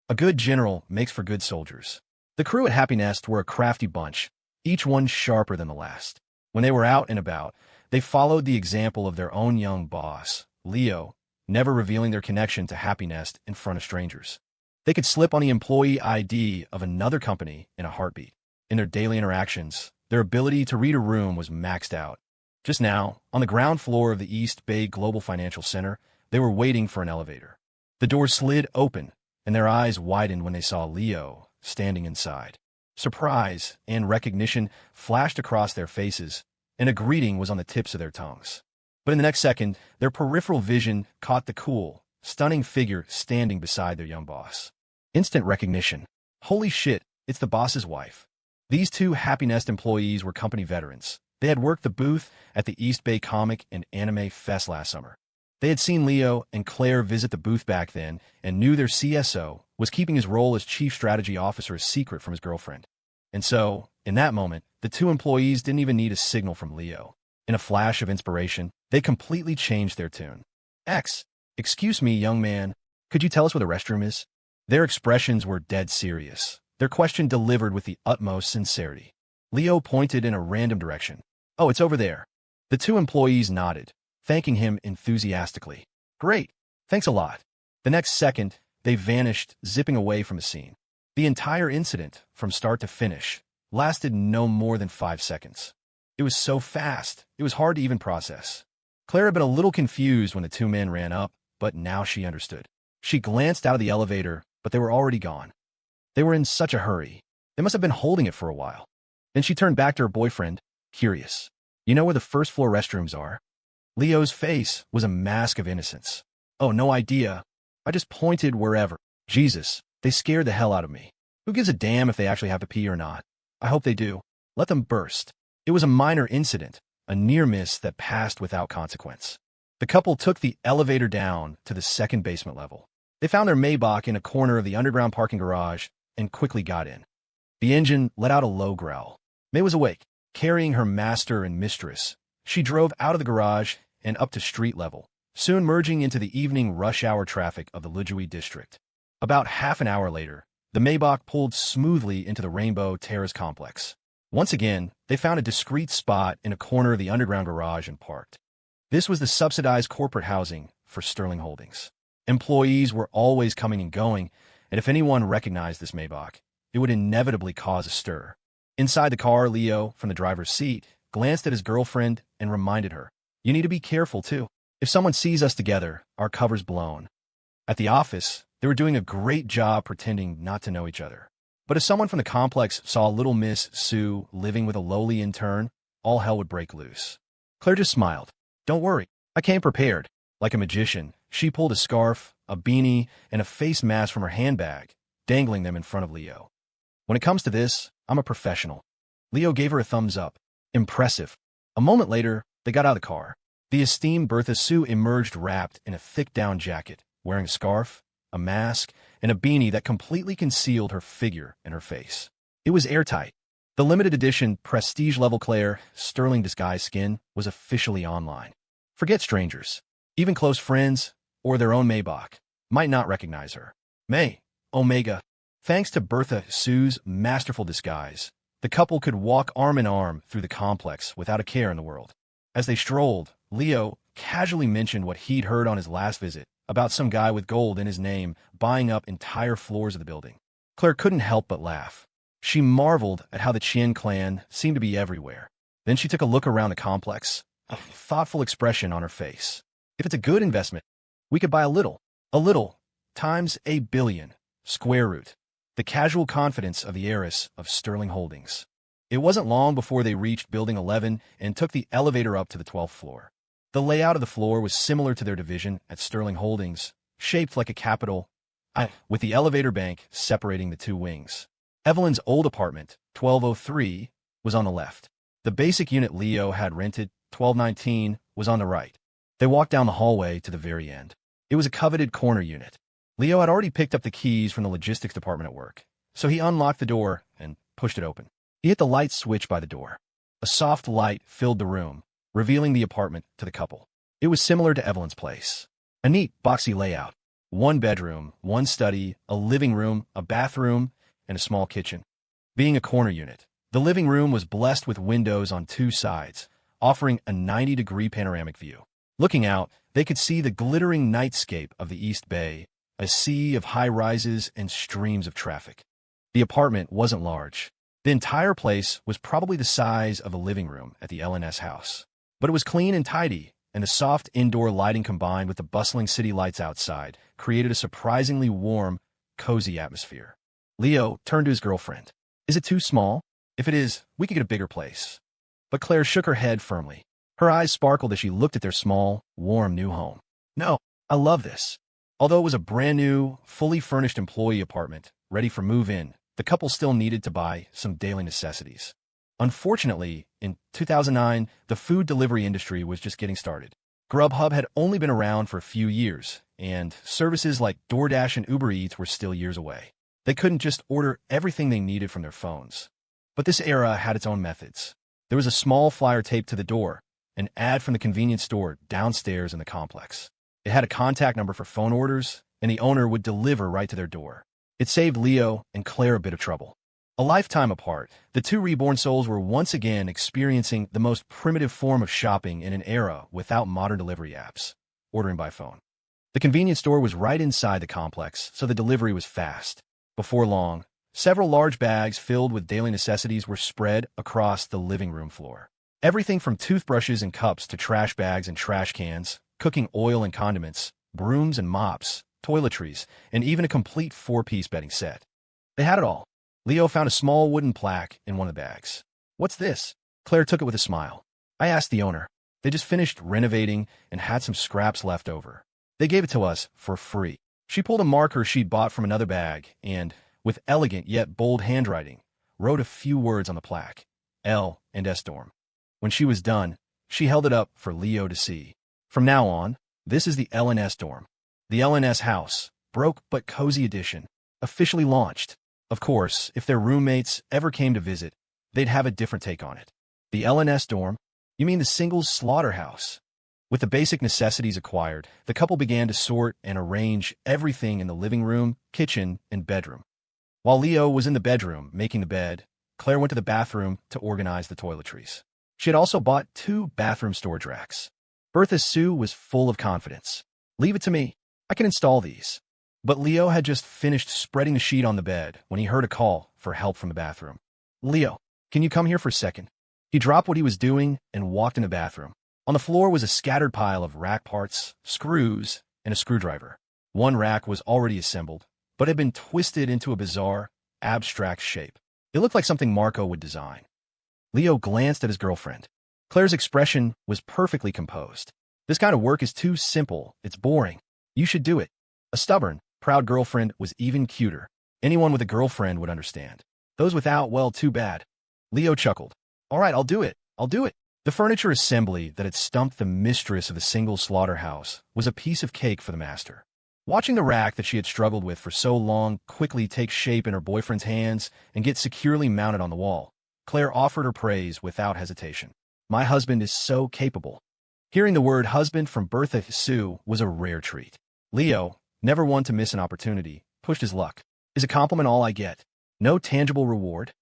A good general makes for good soldiers. The crew at Happy Nest were a crafty bunch, each one sharper than the last. When they were out and about, they followed the example of their own young boss, Leo, never revealing their connection to Happy Nest in front of strangers. They could slip on the employee ID of another company in a heartbeat. In their daily interactions, their ability to read a room was maxed out. Just now, on the ground floor of the East Bay Global Financial Center, they were waiting for an elevator. The door slid open, and their eyes widened when they saw Leo standing inside. Surprise and recognition flashed across their faces, and a greeting was on the tips of their tongues. But in the next second, their peripheral vision caught the cool, stunning figure standing beside their young boss. Instant recognition. Holy shit, it's the boss's wife. These two Happy Nest employees were company veterans. They had worked the booth at the East Bay Comic and Anime Fest last summer. They had seen Leo and Claire visit the booth back then and knew their CSO was keeping his role as chief strategy officer a secret from his girlfriend. And so, in that moment, the two employees didn't even need a signal from Leo. In a flash of inspiration, they completely changed their tune. Excuse me, young man, could you tell us where the restroom is? Their expressions were dead serious, their question delivered with the utmost sincerity. Leo pointed in a random direction. Oh, it's over there. The two employees nodded, thanking him enthusiastically. Great, thanks a lot. The next second, they vanished, zipping away from the scene. The entire incident, from start to finish, lasted no more than 5 seconds. It was so fast, it was hard to even process. Claire had been a little confused when the two men ran up, but now she understood. She glanced out of the elevator, but they were already gone. They were in such a hurry. They must have been holding it for a while. Then she turned back to her boyfriend, curious. You know where the first floor restrooms are? Leo's face was a mask of innocence. Oh, no idea. I just pointed wherever. Jesus, they scared the hell out of me. Who gives a damn if they actually have to pee or not? I hope they do. Let them burst. It was a minor incident, a near miss that passed without consequence. The couple took the elevator down to the second basement level. They found their Maybach in a corner of the underground parking garage and quickly got in. The engine let out a low growl. May was awake, carrying her master and mistress. She drove out of the garage and up to street level, soon merging into the evening rush hour traffic of the Lujui district. About half an hour later, the Maybach pulled smoothly into the Rainbow Terrace complex. Once again, they found a discreet spot in a corner of the underground garage and parked. This was the subsidized corporate housing for Sterling Holdings. Employees were always coming and going, and if anyone recognized this Maybach, it would inevitably cause a stir. Inside the car, Leo, from the driver's seat, glanced at his girlfriend and reminded her, "You need to be careful, too. If someone sees us together, our cover's blown." At the office, they were doing a great job pretending not to know each other. But if someone from the complex saw little Miss Sue living with a lowly intern, all hell would break loose. Claire just smiled. Don't worry, I came prepared. Like a magician, she pulled a scarf, a beanie, and a face mask from her handbag, dangling them in front of Leo. When it comes to this, I'm a professional. Leo gave her a thumbs up. Impressive. A moment later, they got out of the car. The esteemed Bertha Sue emerged wrapped in a thick down jacket, wearing a scarf, a mask, and a beanie that completely concealed her figure and her face. It was airtight. The limited edition prestige-level Claire, sterling disguise skin, was officially online. Forget strangers. Even close friends, or their own Maybach, might not recognize her. May, Omega. Thanks to Bertha Sue's masterful disguise, the couple could walk arm in arm through the complex without a care in the world. As they strolled, Leo casually mentioned what he'd heard on his last visit about some guy with gold in his name buying up entire floors of the building. Claire couldn't help but laugh. She marveled at how the Chien clan seemed to be everywhere. Then she took a look around the complex, a thoughtful expression on her face. If it's a good investment, we could buy a little, times a billion, square root. The casual confidence of the heiress of Sterling Holdings. It wasn't long before they reached Building 11 and took the elevator up to the 12th floor. The layout of the floor was similar to their division at Sterling Holdings, shaped like a capital, with the elevator bank separating the two wings. Evelyn's old apartment, 1203, was on the left. The basic unit Leo had rented, 1219, was on the right. They walked down the hallway to the very end. It was a coveted corner unit. Leo had already picked up the keys from the logistics department at work, so he unlocked the door and pushed it open. He hit the light switch by the door. A soft light filled the room, revealing the apartment to the couple. It was similar to Evelyn's place. A neat, boxy layout. One bedroom, one study, a living room, a bathroom, and a small kitchen. Being a corner unit, the living room was blessed with windows on two sides, offering a 90-degree panoramic view. Looking out, they could see the glittering nightscape of the East Bay, a sea of high-rises and streams of traffic. The apartment wasn't large. The entire place was probably the size of a living room at the L&S house. But it was clean and tidy, and the soft indoor lighting combined with the bustling city lights outside created a surprisingly warm, cozy atmosphere. Leo turned to his girlfriend. "Is it too small? If it is, we could get a bigger place." But Claire shook her head firmly. Her eyes sparkled as she looked at their small, warm new home. "No, I love this." Although it was a brand-new, fully furnished employee apartment, ready for move-in, the couple still needed to buy some daily necessities. Unfortunately, in 2009, the food delivery industry was just getting started. Grubhub had only been around for a few years, and services like DoorDash and Uber Eats were still years away. They couldn't just order everything they needed from their phones. But this era had its own methods. There was a small flyer taped to the door, an ad from the convenience store downstairs in the complex. It had a contact number for phone orders, and the owner would deliver right to their door. It saved Leo and Claire a bit of trouble. A lifetime apart, the two reborn souls were once again experiencing the most primitive form of shopping in an era without modern delivery apps, ordering by phone. The convenience store was right inside the complex, so the delivery was fast. Before long, several large bags filled with daily necessities were spread across the living room floor. Everything from toothbrushes and cups to trash bags and trash cans, cooking oil and condiments, brooms and mops, toiletries, and even a complete four-piece bedding set. They had it all. Leo found a small wooden plaque in one of the bags. "What's this?" Claire took it with a smile. "I asked the owner. They just finished renovating and had some scraps left over. They gave it to us for free." She pulled a marker she'd bought from another bag and, with elegant yet bold handwriting, wrote a few words on the plaque. L and S dorm. When she was done, she held it up for Leo to see. "From now on, this is the L&S dorm. The L&S house, broke but cozy edition, officially launched. Of course, if their roommates ever came to visit, they'd have a different take on it." "The L&S dorm? You mean the singles slaughterhouse?" With the basic necessities acquired, the couple began to sort and arrange everything in the living room, kitchen, and bedroom. While Leo was in the bedroom making the bed, Claire went to the bathroom to organize the toiletries. She had also bought 2 bathroom storage racks. Bertha Sue was full of confidence. "Leave it to me. I can install these." But Leo had just finished spreading the sheet on the bed when he heard a call for help from the bathroom. "Leo, can you come here for a second?" He dropped what he was doing and walked in the bathroom. On the floor was a scattered pile of rack parts, screws, and a screwdriver. One rack was already assembled, but had been twisted into a bizarre, abstract shape. It looked like something Marco would design. Leo glanced at his girlfriend. Claire's expression was perfectly composed. "This kind of work is too simple. It's boring. You should do it." A stubborn, proud girlfriend was even cuter. Anyone with a girlfriend would understand. Those without, well, too bad. Leo chuckled. "All right, I'll do it. I'll do it." The furniture assembly that had stumped the mistress of the single slaughterhouse was a piece of cake for the master. Watching the rack that she had struggled with for so long quickly take shape in her boyfriend's hands and get securely mounted on the wall, Claire offered her praise without hesitation. "My husband is so capable." Hearing the word husband from Bertha Sue was a rare treat. Leo, never one to miss an opportunity, pushed his luck. "Is a compliment all I get? No tangible reward?"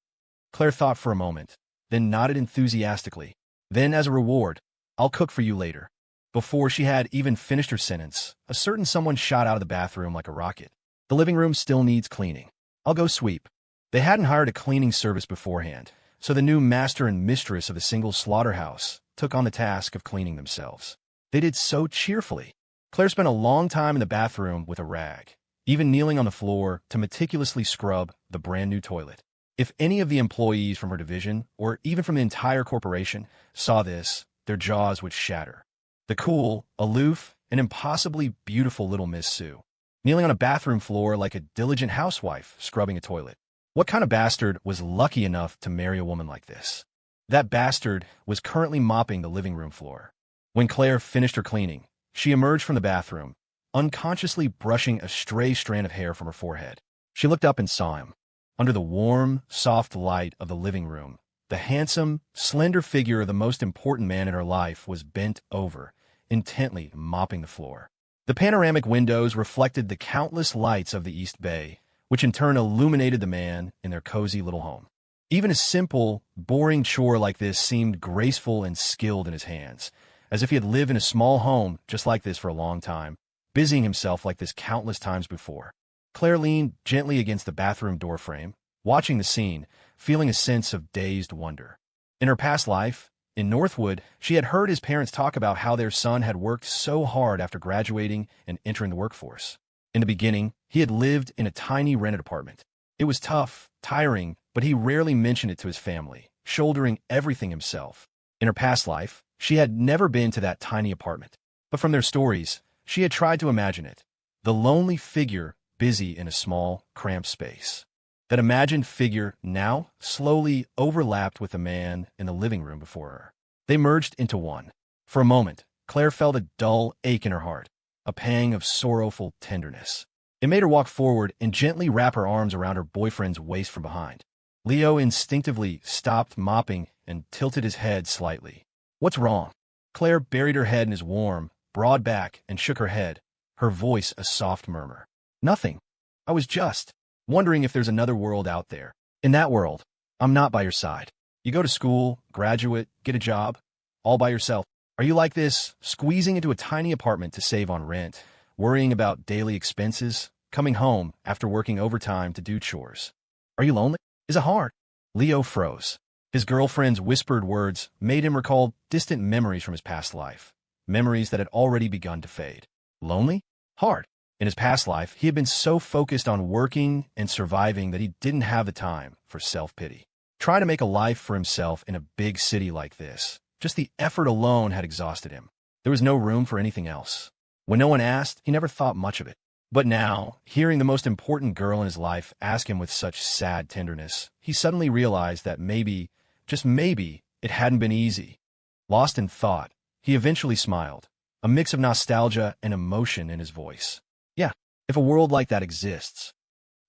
Claire thought for a moment, then nodded enthusiastically. "Then, as a reward, I'll cook for you later." Before she had even finished her sentence, a certain someone shot out of the bathroom like a rocket. "The living room still needs cleaning. I'll go sweep." They hadn't hired a cleaning service beforehand, so the new master and mistress of the single slaughterhouse took on the task of cleaning themselves. They did so cheerfully. Claire spent a long time in the bathroom with a rag, even kneeling on the floor to meticulously scrub the brand-new toilet. If any of the employees from her division, or even from the entire corporation, saw this, their jaws would shatter. The cool, aloof, and impossibly beautiful little Miss Sue, kneeling on a bathroom floor like a diligent housewife scrubbing a toilet. What kind of bastard was lucky enough to marry a woman like this? That bastard was currently mopping the living room floor. When Claire finished her cleaning, she emerged from the bathroom, unconsciously brushing a stray strand of hair from her forehead. She looked up and saw him. Under the warm, soft light of the living room, the handsome, slender figure of the most important man in her life was bent over, intently mopping the floor. The panoramic windows reflected the countless lights of the East Bay, which in turn illuminated the man in their cozy little home. Even a simple, boring chore like this seemed graceful and skilled in his hands, as if he had lived in a small home just like this for a long time, busying himself like this countless times before. Claire leaned gently against the bathroom doorframe, watching the scene, feeling a sense of dazed wonder. In her past life, in Northwood, she had heard his parents talk about how their son had worked so hard after graduating and entering the workforce. In the beginning, he had lived in a tiny rented apartment. It was tough, tiring, but he rarely mentioned it to his family, shouldering everything himself. In her past life, she had never been to that tiny apartment. But from their stories, she had tried to imagine it. The lonely figure busy in a small, cramped space. That imagined figure now slowly overlapped with the man in the living room before her. They merged into one. For a moment, Claire felt a dull ache in her heart, a pang of sorrowful tenderness. It made her walk forward and gently wrap her arms around her boyfriend's waist from behind. Leo instinctively stopped mopping and tilted his head slightly. "What's wrong?" Claire buried her head in his warm, broad back and shook her head, her voice a soft murmur. "Nothing. I was just wondering if there's another world out there. In that world, I'm not by your side. You go to school, graduate, get a job, all by yourself. Are you like this, squeezing into a tiny apartment to save on rent, worrying about daily expenses, coming home after working overtime to do chores? Are you lonely? Is it hard?" Leo froze. His girlfriend's whispered words made him recall distant memories from his past life, memories that had already begun to fade. Lonely? Hard. In his past life, he had been so focused on working and surviving that he didn't have the time for self-pity. Trying to make a life for himself in a big city like this, just the effort alone had exhausted him. There was no room for anything else. When no one asked, he never thought much of it. But now, hearing the most important girl in his life ask him with such sad tenderness, he suddenly realized that maybe, just maybe, it hadn't been easy. Lost in thought, he eventually smiled, a mix of nostalgia and emotion in his voice. Yeah, if a world like that exists.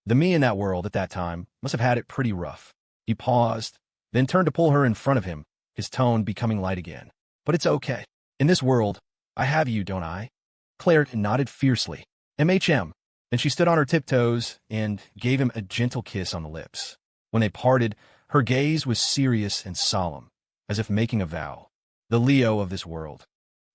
The me in that world at that time must have had it pretty rough. He paused, then turned to pull her in front of him, his tone becoming light again. "But it's okay. In this world, I have you, don't I?" Claire nodded fiercely. "MHM." Then she stood on her tiptoes and gave him a gentle kiss on the lips. When they parted, her gaze was serious and solemn, as if making a vow. "The Leo of this world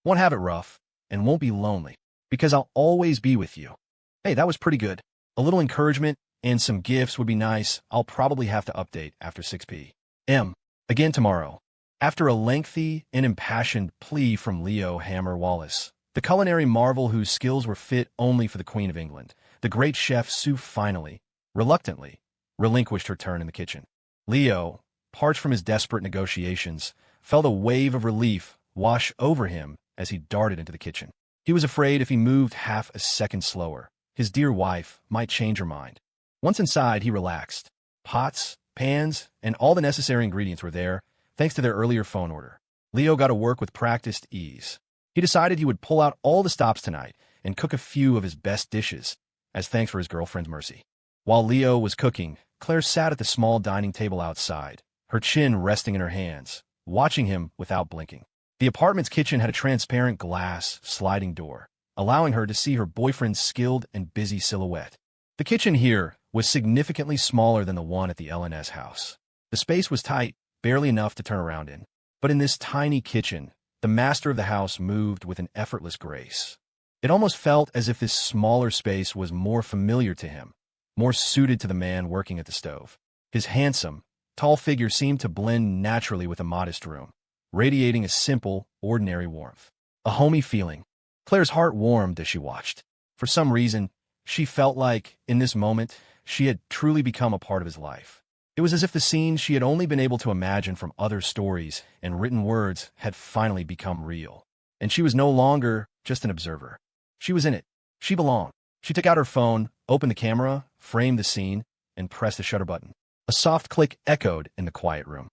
won't have it rough and won't be lonely, because I'll always be with you." Hey, that was pretty good. A little encouragement and some gifts would be nice. I'll probably have to update after 6 p.m. again tomorrow. After a lengthy and impassioned plea from Leo Hammer Wallace, the culinary marvel whose skills were fit only for the Queen of England, the great chef Sue finally, reluctantly, relinquished her turn in the kitchen. Leo, parched from his desperate negotiations, felt a wave of relief wash over him as he darted into the kitchen. He was afraid if he moved half a second slower, his dear wife might change her mind. Once inside, he relaxed. Pots, pans, and all the necessary ingredients were there, thanks to their earlier phone order. Leo got to work with practiced ease. He decided he would pull out all the stops tonight and cook a few of his best dishes, as thanks for his girlfriend's mercy. While Leo was cooking, Claire sat at the small dining table outside, her chin resting in her hands, watching him without blinking. The apartment's kitchen had a transparent glass sliding door, allowing her to see her boyfriend's skilled and busy silhouette. The kitchen here was significantly smaller than the one at the LNS house. The space was tight, barely enough to turn around in. But in this tiny kitchen, the master of the house moved with an effortless grace. It almost felt as if this smaller space was more familiar to him, more suited to the man working at the stove. His handsome, tall figure seemed to blend naturally with a modest room, radiating a simple, ordinary warmth. A homey feeling. Claire's heart warmed as she watched. For some reason, she felt like, in this moment, she had truly become a part of his life. It was as if the scene she had only been able to imagine from other stories and written words had finally become real. And she was no longer just an observer. She was in it. She belonged. She took out her phone, opened the camera, framed the scene, and pressed the shutter button. A soft click echoed in the quiet room.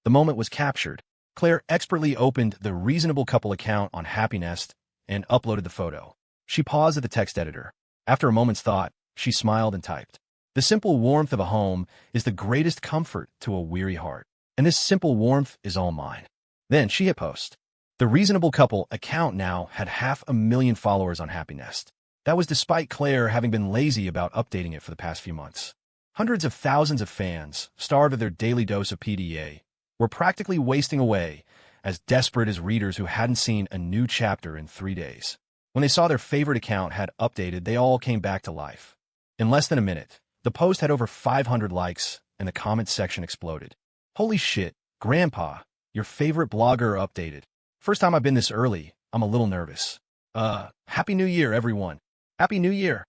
The moment was captured. Claire expertly opened the Reasonable Couple account on Happy Nest and uploaded the photo. She paused at the text editor. After a moment's thought, she smiled and typed. "The simple warmth of a home is the greatest comfort to a weary heart, and this simple warmth is all mine." Then she hit post. The Reasonable Couple account now had 500,000 followers on Happy Nest. That was despite Claire having been lazy about updating it for the past few months. Hundreds of thousands of fans, starved of their daily dose of PDA, were practically wasting away, as desperate as readers who hadn't seen a new chapter in 3 days. When they saw their favorite account had updated, they all came back to life. In less than a minute, the post had over 500 likes, and the comments section exploded. Holy shit, Grandpa, your favorite blogger updated. First time I've been this early, I'm a little nervous. Happy New Year, everyone. Happy New Year.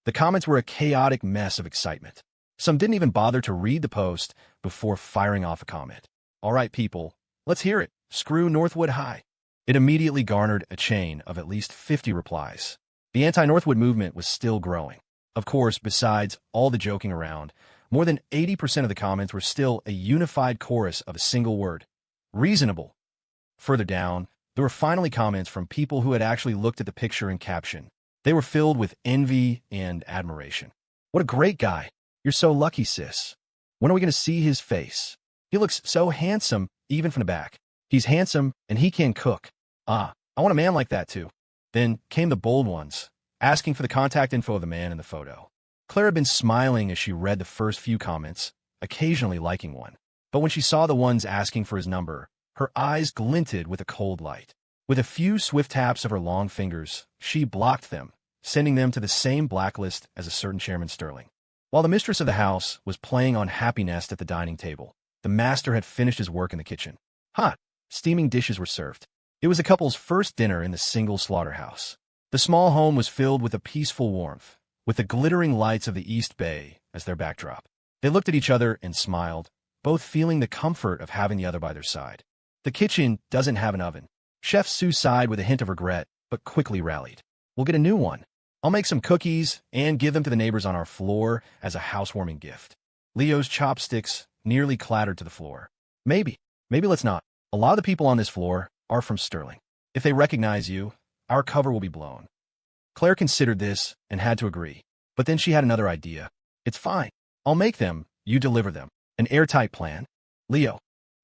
The comments were a chaotic mess of excitement. Some didn't even bother to read the post before firing off a comment. All right, people, let's hear it. Screw Northwood High. It immediately garnered a chain of at least 50 replies. The anti-Northwood movement was still growing. Of course, besides all the joking around, more than 80% of the comments were still a unified chorus of a single word: reasonable. Further down, there were finally comments from people who had actually looked at the picture and caption. They were filled with envy and admiration. What a great guy. You're so lucky, sis. When are we going to see his face? He looks so handsome, even from the back. He's handsome, and he can cook. I want a man like that, too. Then came the bold ones, asking for the contact info of the man in the photo. Claire had been smiling as she read the first few comments, occasionally liking one. But when she saw the ones asking for his number, her eyes glinted with a cold light. With a few swift taps of her long fingers, she blocked them, sending them to the same blacklist as a certain Chairman Sterling. While the mistress of the house was playing on Happy Nest at the dining table, the master had finished his work in the kitchen. Hot, steaming dishes were served. It was the couple's first dinner in the single slaughterhouse. The small home was filled with a peaceful warmth, with the glittering lights of the East Bay as their backdrop. They looked at each other and smiled, both feeling the comfort of having the other by their side. The kitchen doesn't have an oven. Chef Sue sighed with a hint of regret, but quickly rallied. We'll get a new one. I'll make some cookies and give them to the neighbors on our floor as a housewarming gift. Leo's chopsticks nearly clattered to the floor. Maybe let's not. A lot of the people on this floor are from Sterling. If they recognize you, our cover will be blown. Claire considered this and had to agree. But then she had another idea. It's fine. I'll make them, you deliver them. An airtight plan. Leo.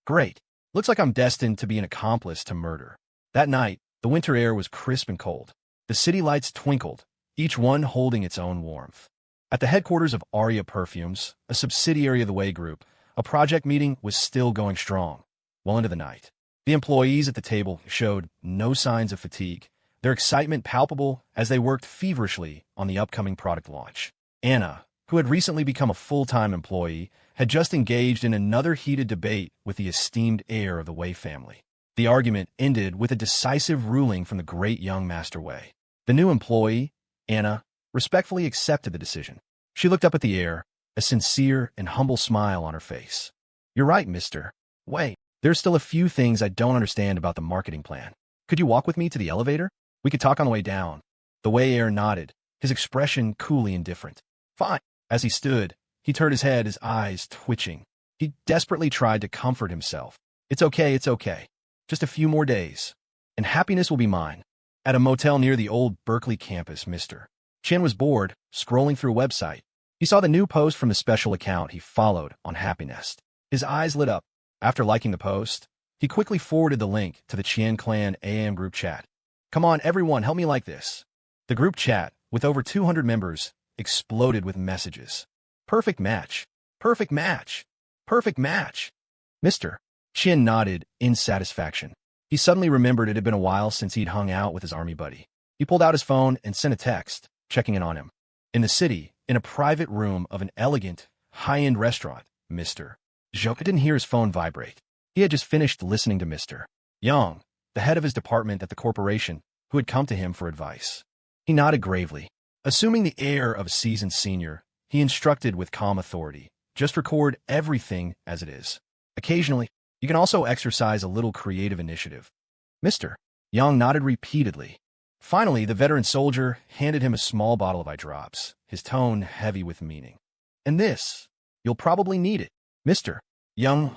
Great. Looks like I'm destined to be an accomplice to murder. That night, the winter air was crisp and cold. The city lights twinkled, each one holding its own warmth. At the headquarters of Aria Perfumes, a subsidiary of the Way Group, a project meeting was still going strong, well into the night. The employees at the table showed no signs of fatigue, their excitement palpable as they worked feverishly on the upcoming product launch. Anna, who had recently become a full-time employee, had just engaged in another heated debate with the esteemed heir of the Way family. The argument ended with a decisive ruling from the great young Master Way. The new employee, Anna, respectfully accepted the decision. She looked up at the heir, a sincere and humble smile on her face. You're right, Mr. Way. There's still a few things I don't understand about the marketing plan. Could you walk with me to the elevator? We could talk on the way down. The Way heir nodded, his expression coolly indifferent. Fine. As he stood, he turned his head, his eyes twitching. He desperately tried to comfort himself. It's okay. Just a few more days, and happiness will be mine. At a motel near the old Berkeley campus, Mr. Chen was bored, scrolling through a website. He saw the new post from the special account he followed on Happy Nest. His eyes lit up. After liking the post, he quickly forwarded the link to the Qian Clan AM group chat. Come on, everyone, help me like this. The group chat, with over 200 members, exploded with messages. Perfect match. Perfect match. Perfect match. Mr. Chen nodded in satisfaction. He suddenly remembered it had been a while since he'd hung out with his army buddy. He pulled out his phone and sent a text, checking in on him. In the city, in a private room of an elegant, high-end restaurant, Mr. Zhou didn't hear his phone vibrate. He had just finished listening to Mr. Yang, the head of his department at the corporation, who had come to him for advice. He nodded gravely. Assuming the air of a seasoned senior, he instructed with calm authority. Just record everything as it is. Occasionally, you can also exercise a little creative initiative. Mr. Yang nodded repeatedly. Finally, the veteran soldier handed him a small bottle of eye drops, his tone heavy with meaning. And this, you'll probably need it, Mr. Yang.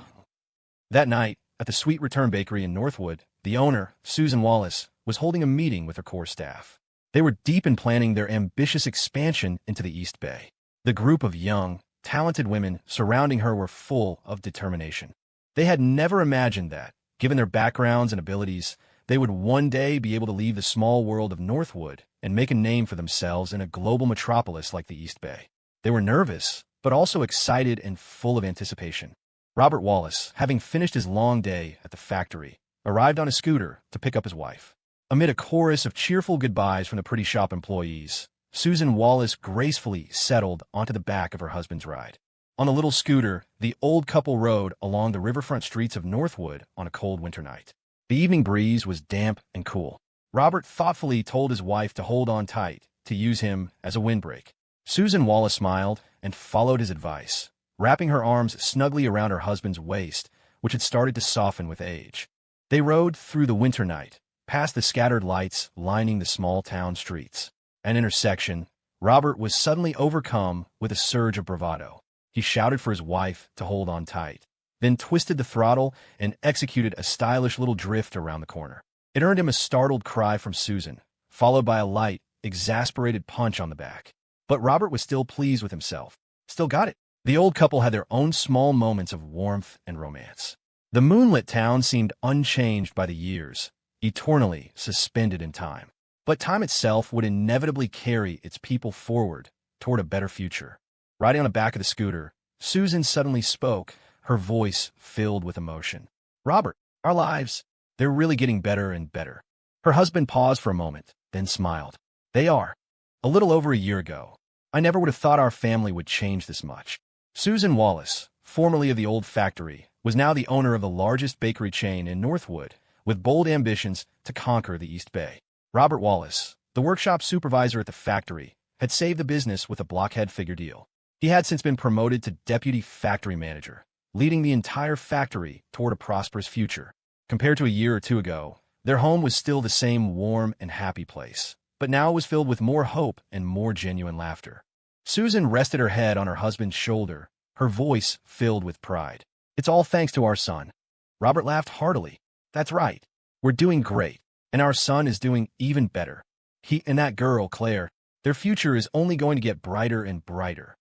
That night, at the Sweet Return Bakery in Northwood, the owner, Susan Wallace, was holding a meeting with her core staff. They were deep in planning their ambitious expansion into the East Bay. The group of young, talented women surrounding her were full of determination. They had never imagined that, Given their backgrounds and abilities, they would one day be able to leave the small world of Northwood and make a name for themselves in a global metropolis like the East Bay. They were nervous, but also excited and full of anticipation. Robert Wallace, having finished his long day at the factory, arrived on a scooter to pick up his wife. Amid a chorus of cheerful goodbyes from the pretty shop employees, Susan Wallace gracefully settled onto the back of her husband's ride. On the little scooter, the old couple rode along the riverfront streets of Northwood on a cold winter night. The evening breeze was damp and cool. Robert thoughtfully told his wife to hold on tight, to use him as a windbreak. Susan Wallace smiled and followed his advice, wrapping her arms snugly around her husband's waist, which had started to soften with age. They rode through the winter night, past the scattered lights lining the small town streets. At an intersection, Robert was suddenly overcome with a surge of bravado. He shouted for his wife to hold on tight, then twisted the throttle and executed a stylish little drift around the corner. It earned him a startled cry from Susan, followed by a light, exasperated punch on the back. But Robert was still pleased with himself. Still got it. The old couple had their own small moments of warmth and romance. The moonlit town seemed unchanged by the years, eternally suspended in time. But time itself would inevitably carry its people forward toward a better future. Riding on the back of the scooter, Susan suddenly spoke, her voice filled with emotion. "Robert, our lives, they're really getting better and better." Her husband paused for a moment, then smiled. "They are. A little over a year ago, I never would have thought our family would change this much." Susan Wallace, formerly of the old factory, was now the owner of the largest bakery chain in Northwood, with bold ambitions to conquer the East Bay. Robert Wallace, the workshop supervisor at the factory, had saved the business with a blockhead figure deal. He had since been promoted to deputy factory manager, leading the entire factory toward a prosperous future. Compared to a year or two ago, their home was still the same warm and happy place, but now it was filled with more hope and more genuine laughter. Susan rested her head on her husband's shoulder, her voice filled with pride. "It's all thanks to our son." Robert laughed heartily. "That's right. We're doing great, and our son is doing even better. He and that girl, Claire, their future is only going to get brighter and brighter."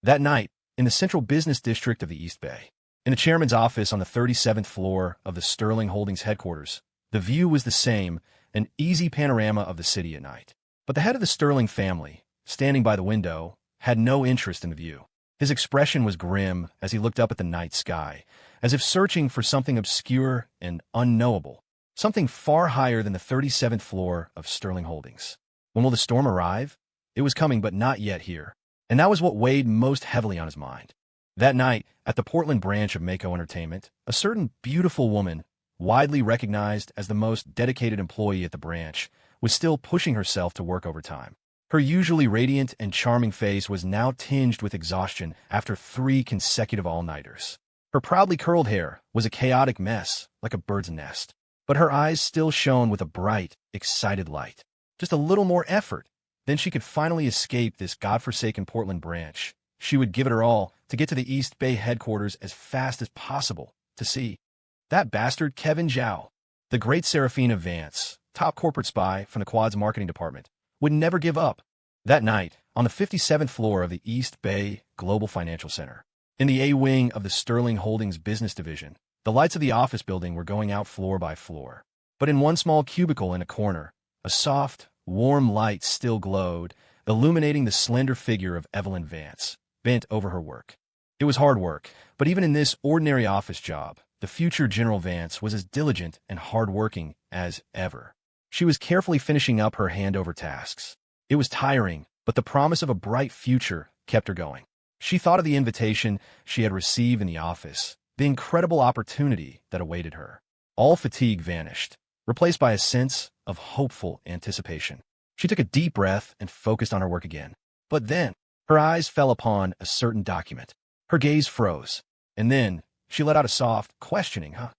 That night, in the central business district of the East Bay, in the chairman's office on the 37th floor of the Sterling Holdings headquarters, the view was the same, an easy panorama of the city at night. But the head of the Sterling family, standing by the window, had no interest in the view. His expression was grim as he looked up at the night sky, as if searching for something obscure and unknowable, something far higher than the 37th floor of Sterling Holdings. When will the storm arrive? It was coming, but not yet here. And that was what weighed most heavily on his mind. That night, at the Portland branch of Mako Entertainment, a certain beautiful woman, widely recognized as the most dedicated employee at the branch, was still pushing herself to work overtime. Her usually radiant and charming face was now tinged with exhaustion after 3 consecutive all-nighters. Her proudly curled hair was a chaotic mess, like a bird's nest, but her eyes still shone with a bright, excited light. Just a little more effort, then she could finally escape this godforsaken Portland branch. She would give it her all to get to the East Bay headquarters as fast as possible to see that bastard Kevin Zhao. The great Serafina Vance, top corporate spy from the Quad's marketing department, would never give up. That night, on the 57th floor of the East Bay Global Financial Center, in the A wing of the Sterling Holdings business division, the lights of the office building were going out floor by floor. But in one small cubicle in a corner, a soft, warm light still glowed, illuminating the slender figure of Evelyn Vance, bent over her work. It was hard work, but even in this ordinary office job, the future General Vance was as diligent and hard-working as ever. She was carefully finishing up her handover tasks. It was tiring, but the promise of a bright future kept her going. She thought of the invitation she had received in the office, the incredible opportunity that awaited her. All fatigue vanished, replaced by a sense of hopeful anticipation. She took a deep breath and focused on her work again. But then, her eyes fell upon a certain document. Her gaze froze, and then she let out a soft, questioning, "Huh?"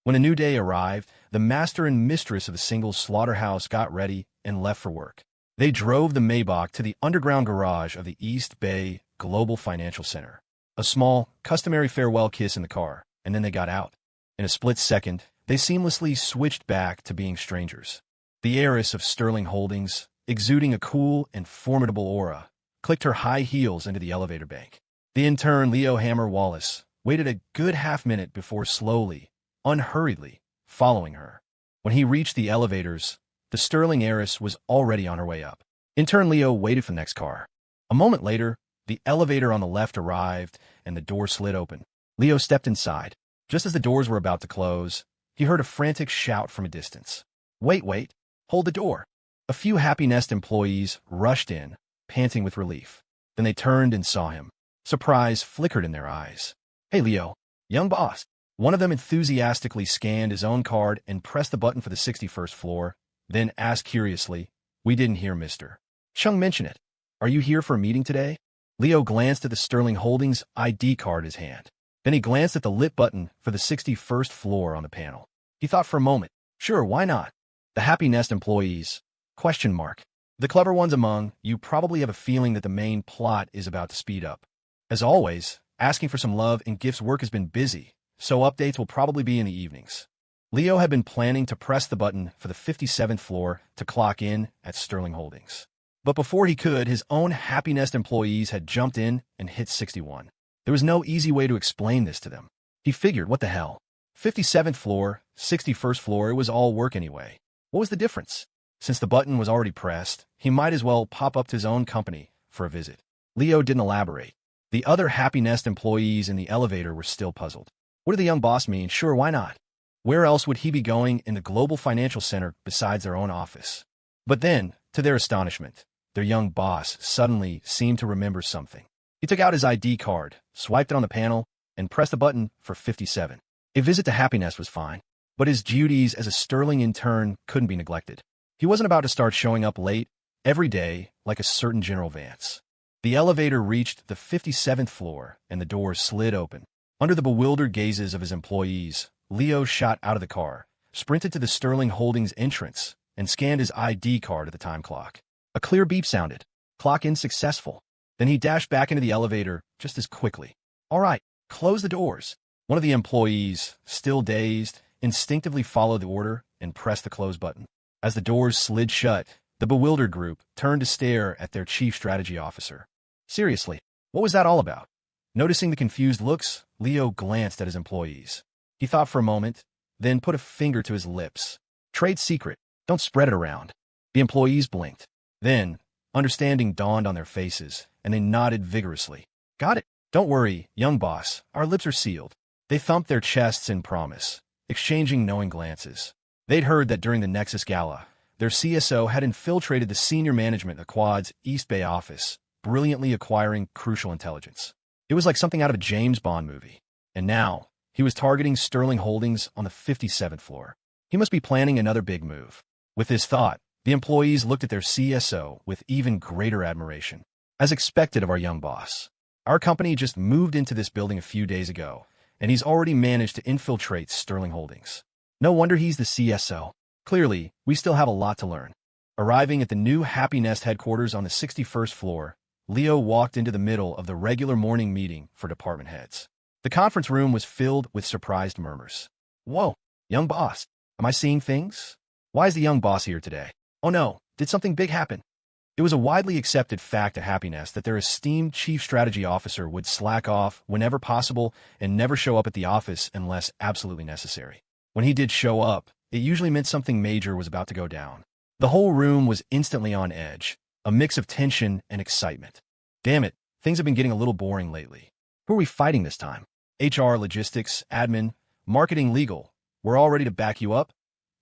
When a new day arrived, the master and mistress of the single slaughterhouse got ready and left for work. They drove the Maybach to the underground garage of the East Bay Global Financial Center. A small, customary farewell kiss in the car, and then they got out. In a split second, they seamlessly switched back to being strangers. The heiress of Sterling Holdings, exuding a cool and formidable aura, clicked her high heels into the elevator bank. The intern, Leo Hammer Wallace, waited a good half-minute before slowly, unhurriedly, following her. When he reached the elevators, the Sterling heiress was already on her way up. Intern Leo waited for the next car. A moment later, the elevator on the left arrived, and the door slid open. Leo stepped inside. Just as the doors were about to close, he heard a frantic shout from a distance. Wait, hold the door. A few Happy Nest employees rushed in, panting with relief. Then they turned and saw him. Surprise flickered in their eyes. Hey, Leo, young boss. One of them enthusiastically scanned his own card and pressed the button for the 61st floor, then asked curiously, We didn't hear Mr. Chung mention it. Are you here for a meeting today? Leo glanced at the Sterling Holdings ID card in his hand. Then he glanced at the lit button for the 61st floor on the panel. He thought for a moment, sure, why not? The Happy Nest employees? ? The clever ones among you probably have a feeling that the main plot is about to speed up. As always, asking for some love and gifts work has been busy, so updates will probably be in the evenings. Leo had been planning to press the button for the 57th floor to clock in at Sterling Holdings. But before he could, his own Happy Nest employees had jumped in and hit 61. There was no easy way to explain this to them. He figured, what the hell? 57th floor, 61st floor, it was all work anyway. What was the difference? Since the button was already pressed, he might as well pop up to his own company for a visit. Leo didn't elaborate. The other Happy Nest employees in the elevator were still puzzled. What did the young boss mean? Sure, why not? Where else would he be going in the global financial center besides their own office? But then, to their astonishment, their young boss suddenly seemed to remember something. He took out his ID card, swiped it on the panel, and pressed the button for 57. A visit to Happy Nest was fine, but his duties as a Sterling intern couldn't be neglected. He wasn't about to start showing up late every day like a certain General Vance. The elevator reached the 57th floor, and the doors slid open. Under the bewildered gazes of his employees, Leo shot out of the car, sprinted to the Sterling Holdings entrance, and scanned his ID card at the time clock. A clear beep sounded. Clock in successful. Then he dashed back into the elevator just as quickly. All right, close the doors. One of the employees, still dazed, instinctively followed the order and pressed the close button. As the doors slid shut, the bewildered group turned to stare at their chief strategy officer. Seriously, what was that all about? Noticing the confused looks, Leo glanced at his employees. He thought for a moment, then put a finger to his lips. Trade secret. Don't spread it around. The employees blinked. Then, understanding dawned on their faces, and they nodded vigorously. Got it. Don't worry, young boss. Our lips are sealed. They thumped their chests in promise, exchanging knowing glances. They'd heard that during the Nexus Gala, their CSO had infiltrated the senior management of Quad's East Bay office, brilliantly acquiring crucial intelligence. It was like something out of a James Bond movie. And now, he was targeting Sterling Holdings on the 57th floor. He must be planning another big move. With this thought, the employees looked at their CSO with even greater admiration. As expected of our young boss, our company just moved into this building a few days ago, and he's already managed to infiltrate Sterling Holdings. No wonder he's the CSO. Clearly, we still have a lot to learn. Arriving at the new Happy Nest headquarters on the 61st floor, Leo walked into the middle of the regular morning meeting for department heads. The conference room was filled with surprised murmurs. Whoa, young boss, am I seeing things? Why is the young boss here today? Oh no, did something big happen? It was a widely accepted fact at Happy Nest that their esteemed chief strategy officer would slack off whenever possible and never show up at the office unless absolutely necessary. When he did show up, it usually meant something major was about to go down. The whole room was instantly on edge, a mix of tension and excitement. Damn it, things have been getting a little boring lately. Who are we fighting this time? HR, logistics, admin, marketing, legal. We're all ready to back you up?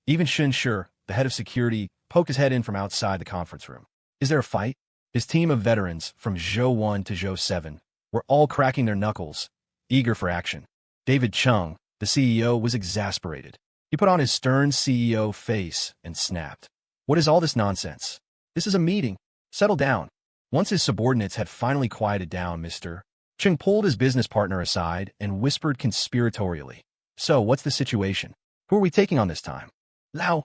Even Shin Shur, the head of security, poked his head in from outside the conference room. Is there a fight? His team of veterans, from Zhou 1 to Zhou 7, were all cracking their knuckles, eager for action. David Chung, the CEO, was exasperated. He put on his stern CEO face and snapped. What is all this nonsense? This is a meeting. Settle down. Once his subordinates had finally quieted down, Mr. Chung pulled his business partner aside and whispered conspiratorially. So, what's the situation? Who are we taking on this time? Lao.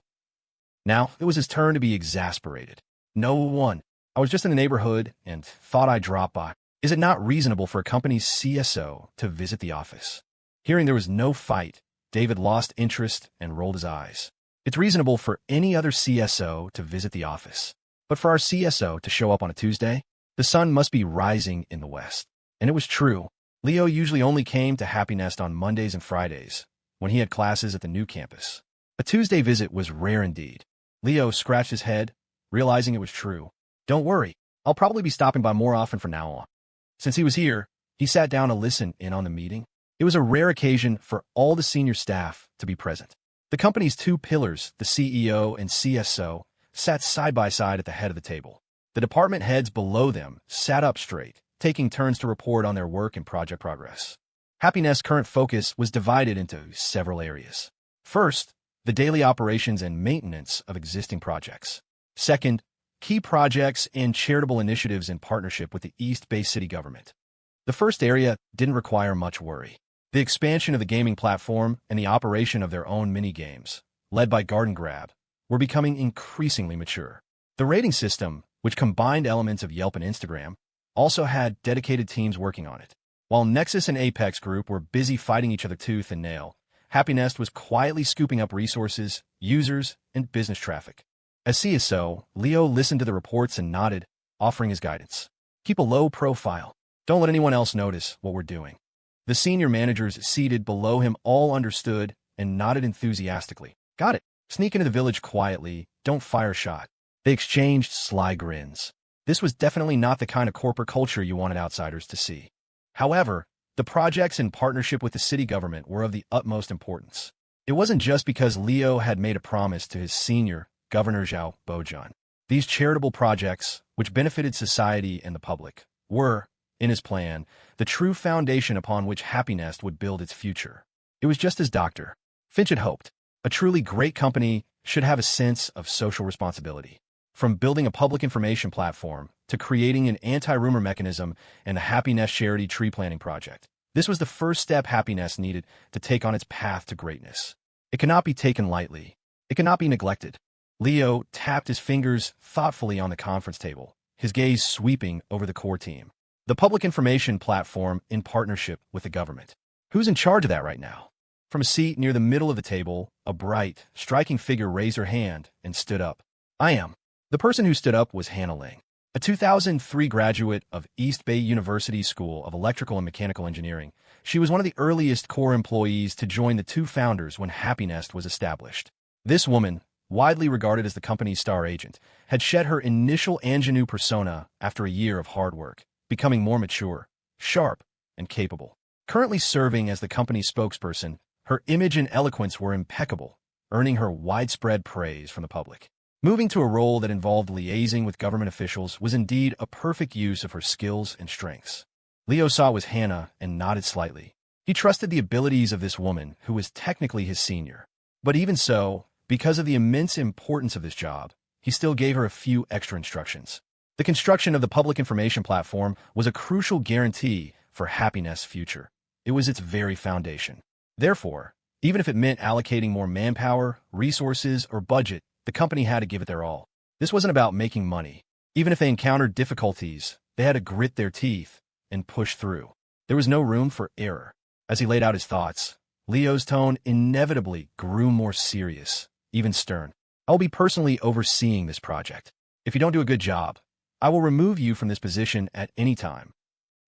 Now, it was his turn to be exasperated. No one. I was just in the neighborhood and thought I'd drop by. Is it not reasonable for a company's CSO to visit the office? Hearing there was no fight, David lost interest and rolled his eyes. It's reasonable for any other CSO to visit the office. But for our CSO to show up on a Tuesday, the sun must be rising in the west. And it was true. Leo usually only came to Happy Nest on Mondays and Fridays, when he had classes at the new campus. A Tuesday visit was rare indeed. Leo scratched his head, realizing it was true. Don't worry, I'll probably be stopping by more often from now on. Since he was here, he sat down to listen in on the meeting. It was a rare occasion for all the senior staff to be present. The company's two pillars, the CEO and CSO, sat side by side at the head of the table. The department heads below them sat up straight, taking turns to report on their work and project progress. Happiness' current focus was divided into several areas. First, the daily operations and maintenance of existing projects. Second, key projects and charitable initiatives in partnership with the East Bay City government. The first area didn't require much worry. The expansion of the gaming platform and the operation of their own mini-games, led by Garden Grab, were becoming increasingly mature. The rating system, which combined elements of Yelp and Instagram, also had dedicated teams working on it. While Nexus and Apex Group were busy fighting each other tooth and nail, Happiness was quietly scooping up resources, users, and business traffic. As CSO, Leo listened to the reports and nodded, offering his guidance. Keep a low profile. Don't let anyone else notice what we're doing. The senior managers seated below him all understood and nodded enthusiastically. Got it. Sneak into the village quietly. Don't fire a shot. They exchanged sly grins. This was definitely not the kind of corporate culture you wanted outsiders to see. However, the projects in partnership with the city government were of the utmost importance. It wasn't just because Leo had made a promise to his senior, Governor Zhao Bojan. These charitable projects, which benefited society and the public, were, in his plan, the true foundation upon which Happiness would build its future. It was just as Dr. Finch had hoped. A truly great company should have a sense of social responsibility. From building a public information platform to creating an anti-rumor mechanism and the Happiness charity tree planting project, this was the first step Happiness needed to take on its path to greatness. It cannot be taken lightly. It cannot be neglected. Leo tapped his fingers thoughtfully on the conference table, his gaze sweeping over the core team. The public information platform in partnership with the government. Who's in charge of that right now? From a seat near the middle of the table, a bright, striking figure raised her hand and stood up. I am. The person who stood up was Hannah Ling, a 2003 graduate of East Bay University School of Electrical and Mechanical Engineering. She was one of the earliest core employees to join the two founders when Happiness was established. This woman, widely regarded as the company's star agent, had shed her initial ingenue persona after a year of hard work, becoming more mature, sharp, and capable. Currently serving as the company's spokesperson, her image and eloquence were impeccable, earning her widespread praise from the public. Moving to a role that involved liaising with government officials was indeed a perfect use of her skills and strengths. Leo saw it was Hannah and nodded slightly. He trusted the abilities of this woman, who was technically his senior. But even so, because of the immense importance of this job, he still gave her a few extra instructions. The construction of the public information platform was a crucial guarantee for Happiness' future. It was its very foundation. Therefore, even if it meant allocating more manpower, resources, or budget, the company had to give it their all. This wasn't about making money. Even if they encountered difficulties, they had to grit their teeth and push through. There was no room for error. As he laid out his thoughts, Leo's tone inevitably grew more serious, even stern. I will be personally overseeing this project. If you don't do a good job, I will remove you from this position at any time.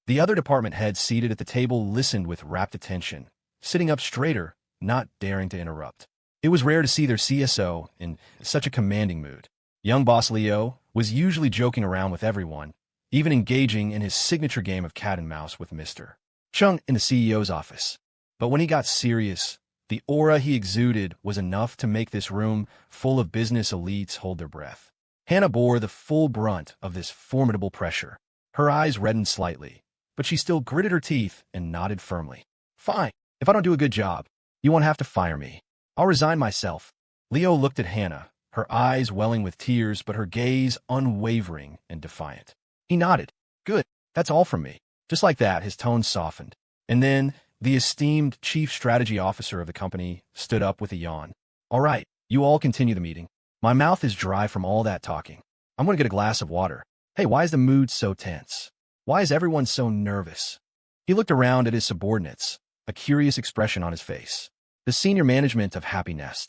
The other department heads seated at the table listened with rapt attention, sitting up straighter, not daring to interrupt. It was rare to see their CSO in such a commanding mood. Young boss Leo was usually joking around with everyone, even engaging in his signature game of cat and mouse with Mr. Chung in the CEO's office. But when he got serious, the aura he exuded was enough to make this room full of business elites hold their breath. Hannah bore the full brunt of this formidable pressure. Her eyes reddened slightly, but she still gritted her teeth and nodded firmly. Fine. If I don't do a good job, you won't have to fire me. I'll resign myself. Leo looked at Hannah, her eyes welling with tears, but her gaze unwavering and defiant. He nodded. Good. That's all from me. Just like that, his tone softened. And then, the esteemed chief strategy officer of the company stood up with a yawn. All right, you all continue the meeting. My mouth is dry from all that talking. I'm going to get a glass of water. Hey, why is the mood so tense? Why is everyone so nervous? He looked around at his subordinates, a curious expression on his face. The senior management of Happiness.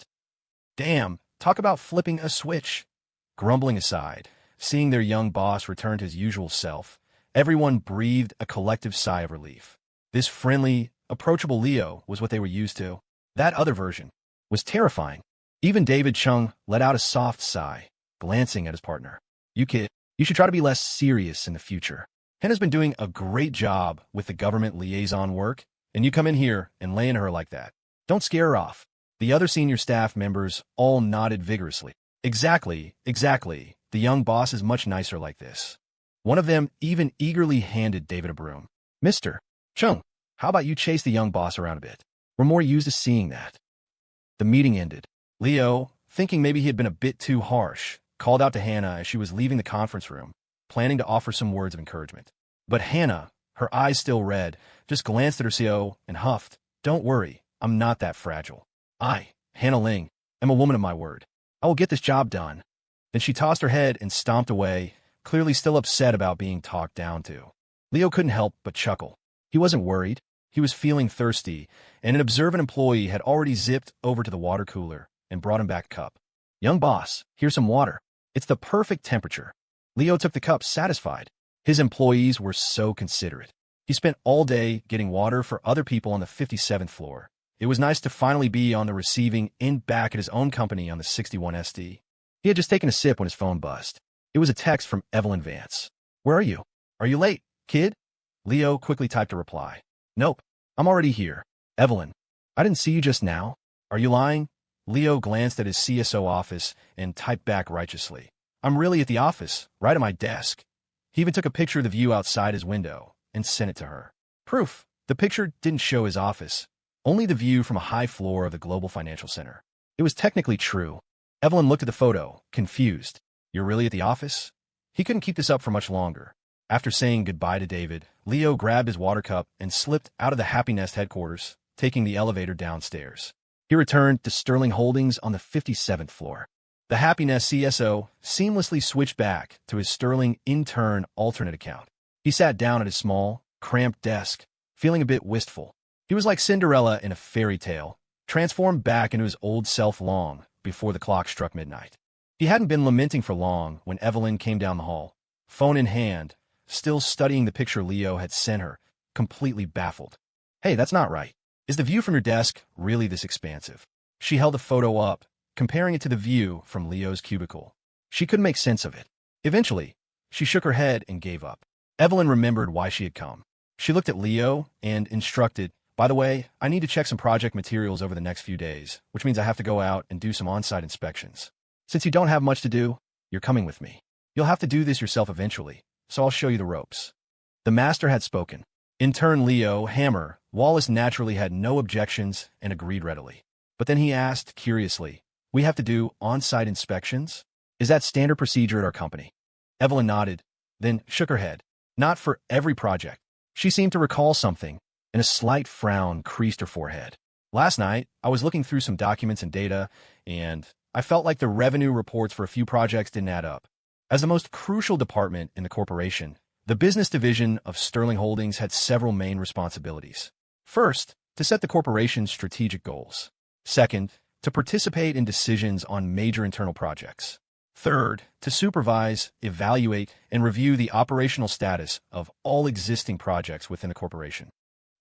Damn, talk about flipping a switch. Grumbling aside, seeing their young boss return to his usual self, everyone breathed a collective sigh of relief. This friendly, approachable Leo was what they were used to. That other version was terrifying. Even David Chung let out a soft sigh, glancing at his partner. You kid, you should try to be less serious in the future. Hannah's been doing a great job with the government liaison work, and you come in here and lay into her like that. Don't scare her off. The other senior staff members all nodded vigorously. Exactly, exactly. The young boss is much nicer like this. One of them even eagerly handed David a broom. Mr. Chung, how about you chase the young boss around a bit? We're more used to seeing that. The meeting ended. Leo, thinking maybe he had been a bit too harsh, called out to Hannah as she was leaving the conference room, planning to offer some words of encouragement. But Hannah, her eyes still red, just glanced at her CO and huffed, "Don't worry, I'm not that fragile. I, Hannah Ling, am a woman of my word. I will get this job done." Then she tossed her head and stomped away, clearly still upset about being talked down to. Leo couldn't help but chuckle. He wasn't worried. He was feeling thirsty, and an observant employee had already zipped over to the water cooler and brought him back a cup. "Young boss, here's some water. It's the perfect temperature." Leo took the cup, satisfied. His employees were so considerate. He spent all day getting water for other people on the 57th floor. It was nice to finally be on the receiving end back at his own company on the 61 SD. He had just taken a sip when his phone buzzed. It was a text from Evelyn Vance. "Where are you? Are you late, kid?" Leo quickly typed a reply. "Nope, I'm already here." "Evelyn, I didn't see you just now. Are you lying?" Leo glanced at his CSO office and typed back righteously. "I'm really at the office, right at my desk." He even took a picture of the view outside his window and sent it to her. Proof. The picture didn't show his office, only the view from a high floor of the Global Financial Center. It was technically true. Evelyn looked at the photo, confused. "You're really at the office?" He couldn't keep this up for much longer. After saying goodbye to David, Leo grabbed his water cup and slipped out of the Happy Nest headquarters, taking the elevator downstairs. He returned to Sterling Holdings on the 57th floor. The Happy Nest CSO seamlessly switched back to his Sterling intern alternate account. He sat down at his small, cramped desk, feeling a bit wistful. He was like Cinderella in a fairy tale, transformed back into his old self long before the clock struck midnight. He hadn't been lamenting for long when Evelyn came down the hall, phone in hand, still studying the picture Leo had sent her, completely baffled. "Hey, that's not right. Is the view from your desk really this expansive?" She held the photo up, comparing it to the view from Leo's cubicle. She couldn't make sense of it. Eventually, she shook her head and gave up. Evelyn remembered why she had come. She looked at Leo and instructed, "By the way, I need to check some project materials over the next few days, which means I have to go out and do some on-site inspections. Since you don't have much to do, you're coming with me. You'll have to do this yourself eventually, so I'll show you the ropes." The master had spoken. In turn, Leo, Hammer, Wallace naturally had no objections and agreed readily. But then he asked, curiously, "We have to do on-site inspections? Is that standard procedure at our company?" Evelyn nodded, then shook her head. "Not for every project." She seemed to recall something, and a slight frown creased her forehead. "Last night, I was looking through some documents and data, and I felt like the revenue reports for a few projects didn't add up. As the most crucial department in the corporation, the business division of Sterling Holdings had several main responsibilities. First, to set the corporation's strategic goals. Second, to participate in decisions on major internal projects. Third, to supervise, evaluate, and review the operational status of all existing projects within the corporation.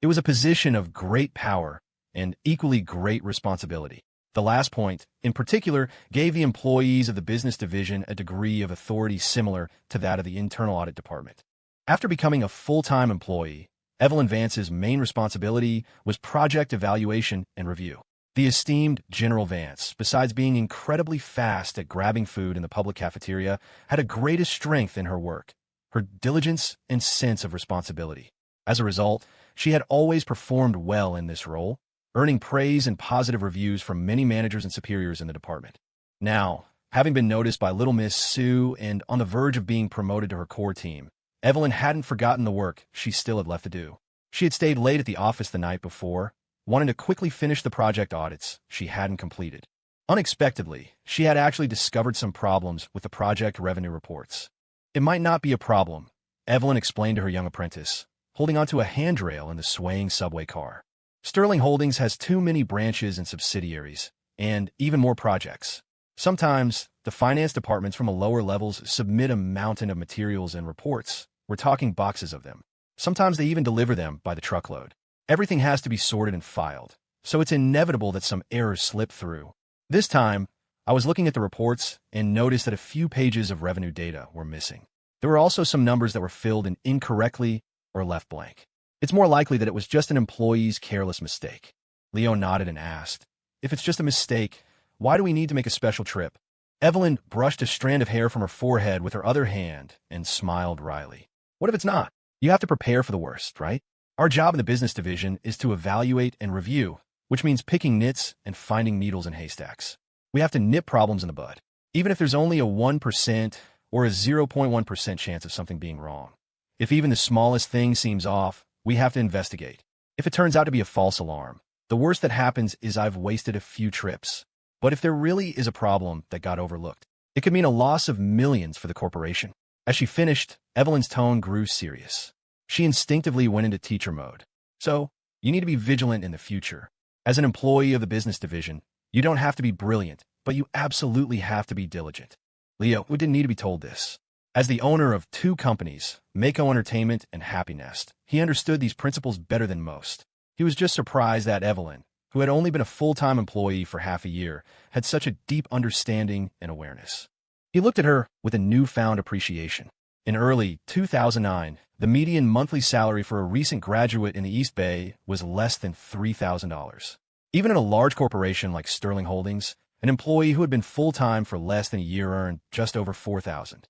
It was a position of great power and equally great responsibility. The last point, in particular, gave the employees of the business division a degree of authority similar to that of the internal audit department. After becoming a full-time employee, Evelyn Vance's main responsibility was project evaluation and review. The esteemed General Vance, besides being incredibly fast at grabbing food in the public cafeteria, had a greatest strength in her work, her diligence and sense of responsibility. As a result, she had always performed well in this role, earning praise and positive reviews from many managers and superiors in the department. Now, having been noticed by Little Miss Sue and on the verge of being promoted to her core team, Evelyn hadn't forgotten the work she still had left to do. She had stayed late at the office the night before, wanting to quickly finish the project audits she hadn't completed. Unexpectedly, she had actually discovered some problems with the project revenue reports. "It might not be a problem," Evelyn explained to her young apprentice, holding onto a handrail in the swaying subway car. "Sterling Holdings has too many branches and subsidiaries, and even more projects. Sometimes, the finance departments from the lower levels submit a mountain of materials and reports. We're talking boxes of them. Sometimes they even deliver them by the truckload. Everything has to be sorted and filed, so it's inevitable that some errors slip through. This time, I was looking at the reports and noticed that a few pages of revenue data were missing. There were also some numbers that were filled in incorrectly or left blank. It's more likely that it was just an employee's careless mistake. Leo nodded and asked, "If it's just a mistake, why do we need to make a special trip?" Evelyn brushed a strand of hair from her forehead with her other hand and smiled wryly. "What if it's not? You have to prepare for the worst, right? Our job in the business division is to evaluate and review, which means picking nits and finding needles in haystacks. We have to nip problems in the bud, even if there's only a 1% or a 0.1% chance of something being wrong. If even the smallest thing seems off, we have to investigate. If it turns out to be a false alarm, the worst that happens is I've wasted a few trips. But if there really is a problem that got overlooked, it could mean a loss of millions for the corporation." As she finished, Evelyn's tone grew serious. She instinctively went into teacher mode. "So, you need to be vigilant in the future. As an employee of the business division, you don't have to be brilliant, but you absolutely have to be diligent." Leo, who didn't need to be told this. As the owner of two companies, Mako Entertainment and Happy Nest, he understood these principles better than most. He was just surprised that Evelyn, who had only been a full-time employee for half a year, had such a deep understanding and awareness. He looked at her with a newfound appreciation. In early 2009, the median monthly salary for a recent graduate in the East Bay was less than $3,000. Even in a large corporation like Sterling Holdings, an employee who had been full-time for less than a year earned just over $4,000.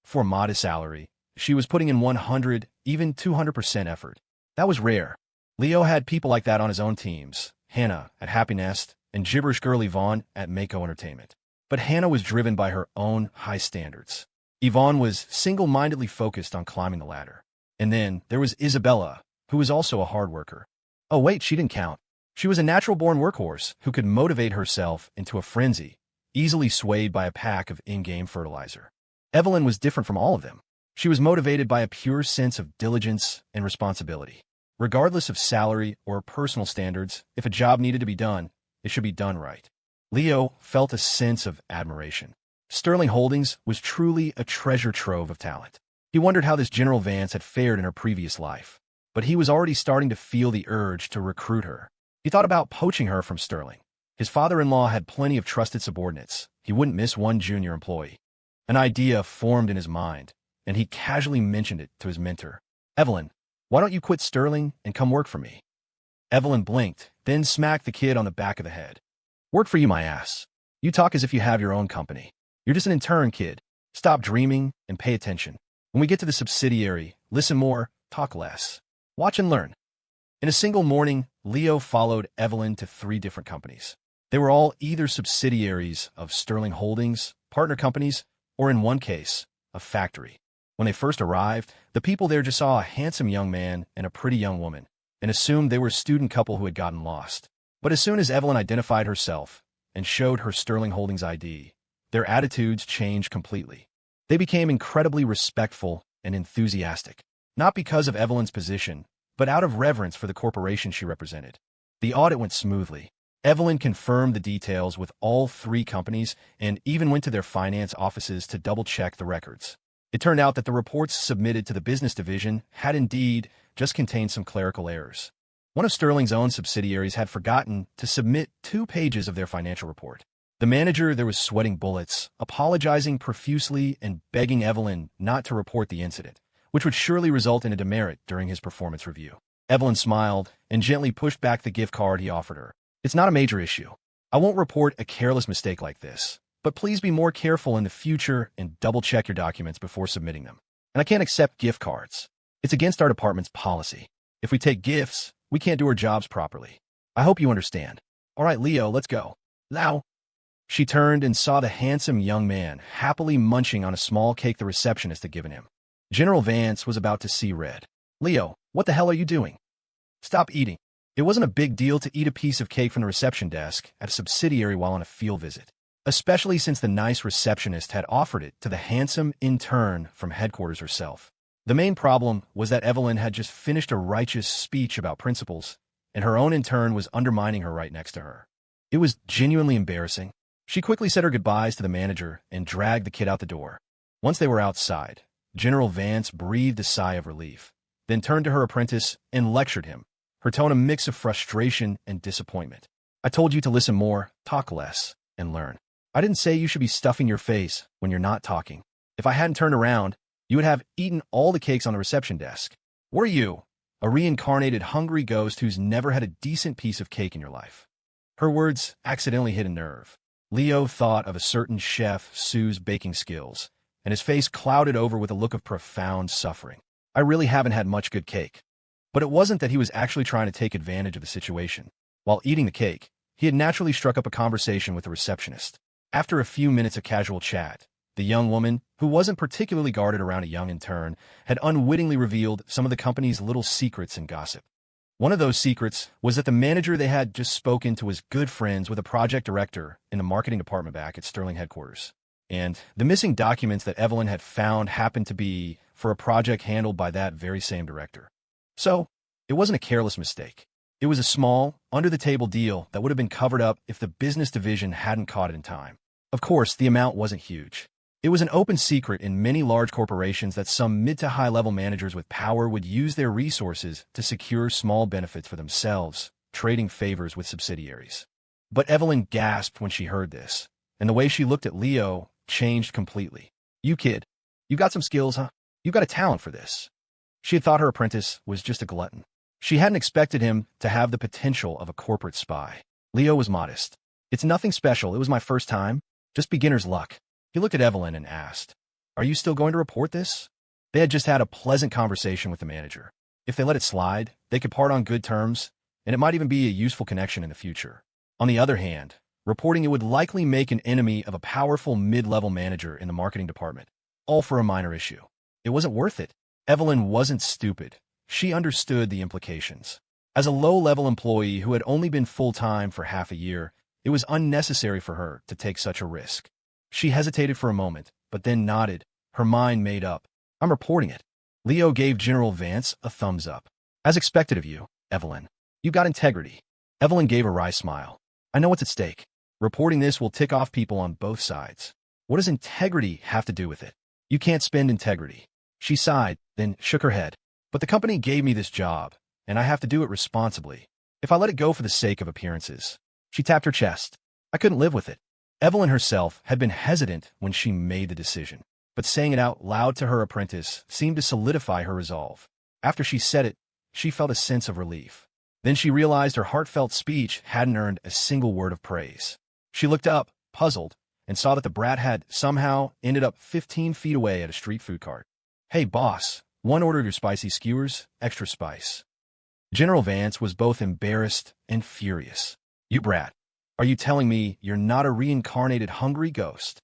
For a modest salary, she was putting in 100, even 200% effort. That was rare. Leo had people like that on his own teams, Hannah at Happy Nest and gibberish girl Yvonne at Mako Entertainment. But Hannah was driven by her own high standards. Yvonne was single-mindedly focused on climbing the ladder. And then there was Isabella, who was also a hard worker. Oh wait, she didn't count. She was a natural-born workhorse who could motivate herself into a frenzy, easily swayed by a pack of in-game fertilizer. Evelyn was different from all of them. She was motivated by a pure sense of diligence and responsibility. Regardless of salary or personal standards, if a job needed to be done, it should be done right. Leo felt a sense of admiration. Sterling Holdings was truly a treasure trove of talent. He wondered how this General Vance had fared in her previous life, but he was already starting to feel the urge to recruit her. He thought about poaching her from Sterling. His father-in-law had plenty of trusted subordinates. He wouldn't miss one junior employee. An idea formed in his mind, and he casually mentioned it to his mentor. "Evelyn, why don't you quit Sterling and come work for me?" Evelyn blinked, then smacked the kid on the back of the head. "Work for you, my ass. You talk as if you have your own company. You're just an intern, kid. Stop dreaming and pay attention. When we get to the subsidiary, listen more, talk less. Watch and learn." In a single morning, Leo followed Evelyn to 3 different companies. They were all either subsidiaries of Sterling Holdings, partner companies, or in one case, a factory. When they first arrived, the people there just saw a handsome young man and a pretty young woman, and assumed they were a student couple who had gotten lost. But as soon as Evelyn identified herself and showed her Sterling Holdings ID, their attitudes changed completely. They became incredibly respectful and enthusiastic, not because of Evelyn's position, but out of reverence for the corporation she represented. The audit went smoothly. Evelyn confirmed the details with all 3 companies and even went to their finance offices to double-check the records. It turned out that the reports submitted to the business division had indeed just contained some clerical errors. One of Sterling's own subsidiaries had forgotten to submit 2 pages of their financial report. The manager there was sweating bullets, apologizing profusely and begging Evelyn not to report the incident, which would surely result in a demerit during his performance review. Evelyn smiled and gently pushed back the gift card he offered her. "It's not a major issue. I won't report a careless mistake like this, but please be more careful in the future and double-check your documents before submitting them. And I can't accept gift cards. It's against our department's policy. If we take gifts, we can't do our jobs properly. I hope you understand. All right, Leo, let's go. Now." She turned and saw the handsome young man happily munching on a small cake the receptionist had given him. General Vance was about to see red. "Leo, what the hell are you doing? Stop eating." It wasn't a big deal to eat a piece of cake from the reception desk at a subsidiary while on a field visit, especially since the nice receptionist had offered it to the handsome intern from headquarters herself. The main problem was that Evelyn had just finished a righteous speech about principles, and her own intern was undermining her right next to her. It was genuinely embarrassing. She quickly said her goodbyes to the manager and dragged the kid out the door. Once they were outside, General Vance breathed a sigh of relief, then turned to her apprentice and lectured him, her tone a mix of frustration and disappointment. "I told you to listen more, talk less. and learn. I didn't say you should be stuffing your face when you're not talking. If I hadn't turned around, you would have eaten all the cakes on the reception desk. Were you a reincarnated hungry ghost who's never had a decent piece of cake in your life? Her words accidentally hit a nerve. Leo thought of a certain chef Sue's baking skills, and his face clouded over with a look of profound suffering. I really haven't had much good cake. But it wasn't that he was actually trying to take advantage of the situation. While eating the cake, he had naturally struck up a conversation with the receptionist. After a few minutes of casual chat, the young woman, who wasn't particularly guarded around a young intern, had unwittingly revealed some of the company's little secrets and gossip. One of those secrets was that the manager they had just spoken to was good friends with a project director in the marketing department back at Sterling headquarters. And the missing documents that Evelyn had found happened to be for a project handled by that very same director. So, it wasn't a careless mistake. It was a small, under-the-table deal that would have been covered up if the business division hadn't caught it in time. Of course, the amount wasn't huge. It was an open secret in many large corporations that some mid to high-level managers with power would use their resources to secure small benefits for themselves, trading favors with subsidiaries. But Evelyn gasped when she heard this, and the way she looked at Leo changed completely. You kid, you got some skills, huh? You got a talent for this. She had thought her apprentice was just a glutton. She hadn't expected him to have the potential of a corporate spy. Leo was modest. It's nothing special. It was my first time. Just beginner's luck. He looked at Evelyn and asked, Are you still going to report this? They had just had a pleasant conversation with the manager. If they let it slide, they could part on good terms, and it might even be a useful connection in the future. On the other hand, reporting it would likely make an enemy of a powerful mid-level manager in the marketing department, all for a minor issue. It wasn't worth it. Evelyn wasn't stupid. She understood the implications. As a low-level employee who had only been full-time for half a year, it was unnecessary for her to take such a risk. She hesitated for a moment, but then nodded, her mind made up. I'm reporting it. Leo gave General Vance a thumbs up. As expected of you, Evelyn. You got integrity. Evelyn gave a wry smile. I know what's at stake. Reporting this will tick off people on both sides. What does integrity have to do with it? You can't spend integrity. She sighed, then shook her head. But the company gave me this job, and I have to do it responsibly. If I let it go for the sake of appearances. She tapped her chest. I couldn't live with it. Evelyn herself had been hesitant when she made the decision, but saying it out loud to her apprentice seemed to solidify her resolve. After she said it, she felt a sense of relief. Then she realized her heartfelt speech hadn't earned a single word of praise. She looked up, puzzled, and saw that the brat had somehow ended up 15 feet away at a street food cart. Hey, boss, one order of your spicy skewers, extra spice. General Vance was both embarrassed and furious. You brat. Are you telling me you're not a reincarnated hungry ghost?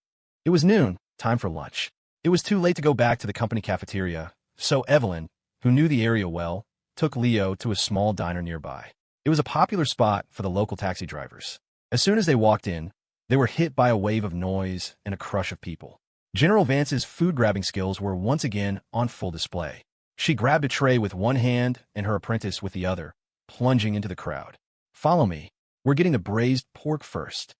It was noon, time for lunch. It was too late to go back to the company cafeteria, so Evelyn, who knew the area well, took Leo to a small diner nearby. It was a popular spot for the local taxi drivers. As soon as they walked in, they were hit by a wave of noise and a crush of people. General Vance's food-grabbing skills were once again on full display. She grabbed a tray with one hand and her apprentice with the other, plunging into the crowd. Follow me. We're getting the braised pork first.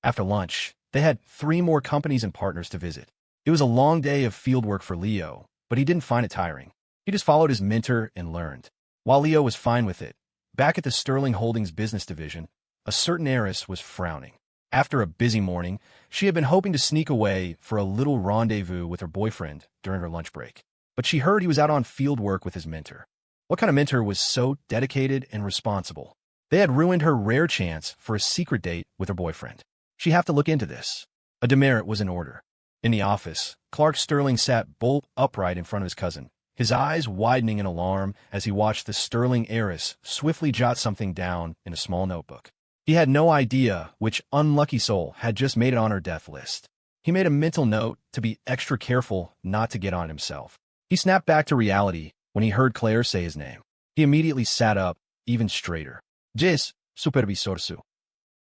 After lunch, they had 3 more companies and partners to visit. It was a long day of fieldwork for Leo, but he didn't find it tiring. He just followed his mentor and learned. While Leo was fine with it, back at the Sterling Holdings business division, a certain heiress was frowning. After a busy morning, she had been hoping to sneak away for a little rendezvous with her boyfriend during her lunch break. But she heard he was out on field work with his mentor. What kind of mentor was so dedicated and responsible? They had ruined her rare chance for a secret date with her boyfriend. She'd have to look into this. A demerit was in order. In the office, Clark Sterling sat bolt upright in front of his cousin, his eyes widening in alarm as he watched the Sterling heiress swiftly jot something down in a small notebook. He had no idea which unlucky soul had just made it on her death list. He made a mental note to be extra careful not to get on himself. He snapped back to reality when he heard Claire say his name. He immediately sat up, even straighter. Jis, supervisor su.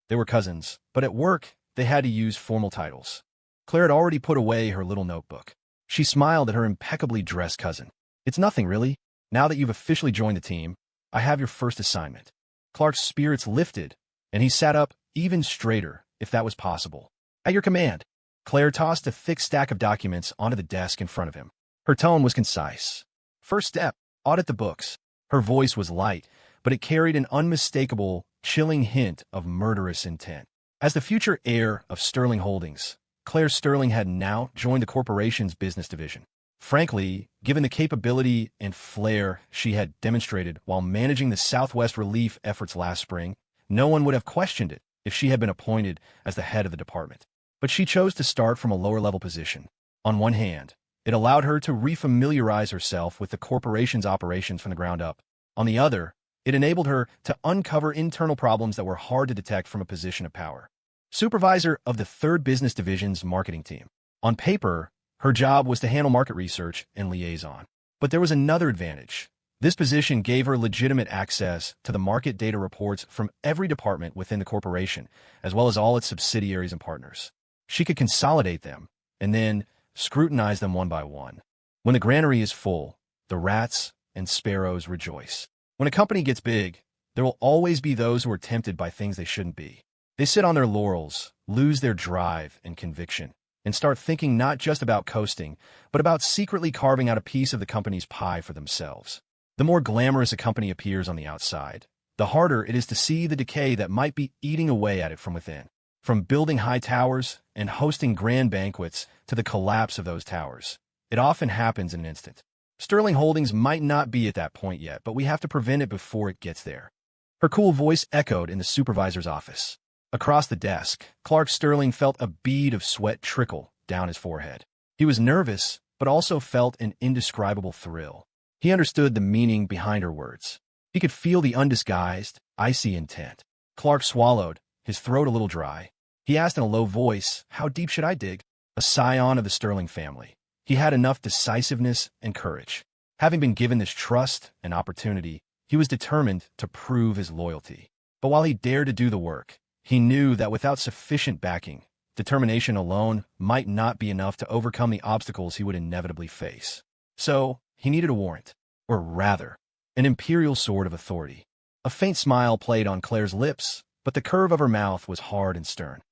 They were cousins, but at work, they had to use formal titles. Claire had already put away her little notebook. She smiled at her impeccably dressed cousin. It's nothing, really. Now that you've officially joined the team, I have your first assignment. Clark's spirits lifted, and he sat up even straighter, if that was possible. At your command. Claire tossed a thick stack of documents onto the desk in front of him. Her tone was concise. First step, audit the books. Her voice was light, but it carried an unmistakable, chilling hint of murderous intent. As the future heir of Sterling Holdings, Claire Sterling had now joined the corporation's business division. Frankly, given the capability and flair she had demonstrated while managing the Southwest relief efforts last spring, no one would have questioned it if she had been appointed as the head of the department. But she chose to start from a lower-level position. On one hand, it allowed her to refamiliarize herself with the corporation's operations from the ground up. On the other, it enabled her to uncover internal problems that were hard to detect from a position of power. Supervisor of the 3rd Business Division's marketing team. On paper, her job was to handle market research and liaison. But there was another advantage. This position gave her legitimate access to the market data reports from every department within the corporation, as well as all its subsidiaries and partners. She could consolidate them, and then scrutinize them one by one. When the granary is full, the rats and sparrows rejoice. When a company gets big, there will always be those who are tempted by things they shouldn't be. They sit on their laurels, lose their drive and conviction, and start thinking not just about coasting, but about secretly carving out a piece of the company's pie for themselves. The more glamorous a company appears on the outside, the harder it is to see the decay that might be eating away at it from within. From building high towers and hosting grand banquets to the collapse of those towers, it often happens in an instant. Sterling Holdings might not be at that point yet, but we have to prevent it before it gets there. Her cool voice echoed in the supervisor's office. Across the desk, Clark Sterling felt a bead of sweat trickle down his forehead. He was nervous, but also felt an indescribable thrill. He understood the meaning behind her words. He could feel the undisguised, icy intent. Clark swallowed, his throat a little dry. He asked in a low voice, "How deep should I dig?" A scion of the Sterling family, he had enough decisiveness and courage. Having been given this trust and opportunity, he was determined to prove his loyalty. But while he dared to do the work, he knew that without sufficient backing, determination alone might not be enough to overcome the obstacles he would inevitably face. So, he needed a warrant, or rather, an imperial sword of authority. A faint smile played on Claire's lips, but the curve of her mouth was hard and stern.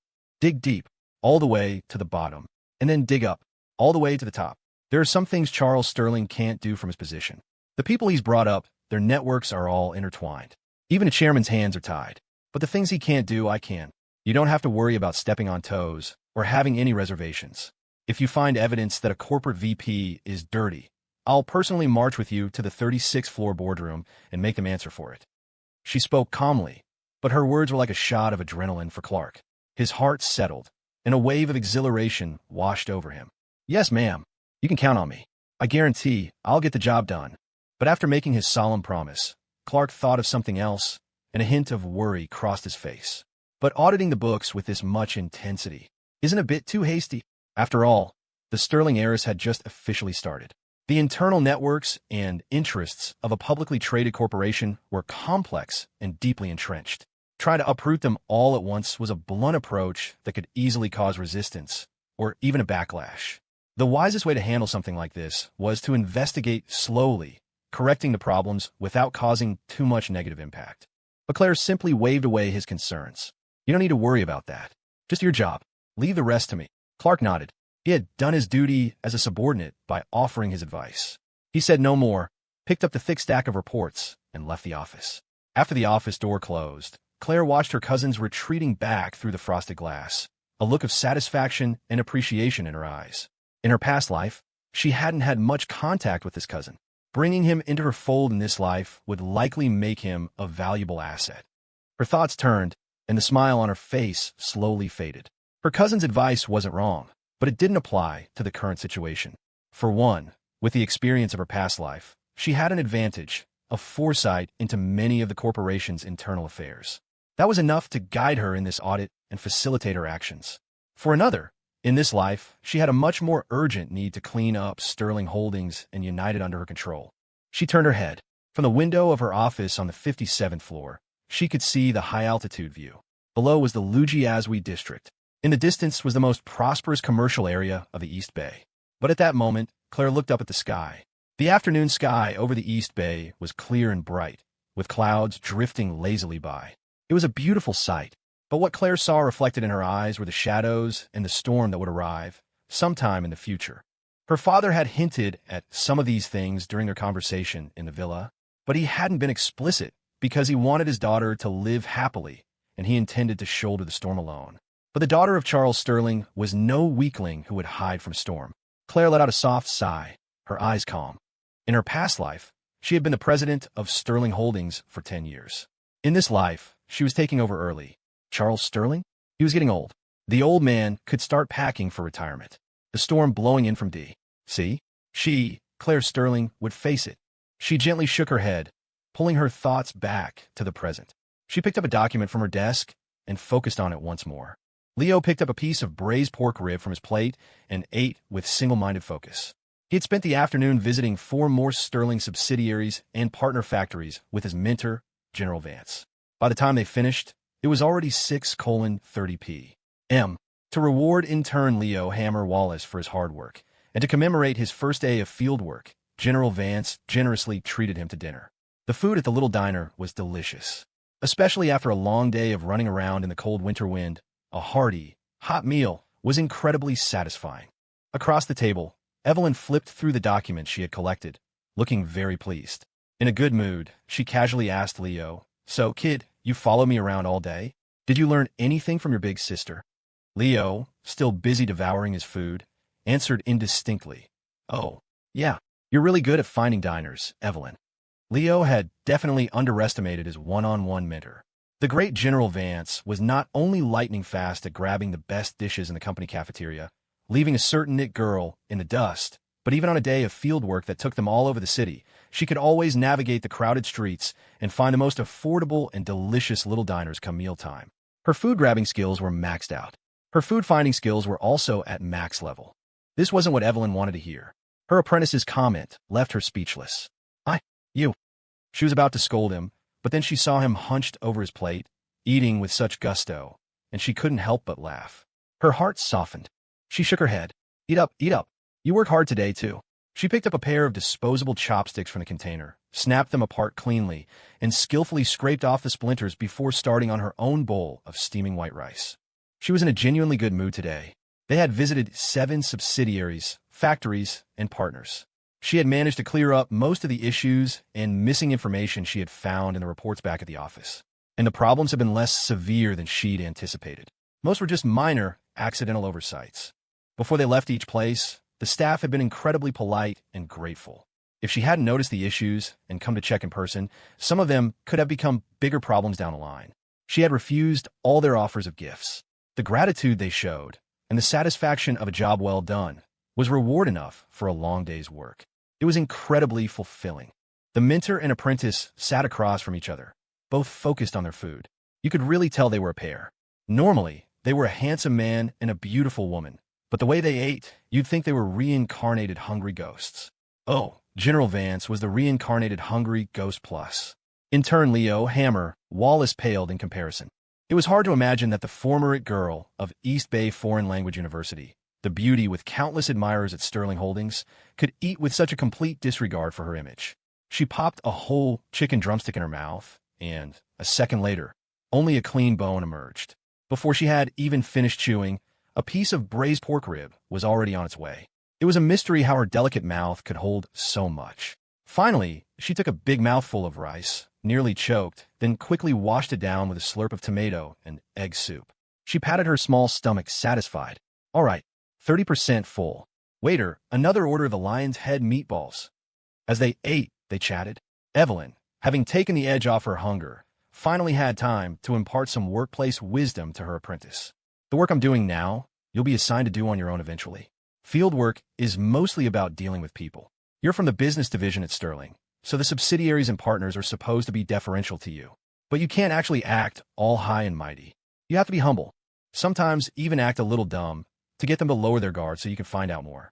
Dig deep, all the way to the bottom, and then dig up, all the way to the top. There are some things Charles Sterling can't do from his position. The people he's brought up, their networks are all intertwined. Even a chairman's hands are tied. But the things he can't do, I can. You don't have to worry about stepping on toes or having any reservations. If you find evidence that a corporate VP is dirty, I'll personally march with you to the 36th floor boardroom and make them answer for it. She spoke calmly, but her words were like a shot of adrenaline for Clark. His heart settled, and a wave of exhilaration washed over him. "Yes, ma'am. You can count on me. I guarantee I'll get the job done." But after making his solemn promise, Clark thought of something else, and a hint of worry crossed his face. But auditing the books with this much intensity isn't a bit too hasty. After all, the Sterling heiress had just officially started. The internal networks and interests of a publicly traded corporation were complex and deeply entrenched. Trying to uproot them all at once was a blunt approach that could easily cause resistance, or even a backlash. The wisest way to handle something like this was to investigate slowly, correcting the problems without causing too much negative impact. But Claire simply waved away his concerns. "You don't need to worry about that. Just your job. Leave the rest to me." Clark nodded. He had done his duty as a subordinate by offering his advice. He said no more, picked up the thick stack of reports, and left the office. After the office door closed, Claire watched her cousins retreating back through the frosted glass, a look of satisfaction and appreciation in her eyes. In her past life, she hadn't had much contact with this cousin. Bringing him into her fold in this life would likely make him a valuable asset. Her thoughts turned, and the smile on her face slowly faded. Her cousin's advice wasn't wrong, but it didn't apply to the current situation. For one, with the experience of her past life, she had an advantage, a foresight into many of the corporation's internal affairs. That was enough to guide her in this audit and facilitate her actions. For another, in this life, she had a much more urgent need to clean up Sterling Holdings and unite it under her control. She turned her head. From the window of her office on the 57th floor, she could see the high-altitude view. Below was the Lujiazui district. In the distance was the most prosperous commercial area of the East Bay. But at that moment, Claire looked up at the sky. The afternoon sky over the East Bay was clear and bright, with clouds drifting lazily by. It was a beautiful sight, but what Claire saw reflected in her eyes were the shadows and the storm that would arrive sometime in the future. Her father had hinted at some of these things during their conversation in the villa, but he hadn't been explicit because he wanted his daughter to live happily and he intended to shoulder the storm alone. But the daughter of Charles Sterling was no weakling who would hide from storm. Claire let out a soft sigh, her eyes calm. In her past life, she had been the president of Sterling Holdings for 10 years. In this life, she was taking over early. Charles Sterling? He was getting old. The old man could start packing for retirement. The storm blowing in from D.C. She, Claire Sterling, would face it. She gently shook her head, pulling her thoughts back to the present. She picked up a document from her desk and focused on it once more. Leo picked up a piece of braised pork rib from his plate and ate with single-minded focus. He had spent the afternoon visiting 4 more Sterling subsidiaries and partner factories with his mentor, General Vance. By the time they finished, it was already 6:30 p.m. To reward intern Leo Hammer Wallace for his hard work, and to commemorate his first day of field work, General Vance generously treated him to dinner. The food at the little diner was delicious. Especially after a long day of running around in the cold winter wind, a hearty, hot meal was incredibly satisfying. Across the table, Evelyn flipped through the documents she had collected, looking very pleased. In a good mood, she casually asked Leo, "So, kid, you follow me around all day? Did you learn anything from your big sister?" Leo, still busy devouring his food, answered indistinctly, "Oh, yeah, you're really good at finding diners, Evelyn." Leo had definitely underestimated his one-on-one mentor. The great General Vance was not only lightning fast at grabbing the best dishes in the company cafeteria, leaving a certain knit girl in the dust, but even on a day of field work that took them all over the city, she could always navigate the crowded streets and find the most affordable and delicious little diners come mealtime. Her food-grabbing skills were maxed out. Her food-finding skills were also at max level. This wasn't what Evelyn wanted to hear. Her apprentice's comment left her speechless. You." She was about to scold him, but then she saw him hunched over his plate, eating with such gusto, and she couldn't help but laugh. Her heart softened. She shook her head. Eat up, eat up. You work hard today, too." She picked up a pair of disposable chopsticks from the container, snapped them apart cleanly, and skillfully scraped off the splinters before starting on her own bowl of steaming white rice. She was in a genuinely good mood today. They had visited 7 subsidiaries, factories, and partners. She had managed to clear up most of the issues and missing information she had found in the reports back at the office. And the problems had been less severe than she'd anticipated. Most were just minor, accidental oversights. Before they left each place, the staff had been incredibly polite and grateful. If she hadn't noticed the issues and come to check in person, some of them could have become bigger problems down the line. She had refused all their offers of gifts. The gratitude they showed, and the satisfaction of a job well done, was reward enough for a long day's work. It was incredibly fulfilling. The mentor and apprentice sat across from each other, both focused on their food. You could really tell they were a pair. Normally, they were a handsome man and a beautiful woman, but the way they ate, you'd think they were reincarnated hungry ghosts. Oh, General Vance was the reincarnated hungry ghost plus. Intern Leo Hammer Wallace paled in comparison. It was hard to imagine that the former girl of East Bay Foreign Language University, the beauty with countless admirers at Sterling Holdings, could eat with such a complete disregard for her image. She popped a whole chicken drumstick in her mouth, and, a second later, only a clean bone emerged. Before she had even finished chewing, a piece of braised pork rib was already on its way. It was a mystery how her delicate mouth could hold so much. Finally, she took a big mouthful of rice, nearly choked, then quickly washed it down with a slurp of tomato and egg soup. She patted her small stomach, satisfied. "All right, 30% full. Waiter, another order of the lion's head meatballs." As they ate, they chatted. Evelyn, having taken the edge off her hunger, finally had time to impart some workplace wisdom to her apprentice. "The work I'm doing now, you'll be assigned to do on your own eventually. Field work is mostly about dealing with people. You're from the business division at Sterling, so the subsidiaries and partners are supposed to be deferential to you. But you can't actually act all high and mighty. You have to be humble. Sometimes even act a little dumb to get them to lower their guard so you can find out more.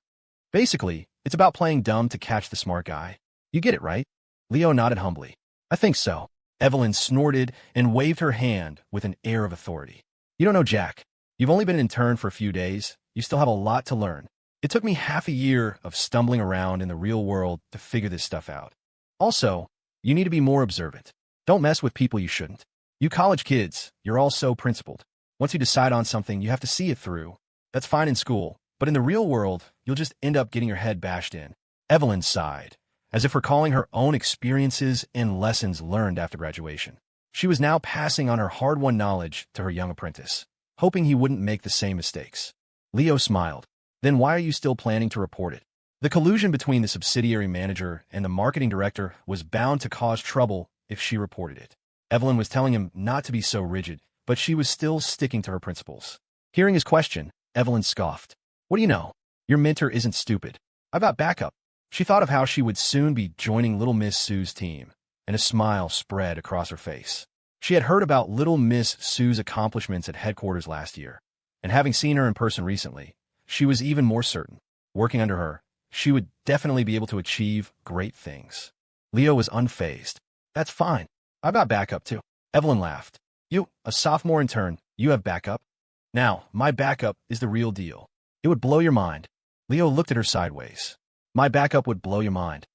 Basically, it's about playing dumb to catch the smart guy. You get it, right?" Leo nodded humbly. "I think so." Evelyn snorted and waved her hand with an air of authority. "You don't know Jack. You've only been an intern for a few days. You still have a lot to learn. It took me half a year of stumbling around in the real world to figure this stuff out. Also, you need to be more observant. Don't mess with people you shouldn't. You college kids, you're all so principled. Once you decide on something, you have to see it through. That's fine in school, but in the real world, you'll just end up getting your head bashed in." Evelyn sighed, as if recalling her own experiences and lessons learned after graduation. She was now passing on her hard-won knowledge to her young apprentice, hoping he wouldn't make the same mistakes. Leo smiled. Then why are you still planning to report it? The collusion between the subsidiary manager and the marketing director was bound to cause trouble if she reported it. Evelyn was telling him not to be so rigid, but she was still sticking to her principles. Hearing his question, Evelyn scoffed. What do you know? Your mentor isn't stupid. I've got backup. She thought of how she would soon be joining Little Miss Sue's team, and a smile spread across her face. She had heard about Little Miss Sue's accomplishments at headquarters last year, and having seen her in person recently, she was even more certain. Working under her, she would definitely be able to achieve great things. Leo was unfazed. That's fine. I've got backup too. Evelyn laughed. You, a sophomore intern, you have backup? Now, my backup is the real deal. It would blow your mind. Leo looked at her sideways. My backup would blow your mind.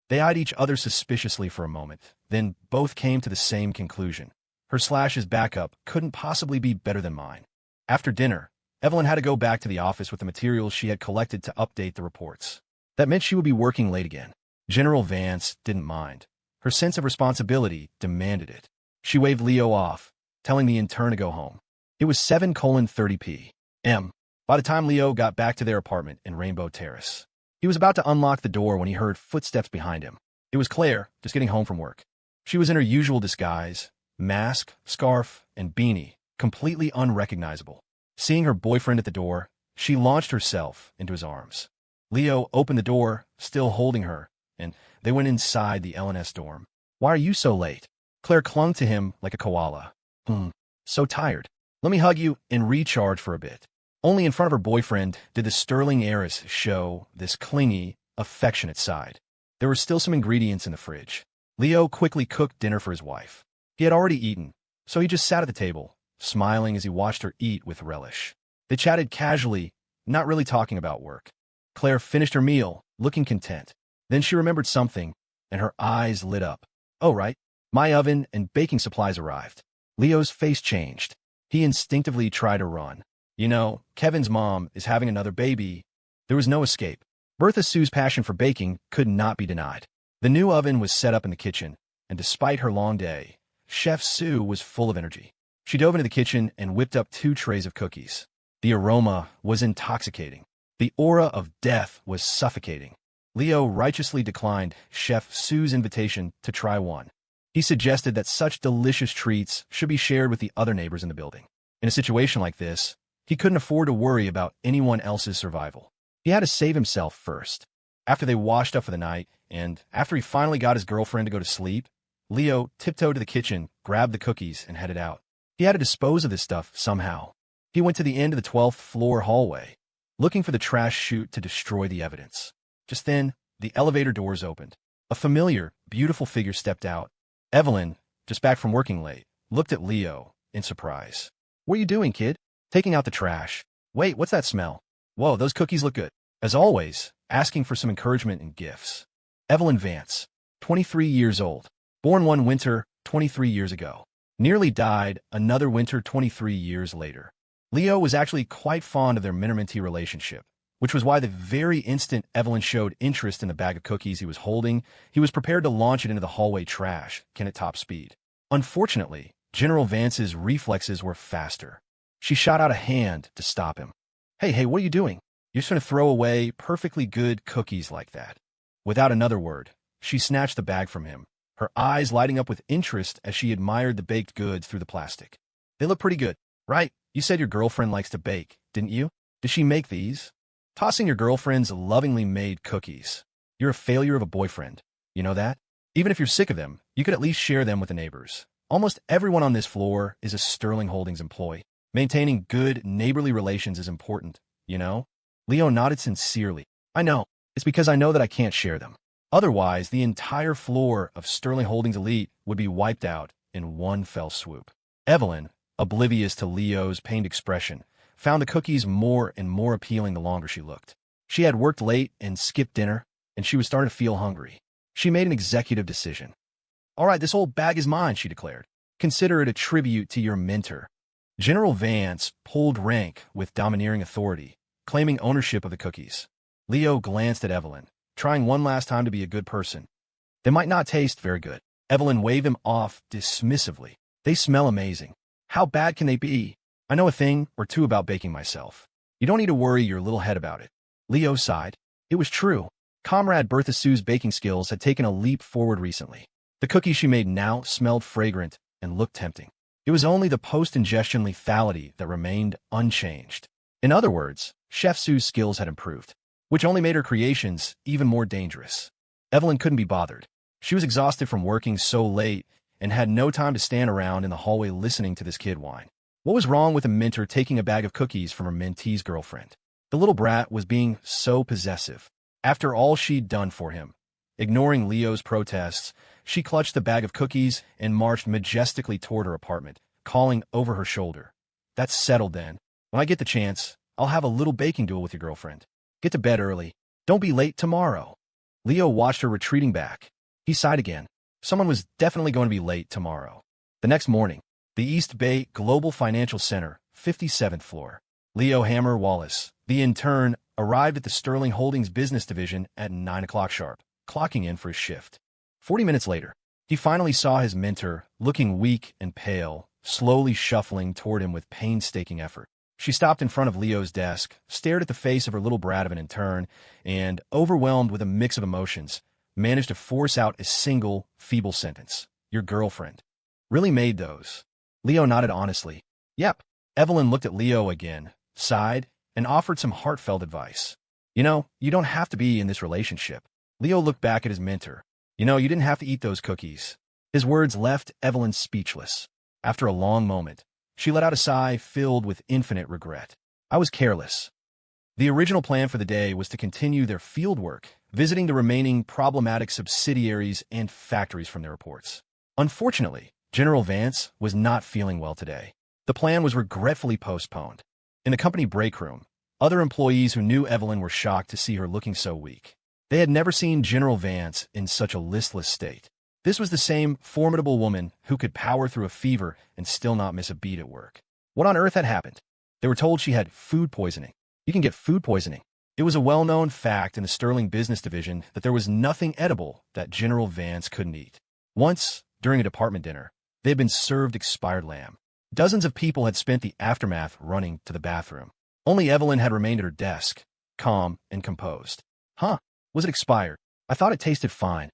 They eyed each other suspiciously for a moment, then both came to the same conclusion. Her/his backup couldn't possibly be better than mine. After dinner, Evelyn had to go back to the office with the materials she had collected to update the reports. That meant she would be working late again. General Vance didn't mind. Her sense of responsibility demanded it. She waved Leo off, telling the intern to go home. It was 7:30 p.m. by the time Leo got back to their apartment in Rainbow Terrace. He was about to unlock the door when he heard footsteps behind him. It was Claire, just getting home from work. She was in her usual disguise, mask, scarf, and beanie, completely unrecognizable. Seeing her boyfriend at the door, she launched herself into his arms. Leo opened the door, still holding her, and they went inside the LNS dorm. Why are you so late? Claire clung to him like a koala. So tired. Let me hug you and recharge for a bit. Only in front of her boyfriend did the sterling heiress show this clingy, affectionate side. There were still some ingredients in the fridge. Leo quickly cooked dinner for his wife. He had already eaten, so he just sat at the table, smiling as he watched her eat with relish. They chatted casually, not really talking about work. Claire finished her meal, looking content. Then she remembered something, and her eyes lit up. Oh, right. My oven and baking supplies arrived. Leo's face changed. He instinctively tried to run. You know, Kevin's mom is having another baby. There was no escape. Bertha Sue's passion for baking could not be denied. The new oven was set up in the kitchen, and despite her long day, Chef Sue was full of energy. She dove into the kitchen and whipped up 2 trays of cookies. The aroma was intoxicating. The aura of death was suffocating. Leo righteously declined Chef Sue's invitation to try one. He suggested that such delicious treats should be shared with the other neighbors in the building. In a situation like this, he couldn't afford to worry about anyone else's survival. He had to save himself first. After they washed up for the night, and after he finally got his girlfriend to go to sleep, Leo tiptoed to the kitchen, grabbed the cookies, and headed out. He had to dispose of this stuff somehow. He went to the end of the 12th floor hallway, looking for the trash chute to destroy the evidence. Just then, the elevator doors opened. A familiar, beautiful figure stepped out. Evelyn, just back from working late, looked at Leo in surprise. What are you doing, kid? Taking out the trash. Wait, what's that smell? Whoa, those cookies look good. As always, asking for some encouragement and gifts. Evelyn Vance, 23 years old. Born one winter, 23 years ago. Nearly died another winter 23 years later. Leo was actually quite fond of their mentor-mentee relationship, which was why the very instant Evelyn showed interest in the bag of cookies he was holding, he was prepared to launch it into the hallway trash can at top speed. Unfortunately, General Vance's reflexes were faster. She shot out a hand to stop him. Hey, what are you doing? You're just going to throw away perfectly good cookies like that. Without another word, she snatched the bag from him, her eyes lighting up with interest as she admired the baked goods through the plastic. They look pretty good, right? You said your girlfriend likes to bake, didn't you? Did she make these? Tossing your girlfriend's lovingly made cookies. You're a failure of a boyfriend. You know that? Even if you're sick of them, you could at least share them with the neighbors. Almost everyone on this floor is a Sterling Holdings employee. Maintaining good neighborly relations is important, you know? Leo nodded sincerely. I know. It's because I know that I can't share them. Otherwise, the entire floor of Sterling Holdings elite would be wiped out in one fell swoop. Evelyn, oblivious to Leo's pained expression, found the cookies more and more appealing the longer she looked. She had worked late and skipped dinner, and she was starting to feel hungry. She made an executive decision. All right, this whole bag is mine, she declared. Consider it a tribute to your mentor. General Vance pulled rank with domineering authority, claiming ownership of the cookies. Leo glanced at Evelyn, trying one last time to be a good person. They might not taste very good. Evelyn waved him off dismissively. They smell amazing. How bad can they be? I know a thing or two about baking myself. You don't need to worry your little head about it. Leo sighed. It was true. Comrade Bertha Sue's baking skills had taken a leap forward recently. The cookies she made now smelled fragrant and looked tempting. It was only the post-ingestion lethality that remained unchanged. In other words, Chef Sue's skills had improved, which only made her creations even more dangerous. Evelyn couldn't be bothered. She was exhausted from working so late and had no time to stand around in the hallway listening to this kid whine. What was wrong with a mentor taking a bag of cookies from her mentee's girlfriend? The little brat was being so possessive. After all she'd done for him, ignoring Leo's protests, she clutched the bag of cookies and marched majestically toward her apartment, calling over her shoulder. That's settled then. When I get the chance, I'll have a little baking duel with your girlfriend. Get to bed early. Don't be late tomorrow. Leo watched her retreating back. He sighed again. Someone was definitely going to be late tomorrow. The next morning, the East Bay Global Financial Center, 57th floor. Leo Hammer Wallace, the intern, arrived at the Sterling Holdings business division at 9 o'clock sharp, clocking in for his shift. 40 minutes later, he finally saw his mentor, looking weak and pale, slowly shuffling toward him with painstaking effort. She stopped in front of Leo's desk, stared at the face of her little brat of an intern, and, overwhelmed with a mix of emotions, managed to force out a single, feeble sentence. Your girlfriend. Really made those. Leo nodded honestly. Yep. Evelyn looked at Leo again, sighed, and offered some heartfelt advice. You know, you don't have to be in this relationship. Leo looked back at his mentor. You know, you didn't have to eat those cookies. His words left Evelyn speechless. After a long moment, she let out a sigh filled with infinite regret. I was careless. The original plan for the day was to continue their field work, visiting the remaining problematic subsidiaries and factories from their reports. Unfortunately, General Vance was not feeling well today. The plan was regretfully postponed. In the company break room, other employees who knew Evelyn were shocked to see her looking so weak. They had never seen General Vance in such a listless state. This was the same formidable woman who could power through a fever and still not miss a beat at work. What on earth had happened? They were told she had food poisoning. You can get food poisoning. It was a well-known fact in the Sterling Business Division that there was nothing edible that General Vance couldn't eat. Once, during a department dinner, they had been served expired lamb. Dozens of people had spent the aftermath running to the bathroom. Only Evelyn had remained at her desk, calm and composed. Huh? Was it expired? I thought it tasted fine.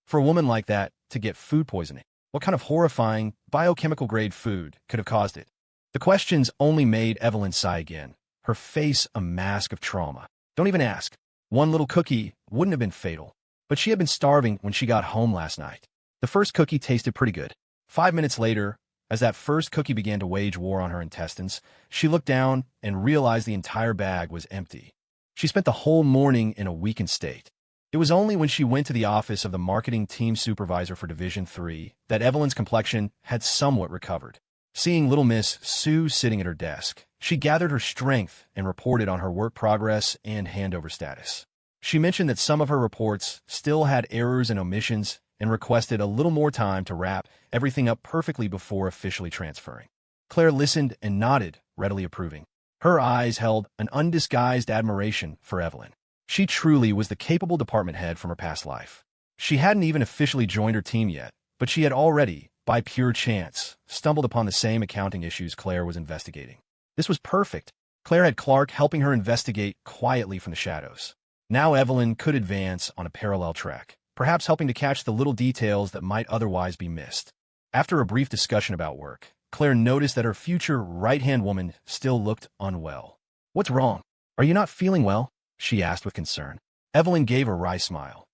For a woman like that to get food poisoning, what kind of horrifying, biochemical-grade food could have caused it? The questions only made Evelyn sigh again, her face a mask of trauma. Don't even ask. One little cookie wouldn't have been fatal, but she had been starving when she got home last night. The first cookie tasted pretty good. 5 minutes later, as that first cookie began to wage war on her intestines, she looked down and realized the entire bag was empty. She spent the whole morning in a weakened state. It was only when she went to the office of the marketing team supervisor for Division 3 that Evelyn's complexion had somewhat recovered. Seeing little Miss Sue sitting at her desk, she gathered her strength and reported on her work progress and handover status. She mentioned that some of her reports still had errors and omissions and requested a little more time to wrap everything up perfectly before officially transferring. Claire listened and nodded, readily approving. Her eyes held an undisguised admiration for Evelyn. She truly was the capable department head from her past life. She hadn't even officially joined her team yet, but she had already, by pure chance, stumbled upon the same accounting issues Claire was investigating. This was perfect. Claire had Clark helping her investigate quietly from the shadows. Now Evelyn could advance on a parallel track, perhaps helping to catch the little details that might otherwise be missed. After a brief discussion about work, Claire noticed that her future right-hand woman still looked unwell. What's wrong? Are you not feeling well? She asked with concern. Evelyn gave a wry smile.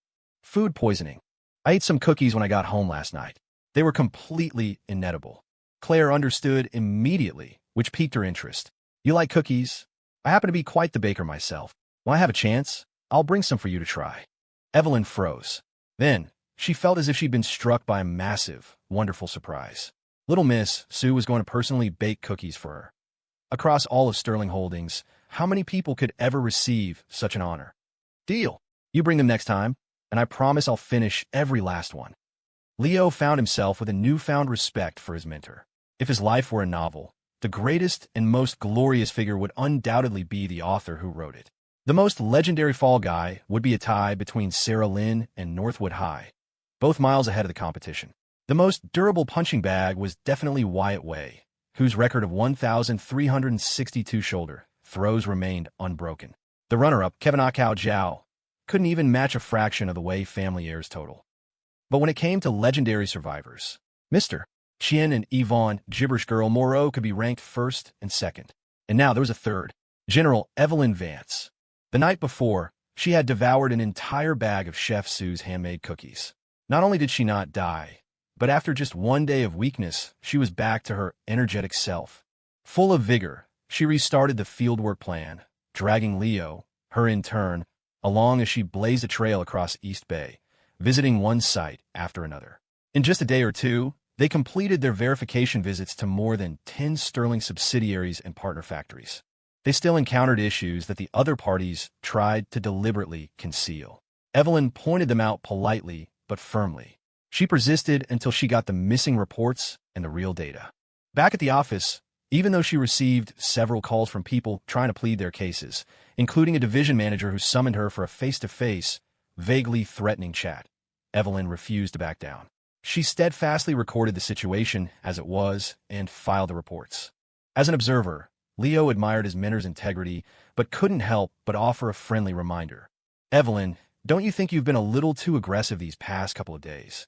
Food poisoning. I ate some cookies when I got home last night. They were completely inedible. Claire understood immediately, which piqued her interest. You like cookies? I happen to be quite the baker myself. When I have a chance, I'll bring some for you to try. Evelyn froze. Then, she felt as if she'd been struck by a massive, wonderful surprise. Little Miss Sue was going to personally bake cookies for her. Across all of Sterling Holdings, how many people could ever receive such an honor? Deal. You bring them next time, and I promise I'll finish every last one. Leo found himself with a newfound respect for his mentor. If his life were a novel, the greatest and most glorious figure would undoubtedly be the author who wrote it. The most legendary fall guy would be a tie between Sarah Lynn and Northwood High, both miles ahead of the competition. The most durable punching bag was definitely Wyatt Way, whose record of 1,362 shoulder throws remained unbroken. The runner-up, Kevin Akao Zhao, couldn't even match a fraction of the Way family heirs total. But when it came to legendary survivors, Mr. Chien and Yvonne Gibberish Girl Moreau could be ranked first and second. And now there was a third, General Evelyn Vance. The night before, she had devoured an entire bag of Chef Sue's handmade cookies. Not only did she not die, but after just one day of weakness, she was back to her energetic self. Full of vigor, she restarted the fieldwork plan, dragging Leo, her intern, along as she blazed a trail across East Bay, visiting one site after another. In just a day or two, they completed their verification visits to more than 10 Sterling subsidiaries and partner factories. They still encountered issues that the other parties tried to deliberately conceal. Evelyn pointed them out politely but firmly. She persisted until she got the missing reports and the real data. Back at the office, even though she received several calls from people trying to plead their cases, including a division manager who summoned her for a face-to-face, vaguely threatening chat, Evelyn refused to back down. She steadfastly recorded the situation as it was and filed the reports. As an observer, Leo admired his mentor's integrity, but couldn't help but offer a friendly reminder. Evelyn, don't you think you've been a little too aggressive these past couple of days?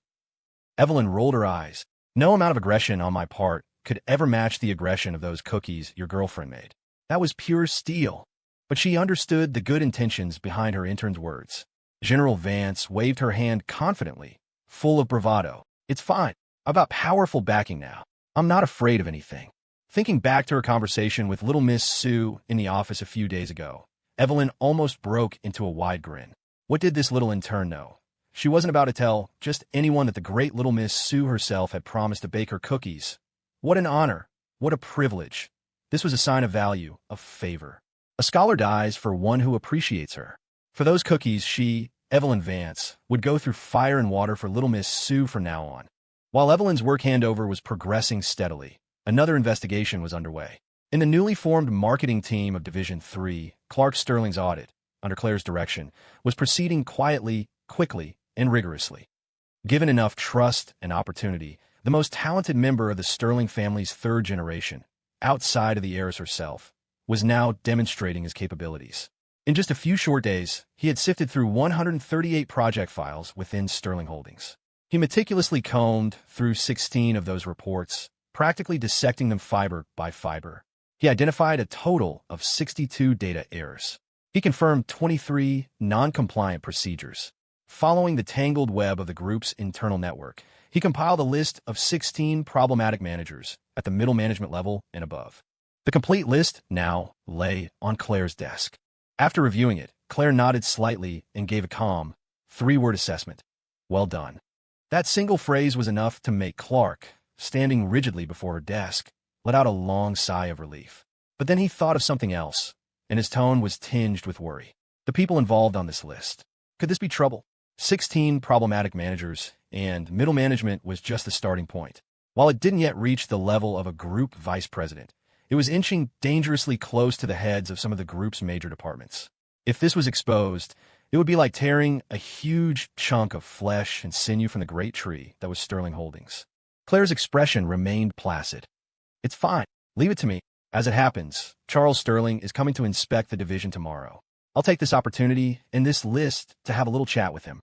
Evelyn rolled her eyes. No amount of aggression on my part could ever match the aggression of those cookies your girlfriend made. That was pure steel. But she understood the good intentions behind her intern's words. General Vance waved her hand confidently, full of bravado. It's fine. I've got powerful backing now. I'm not afraid of anything. Thinking back to her conversation with little Miss Sue in the office a few days ago, Evelyn almost broke into a wide grin. What did this little intern know? She wasn't about to tell just anyone that the great little Miss Sue herself had promised to bake her cookies. What an honor. What a privilege. This was a sign of value, of favor. A scholar dies for one who appreciates her. For those cookies, she, Evelyn Vance, would go through fire and water for little Miss Sue from now on. While Evelyn's work handover was progressing steadily, another investigation was underway. In the newly formed marketing team of Division 3, Clark Sterling's audit, under Claire's direction, was proceeding quietly, quickly, and rigorously. Given enough trust and opportunity, the most talented member of the Sterling family's third generation, outside of the heiress herself, was now demonstrating his capabilities. In just a few short days, he had sifted through 138 project files within Sterling Holdings. He meticulously combed through 16 of those reports, practically dissecting them fiber by fiber. He identified a total of 62 data errors. He confirmed 23 non-compliant procedures. Following the tangled web of the group's internal network, he compiled a list of 16 problematic managers at the middle management level and above. The complete list now lay on Claire's desk. After reviewing it, Claire nodded slightly and gave a calm, three-word assessment. Well done. That single phrase was enough to make Clark, standing rigidly before her desk, let out a long sigh of relief. But then he thought of something else, and his tone was tinged with worry. The people involved on this list. Could this be trouble? 16 problematic managers, and middle management was just the starting point. While it didn't yet reach the level of a group vice president, it was inching dangerously close to the heads of some of the group's major departments. If this was exposed, it would be like tearing a huge chunk of flesh and sinew from the great tree that was Sterling Holdings. Claire's expression remained placid. It's fine. Leave it to me. As it happens, Charles Sterling is coming to inspect the division tomorrow. I'll take this opportunity and this list to have a little chat with him.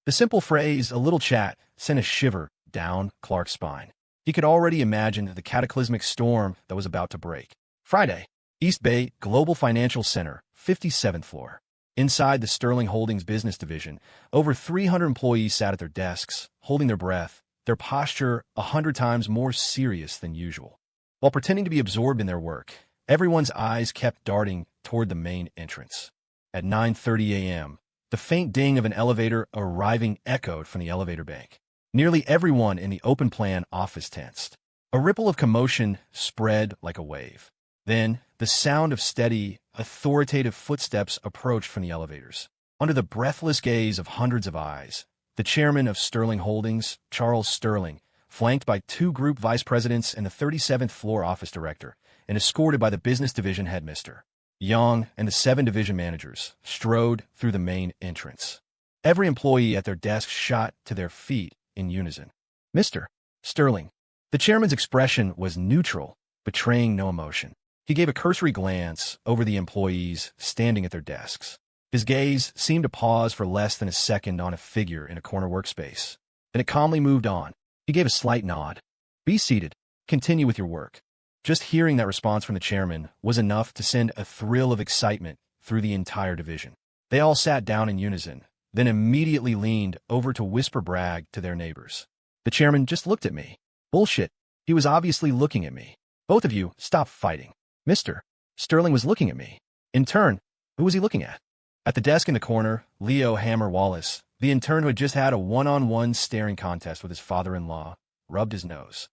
The simple phrase, a little chat, sent a shiver down Clark's spine. He could already imagine the cataclysmic storm that was about to break. Friday, East Bay Global Financial Center, 57th floor. Inside the Sterling Holdings business division, over 300 employees sat at their desks, holding their breath, their posture 100 times more serious than usual. While pretending to be absorbed in their work, everyone's eyes kept darting toward the main entrance. At 9:30 a.m., the faint ding of an elevator arriving echoed from the elevator bank. Nearly everyone in the open plan office tensed. A ripple of commotion spread like a wave. Then, the sound of steady, authoritative footsteps approached from the elevators. Under the breathless gaze of hundreds of eyes, the chairman of Sterling Holdings, Charles Sterling, flanked by two group vice presidents and the 37th floor office director, and escorted by the business division headmister, Young, and the 7 division managers, strode through the main entrance. Every employee at their desk shot to their feet in unison. Mr. Sterling. The chairman's expression was neutral, betraying no emotion. He gave a cursory glance over the employees standing at their desks. His gaze seemed to pause for less than a second on a figure in a corner workspace. Then it calmly moved on. He gave a slight nod. Be seated. Continue with your work. Just hearing that response from the chairman was enough to send a thrill of excitement through the entire division. They all sat down in unison, then immediately leaned over to whisper brag to their neighbors. The chairman just looked at me. Bullshit. He was obviously looking at me. Both of you, stop fighting. Mr. Sterling was looking at me. In turn, who was he looking at? At the desk in the corner, Leo Hammer Wallace, the intern who had just had a one-on-one staring contest with his father-in-law, rubbed his nose.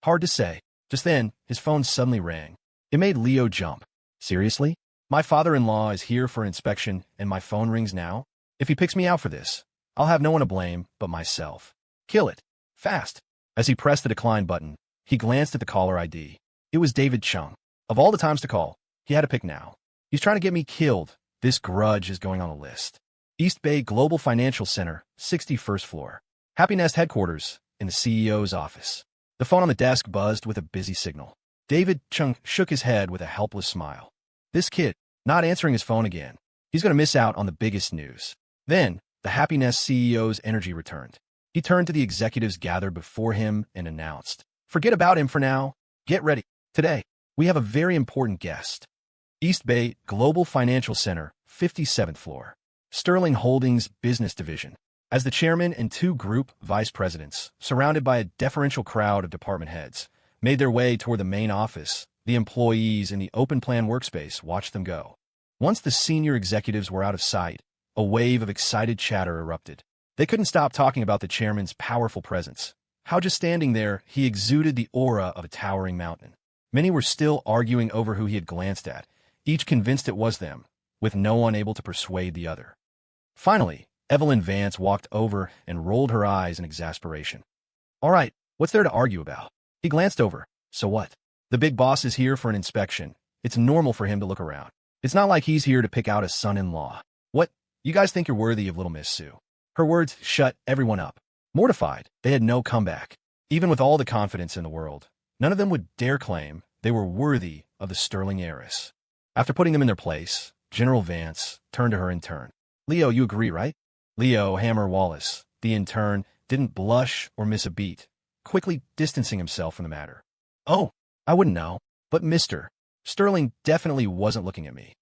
Hard to say. Just then, his phone suddenly rang. It made Leo jump. Seriously? My father-in-law is here for an inspection, and my phone rings now? If he picks me out for this, I'll have no one to blame but myself. Kill it. Fast. As he pressed the decline button, he glanced at the caller ID. It was David Chung. Of all the times to call, he had to pick now. He's trying to get me killed. This grudge is going on the list. East Bay Global Financial Center, 61st floor. Happy Nest headquarters, in the CEO's office. The phone on the desk buzzed with a busy signal. David Chung shook his head with a helpless smile. This kid, not answering his phone again. He's going to miss out on the biggest news. Then, the Happy Nest CEO's energy returned. He turned to the executives gathered before him and announced, "Forget about him for now. Get ready. Today, we have a very important guest. East Bay Global Financial Center, 57th floor. Sterling Holdings Business Division." As the chairman and two group vice presidents, surrounded by a deferential crowd of department heads, made their way toward the main office, the employees in the open plan workspace watched them go. Once the senior executives were out of sight, a wave of excited chatter erupted. They couldn't stop talking about the chairman's powerful presence. How just standing there, he exuded the aura of a towering mountain. Many were still arguing over who he had glanced at, each convinced it was them, with no one able to persuade the other. Finally, Evelyn Vance walked over and rolled her eyes in exasperation. "All right, what's there to argue about?" He glanced over. "So what? The big boss is here for an inspection. It's normal for him to look around. It's not like he's here to pick out a son-in-law. What? You guys think you're worthy of little Miss Sue?" Her words shut everyone up. Mortified, they had no comeback. Even with all the confidence in the world, none of them would dare claim they were worthy of the Sterling heiress. After putting them in their place, General Vance turned to her intern. "Leo, you agree, right?" Leo Hammer Wallace, the intern, didn't blush or miss a beat, quickly distancing himself from the matter. "Oh, I wouldn't know, but Mr. Sterling definitely wasn't looking at me."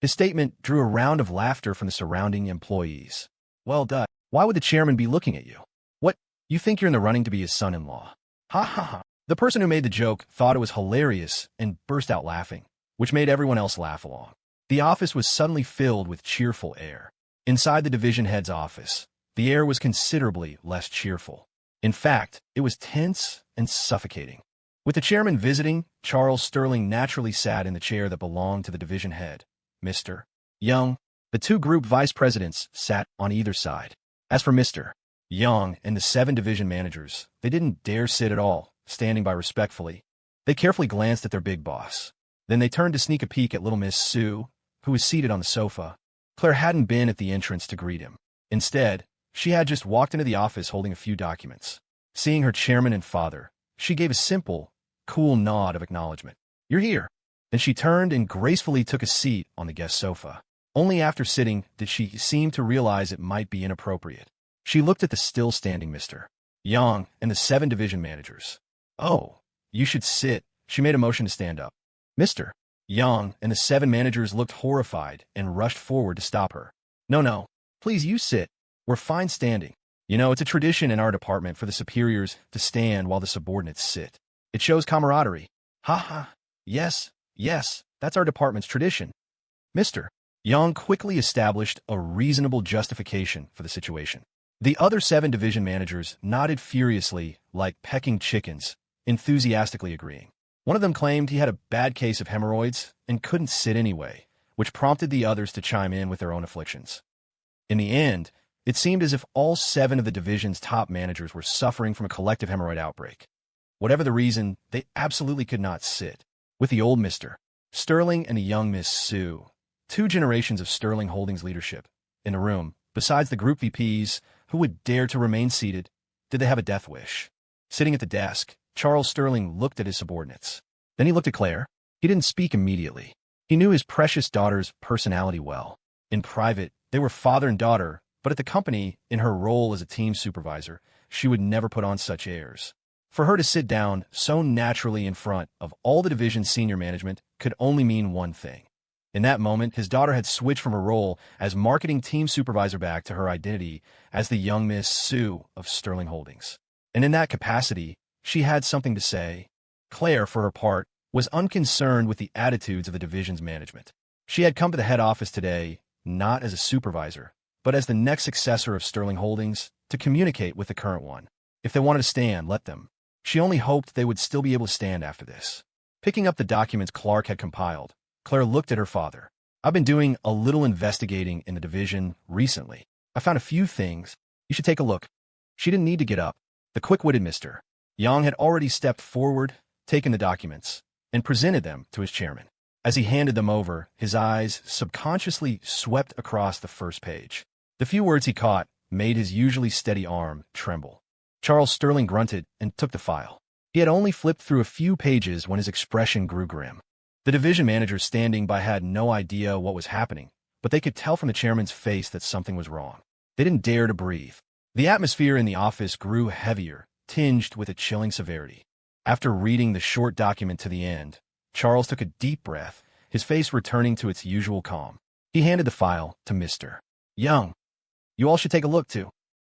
His statement drew a round of laughter from the surrounding employees. "Well done. Why would the chairman be looking at you? What, you think you're in the running to be his son-in-law?" Ha ha ha. The person who made the joke thought it was hilarious and burst out laughing, which made everyone else laugh along. The office was suddenly filled with cheerful air. Inside the division head's office, the air was considerably less cheerful. In fact, it was tense and suffocating. With the chairman visiting, Charles Sterling naturally sat in the chair that belonged to the division head, Mr. Young. The two group vice presidents sat on either side. As for Mr. Young and the 7 division managers, they didn't dare sit at all, standing by respectfully. They carefully glanced at their big boss. Then they turned to sneak a peek at little Miss Sue, who was seated on the sofa. Claire hadn't been at the entrance to greet him. Instead, she had just walked into the office holding a few documents. Seeing her chairman and father, she gave a simple, cool nod of acknowledgement. "You're here." Then she turned and gracefully took a seat on the guest sofa. Only after sitting did she seem to realize it might be inappropriate. She looked at the still-standing Mr. Young and the 7 division managers. "Oh, you should sit." She made a motion to stand up. Mr. Young and the 7 managers looked horrified and rushed forward to stop her. No, please, you sit. We're fine standing. You know, it's a tradition in our department for the superiors to stand while the subordinates sit. It shows camaraderie." "Ha ha. Yes, that's our department's tradition." Mr. Young quickly established a reasonable justification for the situation. The other 7 division managers nodded furiously like pecking chickens, enthusiastically agreeing. One of them claimed he had a bad case of hemorrhoids and couldn't sit anyway, which prompted the others to chime in with their own afflictions. In the end, it seemed as if all 7 of the division's top managers were suffering from a collective hemorrhoid outbreak. Whatever the reason, they absolutely could not sit. With the old Mr. Sterling and the young Miss Sue, 2 generations of Sterling Holdings leadership, in the room, besides the group VPs who would dare to remain seated, did they have a death wish? Sitting at the desk, Charles Sterling looked at his subordinates. Then he looked at Claire. He didn't speak immediately. He knew his precious daughter's personality well. In private, they were father and daughter, but at the company, in her role as a team supervisor, she would never put on such airs. For her to sit down so naturally in front of all the division's senior management could only mean one thing. In that moment, his daughter had switched from her role as marketing team supervisor back to her identity as the young Miss Sue of Sterling Holdings. And in that capacity, she had something to say. Claire, for her part, was unconcerned with the attitudes of the division's management. She had come to the head office today, not as a supervisor, but as the next successor of Sterling Holdings, to communicate with the current one. If they wanted to stand, let them. She only hoped they would still be able to stand after this. Picking up the documents Clark had compiled, Claire looked at her father. I've been doing a little investigating in the division recently. I found a few things. You should take a look. She didn't need to get up. The quick-witted Mr. Young had already stepped forward, taken the documents, and presented them to his chairman. As he handed them over, his eyes subconsciously swept across the first page. The few words he caught made his usually steady arm tremble. Charles Sterling grunted and took the file. He had only flipped through a few pages when his expression grew grim. The division managers standing by had no idea what was happening, but they could tell from the chairman's face that something was wrong. They didn't dare to breathe. The atmosphere in the office grew heavier, tinged with a chilling severity. After reading the short document to the end, Charles took a deep breath, his face returning to its usual calm. He handed the file to Mr. Young. You all should take a look, too.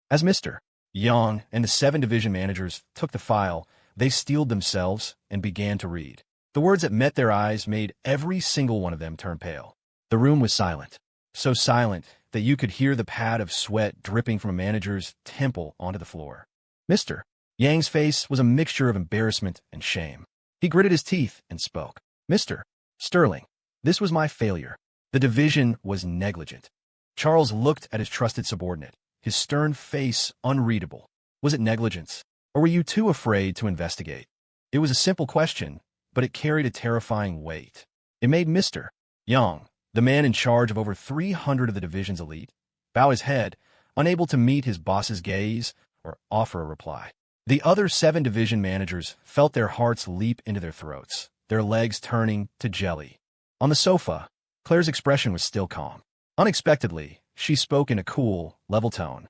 As Mr. Young and the 7 division managers took the file, they steeled themselves and began to read. The words that met their eyes made every single one of them turn pale. The room was silent, so silent that you could hear the pad of sweat dripping from a manager's temple onto the floor. Mr. Yang's face was a mixture of embarrassment and shame. He gritted his teeth and spoke. Mr. Sterling, this was my failure. The division was negligent. Charles looked at his trusted subordinate, his stern face unreadable. Was it negligence, or were you too afraid to investigate? It was a simple question, but it carried a terrifying weight. It made Mr. Young, the man in charge of over 300 of the division's elite, bow his head, unable to meet his boss's gaze or offer a reply. The other 7 division managers felt their hearts leap into their throats, their legs turning to jelly. On the sofa, Claire's expression was still calm. Unexpectedly, she spoke in a cool, level tone.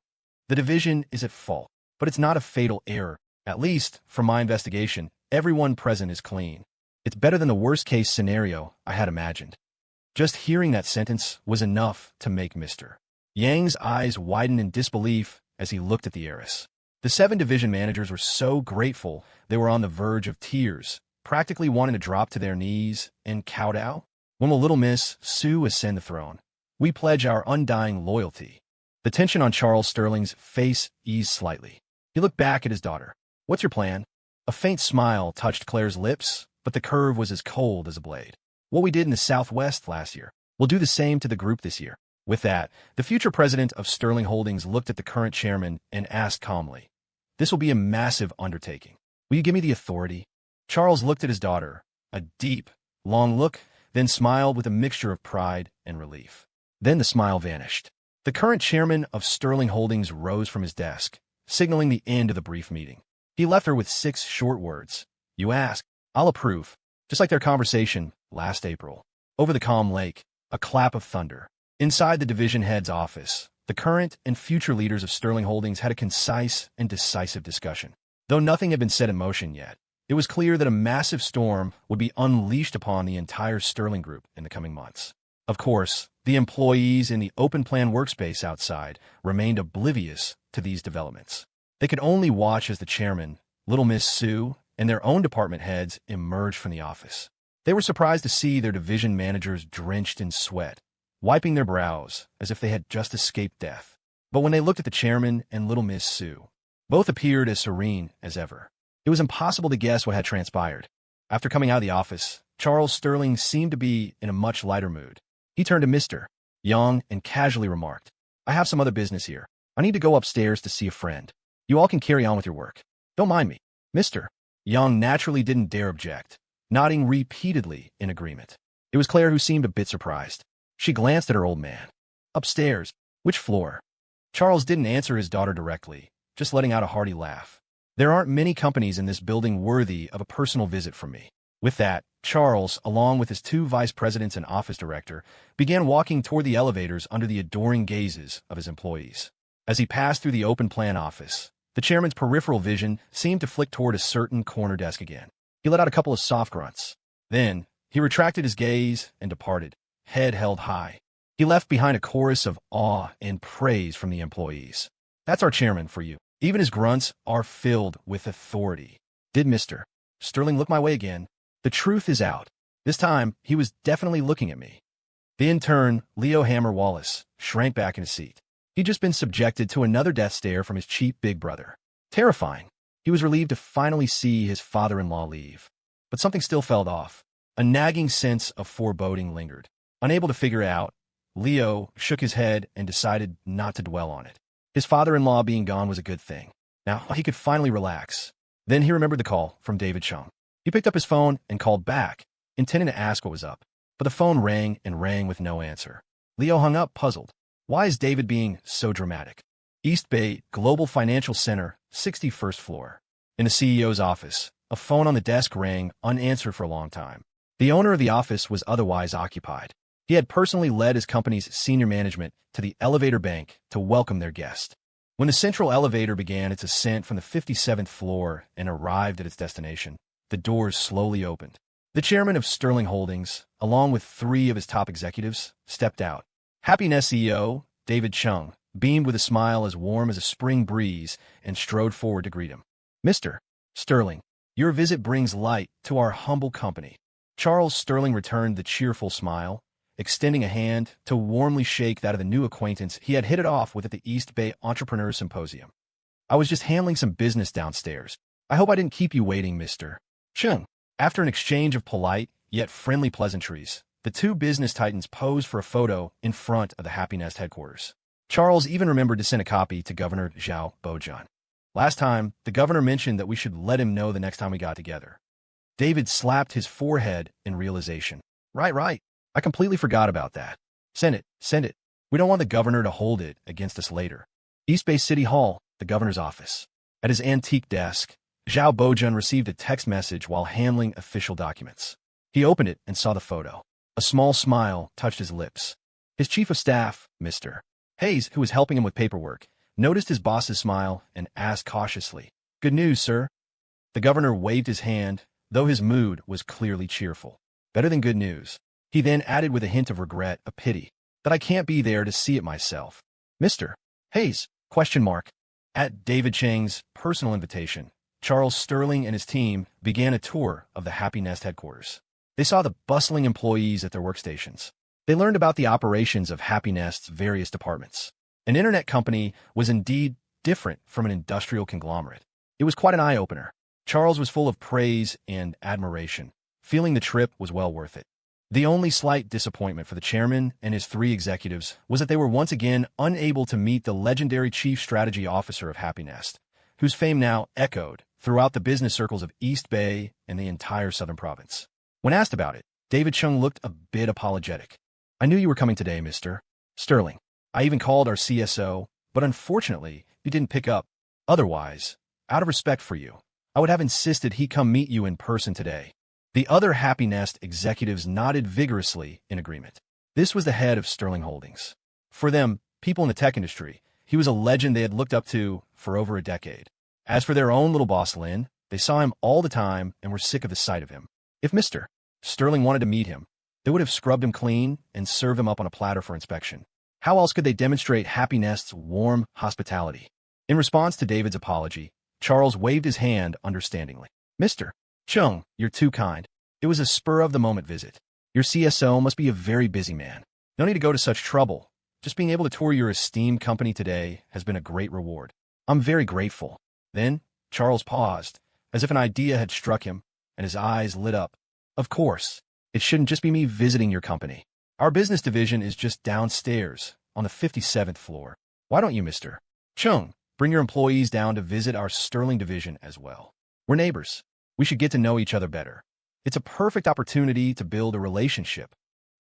The division is at fault, but it's not a fatal error. At least, from my investigation, everyone present is clean. It's better than the worst-case scenario I had imagined. Just hearing that sentence was enough to make Mr. Yang's eyes widen in disbelief as he looked at the heiress. The 7 division managers were so grateful they were on the verge of tears, practically wanting to drop to their knees and kowtow. When will little Miss Sue ascend the throne? We pledge our undying loyalty. The tension on Charles Sterling's face eased slightly. He looked back at his daughter. What's your plan? A faint smile touched Claire's lips, but the curve was as cold as a blade. What we did in the Southwest last year, we'll do the same to the group this year. With that, the future president of Sterling Holdings looked at the current chairman and asked calmly, this will be a massive undertaking. Will you give me the authority? Charles looked at his daughter, a deep, long look, then smiled with a mixture of pride and relief. Then the smile vanished. The current chairman of Sterling Holdings rose from his desk, signaling the end of the brief meeting. He left her with 6 short words. You ask, I'll approve. Just like their conversation last April. Over the calm lake, a clap of thunder. Inside the division head's office, the current and future leaders of Sterling Holdings had a concise and decisive discussion. Though nothing had been set in motion yet, it was clear that a massive storm would be unleashed upon the entire Sterling Group in the coming months. Of course, the employees in the open plan workspace outside remained oblivious to these developments. They could only watch as the chairman, little Miss Sue, and their own department heads emerged from the office. They were surprised to see their division managers drenched in sweat, wiping their brows as if they had just escaped death. But when they looked at the chairman and little Miss Sue, both appeared as serene as ever. It was impossible to guess what had transpired. After coming out of the office, Charles Sterling seemed to be in a much lighter mood. He turned to Mr. Young and casually remarked, I have some other business here. I need to go upstairs to see a friend. You all can carry on with your work. Don't mind me. Mr. Young naturally didn't dare object, nodding repeatedly in agreement. It was Claire who seemed a bit surprised. She glanced at her old man. Upstairs. Which floor? Charles didn't answer his daughter directly, just letting out a hearty laugh. There aren't many companies in this building worthy of a personal visit from me. With that, Charles, along with his two vice presidents and office director, began walking toward the elevators under the adoring gazes of his employees. As he passed through the open plan office, the chairman's peripheral vision seemed to flick toward a certain corner desk again. He let out a couple of soft grunts. Then, he retracted his gaze and departed, head held high. He left behind a chorus of awe and praise from the employees. That's our chairman for you. Even his grunts are filled with authority. Did Mr. Sterling look my way again? The truth is out. This time, he was definitely looking at me. The intern, Leo Hammer Wallace, shrank back in his seat. He'd just been subjected to another death stare from his cheap big brother. Terrifying. He was relieved to finally see his father-in-law leave. But something still felt off. A nagging sense of foreboding lingered. Unable to figure it out, Leo shook his head and decided not to dwell on it. His father-in-law being gone was a good thing. Now he could finally relax. Then he remembered the call from David Chung. He picked up his phone and called back, intending to ask what was up. But the phone rang and rang with no answer. Leo hung up, puzzled. Why is David being so dramatic? East Bay Global Financial Center, 61st floor. In the CEO's office, a phone on the desk rang unanswered for a long time. The owner of the office was otherwise occupied. He had personally led his company's senior management to the elevator bank to welcome their guest. When the central elevator began its ascent from the 57th floor and arrived at its destination, the doors slowly opened. The chairman of Sterling Holdings, along with three of his top executives, stepped out. Happiness CEO, David Chung, beamed with a smile as warm as a spring breeze and strode forward to greet him. Mr. Sterling, your visit brings light to our humble company. Charles Sterling returned the cheerful smile, extending a hand to warmly shake that of the new acquaintance he had hit it off with at the East Bay Entrepreneur Symposium. I was just handling some business downstairs. I hope I didn't keep you waiting, Mr. Chung. After an exchange of polite, yet friendly pleasantries, the two business titans posed for a photo in front of the Happy Nest headquarters. Charles even remembered to send a copy to Governor Zhao Bojan. Last time, the governor mentioned that we should let him know the next time we got together. David slapped his forehead in realization. Right. I completely forgot about that. Send it. We don't want the governor to hold it against us later. East Bay City Hall, the governor's office. At his antique desk, Zhao Bojan received a text message while handling official documents. He opened it and saw the photo. A small smile touched his lips. His chief of staff, Mr. Hayes, who was helping him with paperwork, noticed his boss's smile and asked cautiously, "Good news, sir?" The governor waved his hand, though his mood was clearly cheerful. Better than good news. He then added with a hint of regret, a pity, that I can't be there to see it myself. Mr. Hayes, ? At David Chang's personal invitation, Charles Sterling and his team began a tour of the Happy Nest headquarters. They saw the bustling employees at their workstations. They learned about the operations of Happy Nest's various departments. An internet company was indeed different from an industrial conglomerate. It was quite an eye-opener. Charles was full of praise and admiration, feeling the trip was well worth it. The only slight disappointment for the chairman and his three executives was that they were once again unable to meet the legendary chief strategy officer of Happy Nest, whose fame now echoed throughout the business circles of East Bay and the entire southern province. When asked about it, David Chung looked a bit apologetic. I knew you were coming today, Mr. Sterling. I even called our CSO, but unfortunately, you didn't pick up. Otherwise, out of respect for you, I would have insisted he come meet you in person today. The other Happy Nest executives nodded vigorously in agreement. This was the head of Sterling Holdings. For them, people in the tech industry, he was a legend they had looked up to for over a decade. As for their own little boss, Lynn, they saw him all the time and were sick of the sight of him. If Mr. Sterling wanted to meet him, they would have scrubbed him clean and served him up on a platter for inspection. How else could they demonstrate Happy Nest's warm hospitality? In response to David's apology, Charles waved his hand understandingly. Mr. Chung, you're too kind. It was a spur-of-the-moment visit. Your CSO must be a very busy man. No need to go to such trouble. Just being able to tour your esteemed company today has been a great reward. I'm very grateful. Then, Charles paused, as if an idea had struck him, and his eyes lit up. Of course, it shouldn't just be me visiting your company. Our business division is just downstairs, on the 57th floor. Why don't you, Mr. Chung, bring your employees down to visit our Sterling division as well? We're neighbors. We should get to know each other better. It's a perfect opportunity to build a relationship.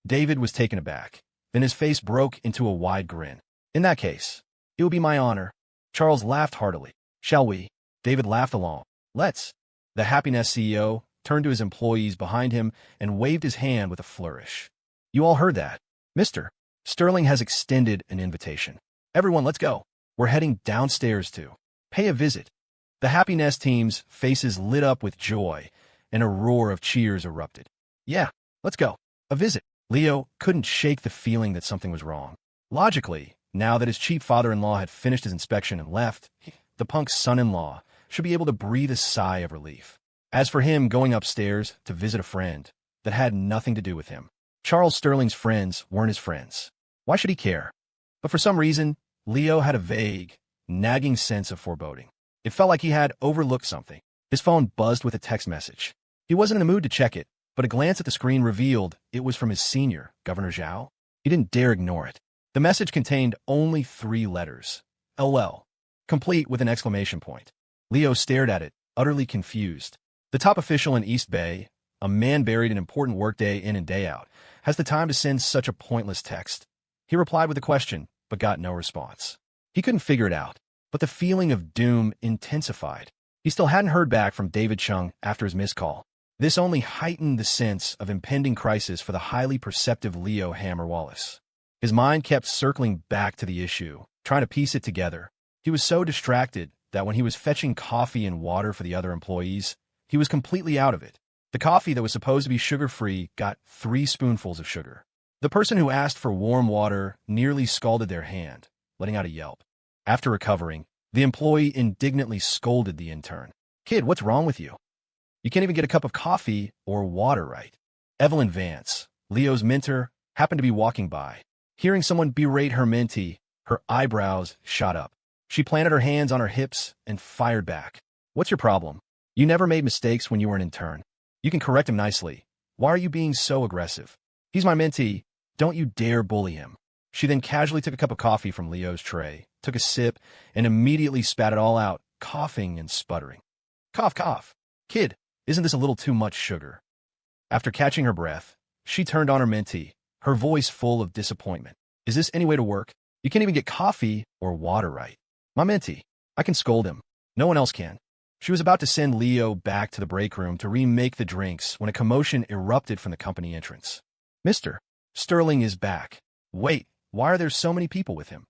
David was taken aback. Then his face broke into a wide grin. In that case, it will be my honor. Charles laughed heartily. Shall we? David laughed along. Let's. The Happy Nest CEO turned to his employees behind him and waved his hand with a flourish. You all heard that. Mr. Sterling has extended an invitation. Everyone, let's go. We're heading downstairs to pay a visit. The Happy Nest team's faces lit up with joy, and a roar of cheers erupted. Yeah, let's go. A visit. Leo couldn't shake the feeling that something was wrong. Logically, now that his cheap father-in-law had finished his inspection and left, the punk's son-in-law should be able to breathe a sigh of relief. As for him going upstairs to visit a friend, that had nothing to do with him. Charles Sterling's friends weren't his friends. Why should he care? But for some reason, Leo had a vague, nagging sense of foreboding. It felt like he had overlooked something. His phone buzzed with a text message. He wasn't in the mood to check it, but a glance at the screen revealed it was from his senior, Governor Zhao. He didn't dare ignore it. The message contained only 3 letters. LL, complete with an exclamation point. Leo stared at it, utterly confused. The top official in East Bay, a man buried in important work day in and day out, has the time to send such a pointless text. He replied with a question, but got no response. He couldn't figure it out, but the feeling of doom intensified. He still hadn't heard back from David Chung after his missed call. This only heightened the sense of impending crisis for the highly perceptive Leo Hammer Wallace. His mind kept circling back to the issue, trying to piece it together. He was so distracted that when he was fetching coffee and water for the other employees, he was completely out of it. The coffee that was supposed to be sugar-free got 3 spoonfuls of sugar. The person who asked for warm water nearly scalded their hand, letting out a yelp. After recovering, the employee indignantly scolded the intern. Kid, what's wrong with you? You can't even get a cup of coffee or water right. Evelyn Vance, Leo's mentor, happened to be walking by. Hearing someone berate her mentee, her eyebrows shot up. She planted her hands on her hips and fired back. What's your problem? You never made mistakes when you were an intern. You can correct him nicely. Why are you being so aggressive? He's my mentee. Don't you dare bully him. She then casually took a cup of coffee from Leo's tray, took a sip, and immediately spat it all out, coughing and sputtering. Cough, cough. Kid, isn't this a little too much sugar? After catching her breath, she turned on her mentee, her voice full of disappointment. Is this any way to work? You can't even get coffee or water right. My mentee. I can scold him. No one else can. She was about to send Leo back to the break room to remake the drinks when a commotion erupted from the company entrance. Mr. Sterling is back. Wait, why are there so many people with him?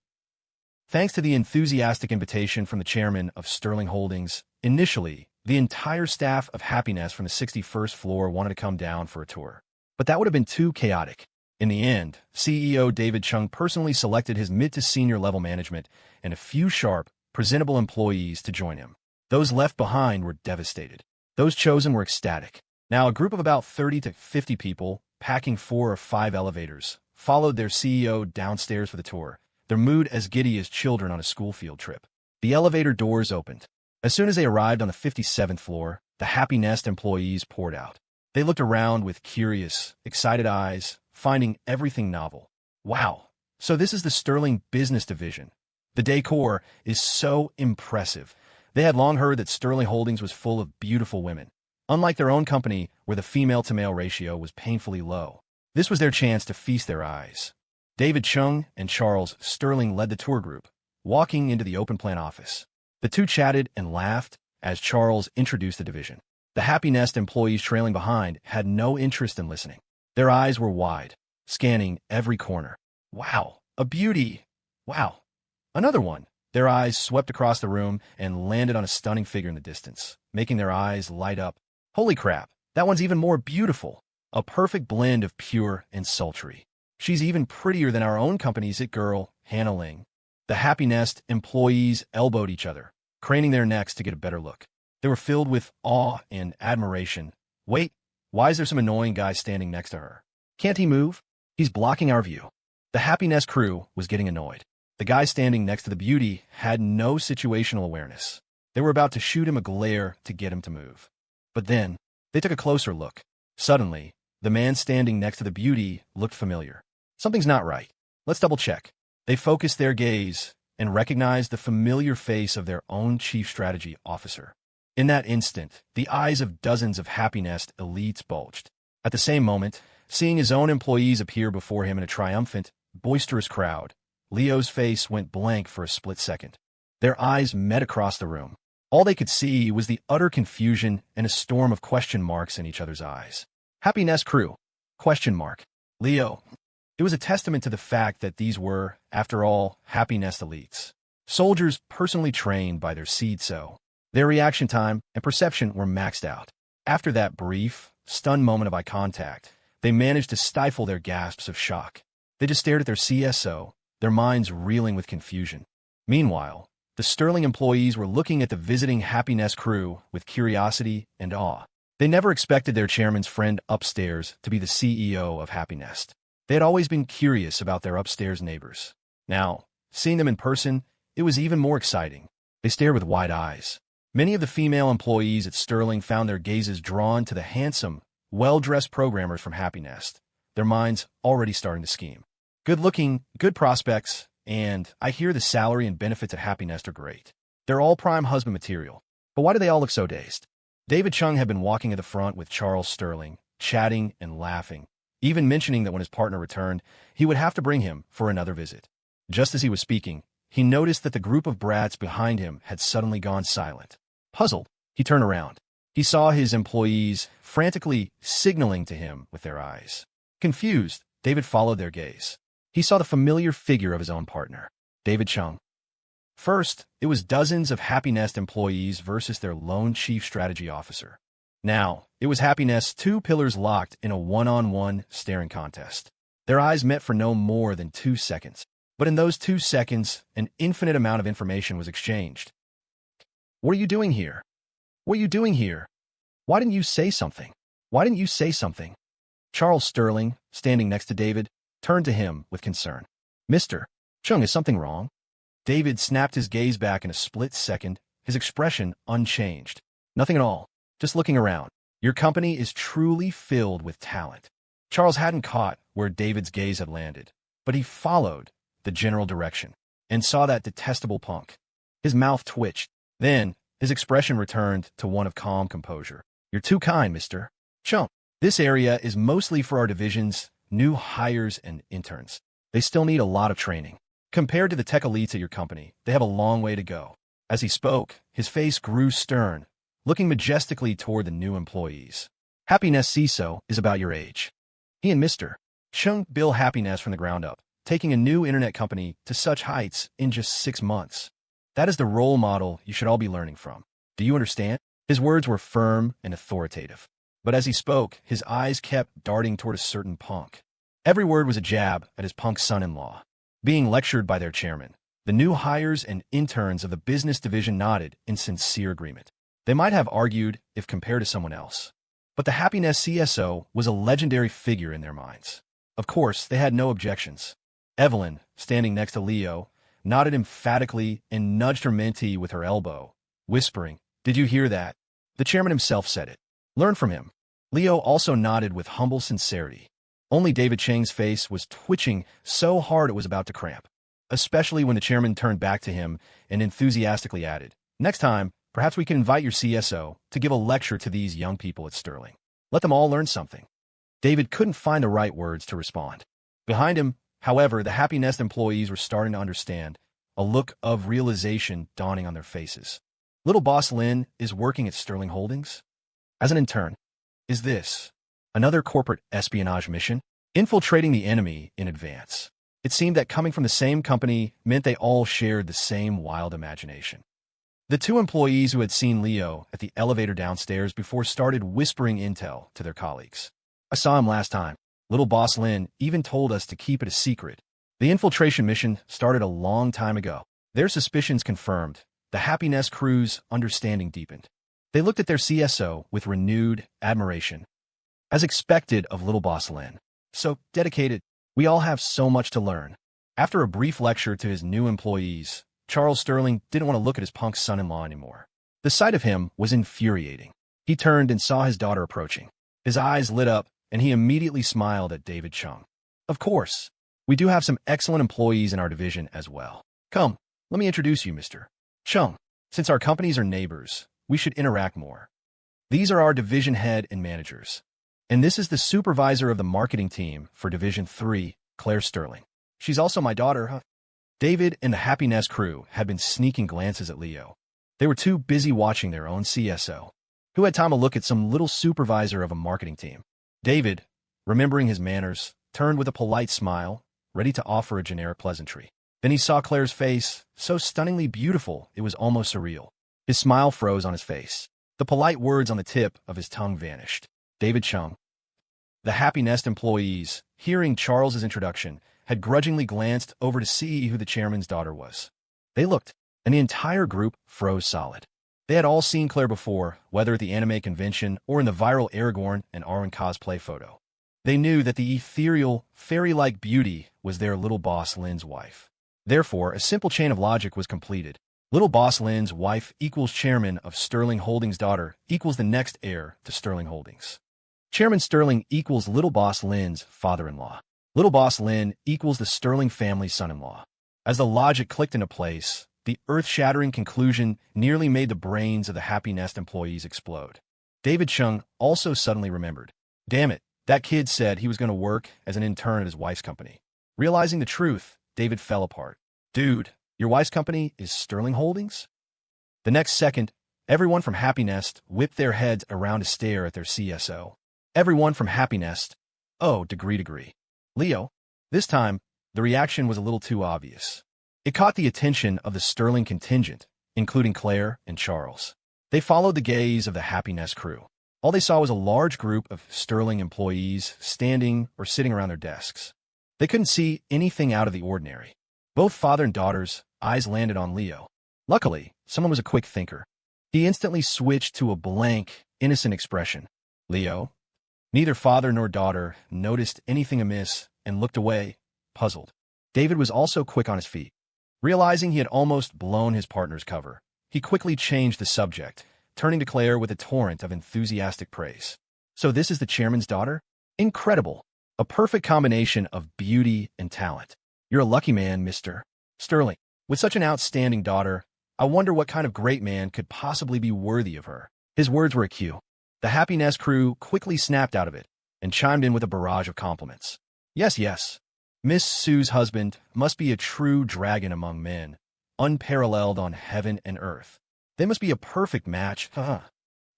Thanks to the enthusiastic invitation from the chairman of Sterling Holdings, initially, the entire staff of Happy Nest from the 61st floor wanted to come down for a tour. But that would have been too chaotic. In the end, CEO David Chung personally selected his mid to senior level management and a few sharp, presentable employees to join him. Those left behind were devastated. Those chosen were ecstatic. Now, a group of about 30 to 50 people, packing 4 or 5 elevators, followed their CEO downstairs for the tour, their mood as giddy as children on a school field trip. The elevator doors opened. As soon as they arrived on the 57th floor, the Happy Nest employees poured out. They looked around with curious, excited eyes, finding everything novel. Wow, so this is the Sterling Business Division. The decor is so impressive. They had long heard that Sterling Holdings was full of beautiful women. Unlike their own company, where the female-to-male ratio was painfully low. This was their chance to feast their eyes. David Chung and Charles Sterling led the tour group, walking into the open-plan office. The two chatted and laughed as Charles introduced the division. The Happy Nest employees trailing behind had no interest in listening. Their eyes were wide, scanning every corner. Wow, a beauty! Wow, another one! Their eyes swept across the room and landed on a stunning figure in the distance, making their eyes light up. Holy crap, that one's even more beautiful. A perfect blend of pure and sultry. She's even prettier than our own company's it girl, Hannah Ling. The Happy Nest employees elbowed each other, craning their necks to get a better look. They were filled with awe and admiration. Wait, why is there some annoying guy standing next to her? Can't he move? He's blocking our view. The Happy Nest crew was getting annoyed. The guy standing next to the beauty had no situational awareness. They were about to shoot him a glare to get him to move. But then, they took a closer look. Suddenly, the man standing next to the beauty looked familiar. Something's not right. Let's double-check. They focused their gaze and recognized the familiar face of their own chief strategy officer. In that instant, the eyes of dozens of Happy Nest elites bulged. At the same moment, seeing his own employees appear before him in a triumphant, boisterous crowd, Leo's face went blank for a split second. Their eyes met across the room. All they could see was the utter confusion and a storm of question marks in each other's eyes. Happy Nest crew? Question mark. Leo. It was a testament to the fact that these were, after all, Happy Nest elites. Soldiers personally trained by their CISO. Their reaction time and perception were maxed out. After that brief, stunned moment of eye contact, they managed to stifle their gasps of shock. They just stared at their CSO, their minds reeling with confusion. Meanwhile, the Sterling employees were looking at the visiting Happy Nest crew with curiosity and awe. They never expected their chairman's friend upstairs to be the CEO of Happy Nest. They had always been curious about their upstairs neighbors. Now, seeing them in person, it was even more exciting. They stared with wide eyes. Many of the female employees at Sterling found their gazes drawn to the handsome, well-dressed programmers from Happy Nest, their minds already starting to scheme. Good-looking, good prospects, and I hear the salary and benefits at Happy Nest are great. They're all prime husband material. But why do they all look so dazed? David Chung had been walking at the front with Charles Sterling, chatting and laughing, even mentioning that when his partner returned, he would have to bring him for another visit. Just as he was speaking, he noticed that the group of brats behind him had suddenly gone silent. Puzzled, he turned around. He saw his employees frantically signaling to him with their eyes. Confused, David followed their gaze. He saw the familiar figure of his own partner, David Chung. First, it was dozens of Happy Nest employees versus their lone chief strategy officer. Now, it was Happy Nest's two pillars locked in a one-on-one staring contest. Their eyes met for no more than 2 seconds. But in those 2 seconds, an infinite amount of information was exchanged. What are you doing here? What are you doing here? Why didn't you say something? Why didn't you say something? Charles Sterling, standing next to David, turned to him with concern. Mr. Chung, is something wrong? David snapped his gaze back in a split second, his expression unchanged. Nothing at all. Just looking around. Your company is truly filled with talent. Charles hadn't caught where David's gaze had landed, but he followed the general direction and saw that detestable punk. His mouth twitched. Then, his expression returned to one of calm composure. You're too kind, Mr. Chung. This area is mostly for our division's new hires and interns. They still need a lot of training. Compared to the tech elites at your company, they have a long way to go. As he spoke, his face grew stern, looking majestically toward the new employees. Happy Nest CISO is about your age. He and Mr. Chung built Happy Nest from the ground up, taking a new internet company to such heights in just 6 months. That is the role model you should all be learning from. Do you understand? His words were firm and authoritative. But as he spoke, his eyes kept darting toward a certain punk. Every word was a jab at his punk son-in-law. Being lectured by their chairman, the new hires and interns of the business division nodded in sincere agreement. They might have argued if compared to someone else. But the Happy Nest CSO was a legendary figure in their minds. Of course, they had no objections. Evelyn, standing next to Leo, nodded emphatically and nudged her mentee with her elbow, whispering, "Did you hear that?" The chairman himself said it. Learn from him. Leo also nodded with humble sincerity. Only David Chang's face was twitching so hard it was about to cramp, especially when the chairman turned back to him and enthusiastically added, "Next time, perhaps we can invite your CSO to give a lecture to these young people at Sterling. Let them all learn something." David couldn't find the right words to respond. Behind him, however, the Happy Nest employees were starting to understand, a look of realization dawning on their faces. Little boss Lin is working at Sterling Holdings? As an intern. Is this another corporate espionage mission? Infiltrating the enemy in advance. It seemed that coming from the same company meant they all shared the same wild imagination. The two employees who had seen Leo at the elevator downstairs before started whispering intel to their colleagues. I saw him last time. Little boss Lin even told us to keep it a secret. The infiltration mission started a long time ago. Their suspicions confirmed. The Happy Nest crew's understanding deepened. They looked at their CSO with renewed admiration. As expected of little boss Lin. So dedicated. We all have so much to learn. After a brief lecture to his new employees, Charles Sterling didn't want to look at his punk son-in-law anymore. The sight of him was infuriating. He turned and saw his daughter approaching. His eyes lit up, and he immediately smiled at David Chung. Of course, we do have some excellent employees in our division as well. Come, let me introduce you, Mr. Chung. Since our companies are neighbors, we should interact more. These are our division head and managers. And this is the supervisor of the marketing team for Division 3, Claire Sterling. She's also my daughter, huh? David and the Happy Nest crew had been sneaking glances at Leo. They were too busy watching their own CSO, who had time to look at some little supervisor of a marketing team. David, remembering his manners, turned with a polite smile, ready to offer a generic pleasantry. Then he saw Claire's face, so stunningly beautiful it was almost surreal. His smile froze on his face. The polite words on the tip of his tongue vanished. David Chung. The Happy Nest employees, hearing Charles's introduction, had grudgingly glanced over to see who the chairman's daughter was. They looked, and the entire group froze solid. They had all seen Claire before, whether at the anime convention or in the viral Aragorn and Arwen cosplay photo. They knew that the ethereal, fairy-like beauty was their little boss Lynn's wife. Therefore, a simple chain of logic was completed. Little boss Lynn's wife equals chairman of Sterling Holdings' daughter equals the next heir to Sterling Holdings. Chairman Sterling equals little boss Lynn's father-in-law. Little boss Lynn equals the Sterling family's son-in-law. As the logic clicked into place, the earth-shattering conclusion nearly made the brains of the Happy Nest employees explode. David Chung also suddenly remembered. Damn it, that kid said he was going to work as an intern at his wife's company. Realizing the truth, David fell apart. Dude, your wife's company is Sterling Holdings? The next second, everyone from Happy Nest whipped their heads around to stare at their CSO. Everyone from Happy Nest. Oh, degree. Leo. This time, the reaction was a little too obvious. It caught the attention of the Sterling contingent, including Claire and Charles. They followed the gaze of the Happy Nest crew. All they saw was a large group of Sterling employees standing or sitting around their desks. They couldn't see anything out of the ordinary. Both father and daughter's eyes landed on Leo. Luckily, someone was a quick thinker. He instantly switched to a blank, innocent expression. Leo. Neither father nor daughter noticed anything amiss and looked away, puzzled. David was also quick on his feet. Realizing he had almost blown his partner's cover, he quickly changed the subject, turning to Claire with a torrent of enthusiastic praise. So this is the chairman's daughter? Incredible. A perfect combination of beauty and talent. You're a lucky man, Mr. Sterling. With such an outstanding daughter, I wonder what kind of great man could possibly be worthy of her. His words were a cue. The Happy Nest crew quickly snapped out of it and chimed in with a barrage of compliments. Yes. Miss Sue's husband must be a true dragon among men, unparalleled on heaven and earth. They must be a perfect match. The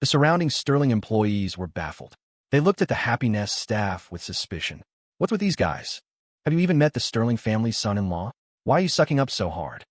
surrounding Sterling employees were baffled. They looked at the Happy Nest staff with suspicion. What's with these guys? Have you even met the Sterling family's son-in-law? Why are you sucking up so hard?